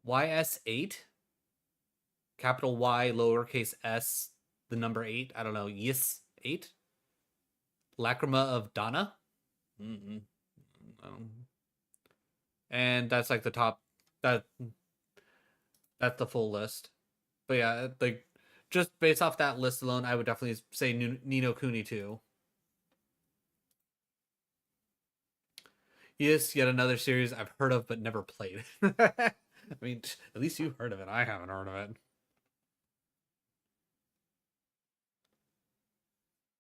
YS8? Capital Y, lowercase s, the number 8. I don't know. Yes, 8? Lacrima of Donna? And that's like the top. That's the full list. But yeah, like just based off that list alone, I would definitely say Ni no Kuni 2. Yes, yet another series I've heard of but never played. I mean, at least you've heard of it. I haven't heard of it.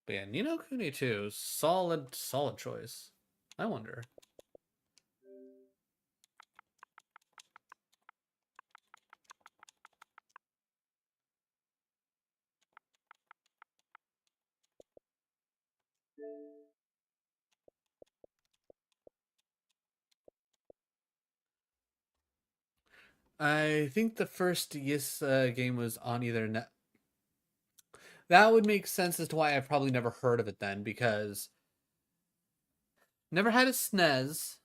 But yeah, Ni no Kuni 2, solid choice. I wonder. I think the first Yes game was on either net. That would make sense as to why I've probably never heard of it then, because never had a SNES.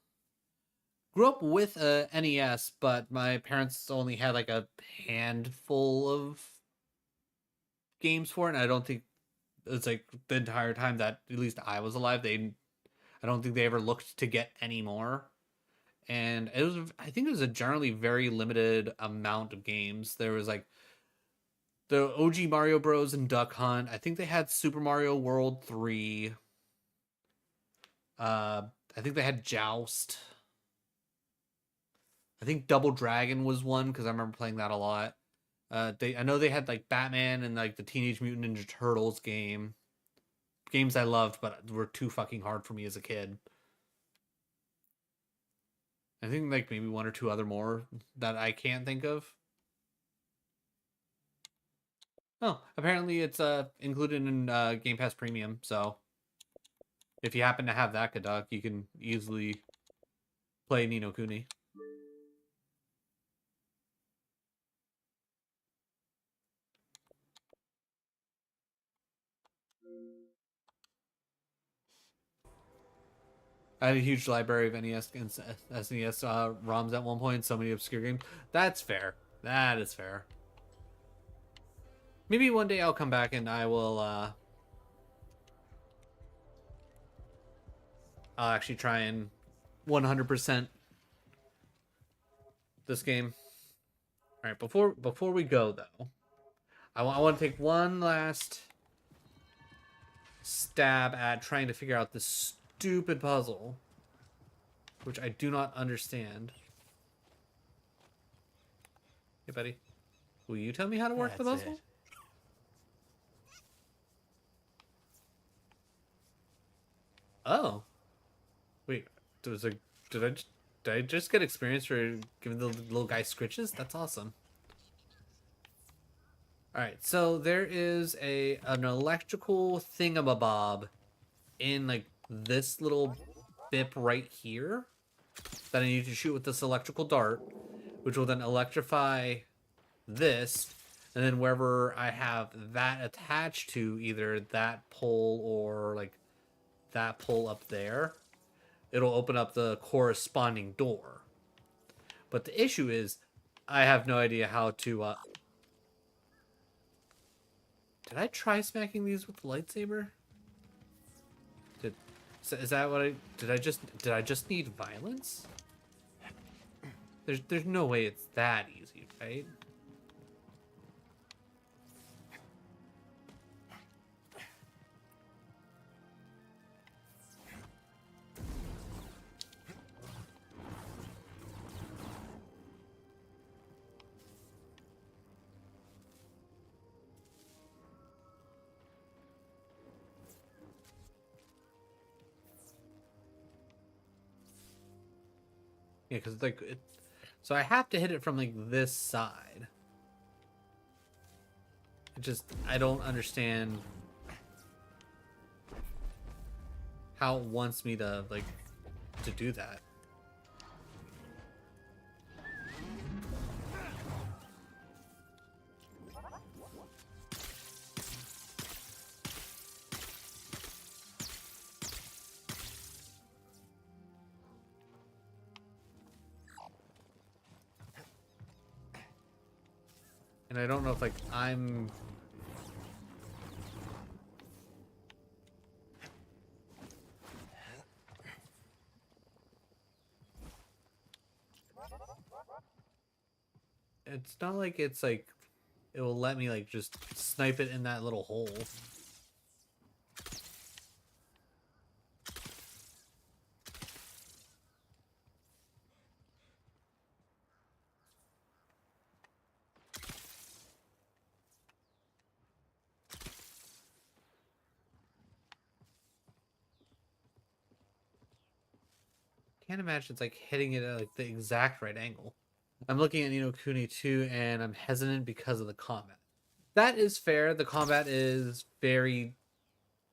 Grew up with a NES, but my parents only had like a handful of games for it, and I don't think it's like the entire time that at least I was alive, I don't think they ever looked to get any more. And I think it was a generally very limited amount of games. There was like the OG Mario Bros. And Duck Hunt. I think they had Super Mario World 3. I think they had Joust. I think Double Dragon was one because I remember playing that a lot. I know they had like Batman and like the Teenage Mutant Ninja Turtles games I loved, but were too fucking hard for me as a kid. I think like maybe one or two other more that I can't think of. Oh, apparently it's included in Game Pass Premium, so if you happen to have that good dog, you can easily play Ni no Kuni. I had a huge library of NES and SNES ROMs at one point, so many obscure games. That's fair. That is fair. Maybe one day I'll come back and I will I'll actually try and 100% this game. All right, before we go though, I want to take one last stab at trying to figure out this stupid puzzle, which I do not understand. Hey, buddy, will you tell me how to work the puzzle? Oh, wait, did I just get experience for giving the little guy scritches? That's awesome. All right, so there is an electrical thingamabob in like this little bip right here that I need to shoot with this electrical dart, which will then electrify this, and then wherever I have that attached to, either that pole or like that pole up there, it'll open up the corresponding door. But the issue is I have no idea how to did I try smacking these with the lightsaber? Is that what did I just need violence? There's no way it's that easy, right? Yeah, because like so I have to hit it from like this side. I don't understand how it wants me to like to do that. And I don't know if like I'm it's not like it's like it will let me like just snipe it in that little hole. Can't imagine it's like hitting it at like the exact right angle. I'm looking at Ni no Kuni 2 and I'm hesitant because of the combat. That is fair. The combat is very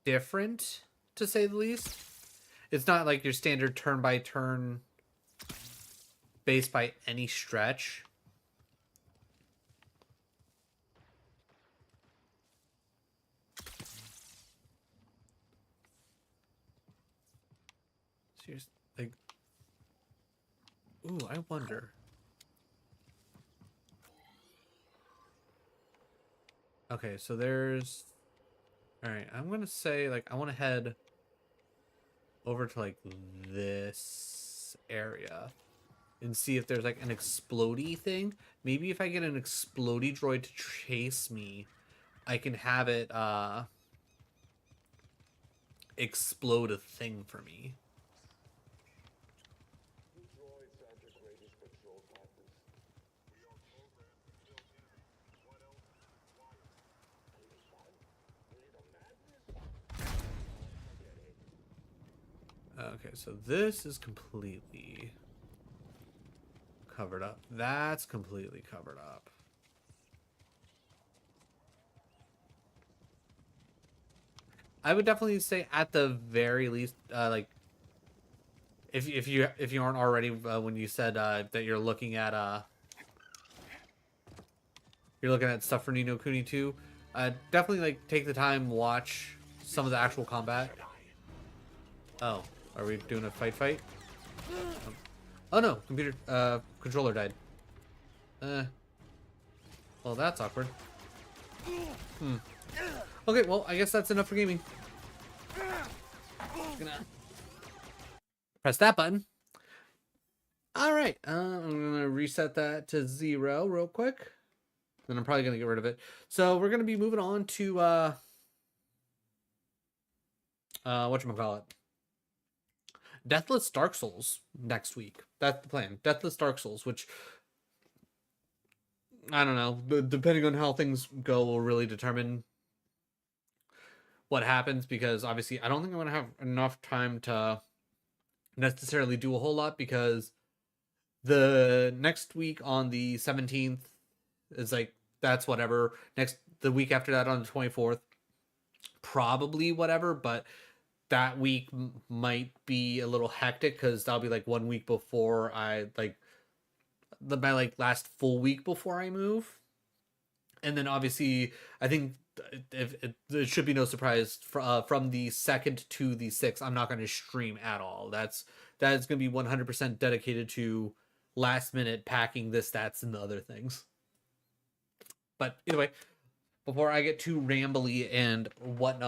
different, to say the least. It's not like your standard turn by turn based by any stretch. Seriously, like, ooh, I wonder. Okay, so there's... Alright, I'm gonna say, like, I want to head over to, like, this area and see if there's, like, an explodey thing. Maybe if I get an explodey droid to chase me, I can have it, explode a thing for me. Okay, so this is completely covered up. That's completely covered up. I would definitely say at the very least, like if you aren't already, when you said that you're looking at stuff for Ni no Kuni 2, definitely like take the time, watch some of the actual combat. Oh, are we doing a fight? Oh no, computer controller died. Well, that's awkward. Okay, well, I guess that's enough for gaming. Just gonna press that button. All right, I'm gonna reset that to 0 real quick. Then I'm probably gonna get rid of it. So we're gonna be moving on to whatchamacallit? Deathless Dark Souls next week. That's the plan. Deathless Dark Souls, which I don't know. Depending on how things go, will really determine what happens. Because obviously, I don't think I'm gonna have enough time to necessarily do a whole lot. Because the next week on the 17th is like that's whatever. The week after that on the 24th, probably whatever. But that week might be a little hectic because that'll be like 1 week before I my like last full week before I move. And then obviously I think if it should be no surprise from the 2nd to the 6th, I'm not going to stream at all. That's going to be 100% dedicated to last minute packing this, stats, and the other things. But either way, before I get too rambly and whatnot,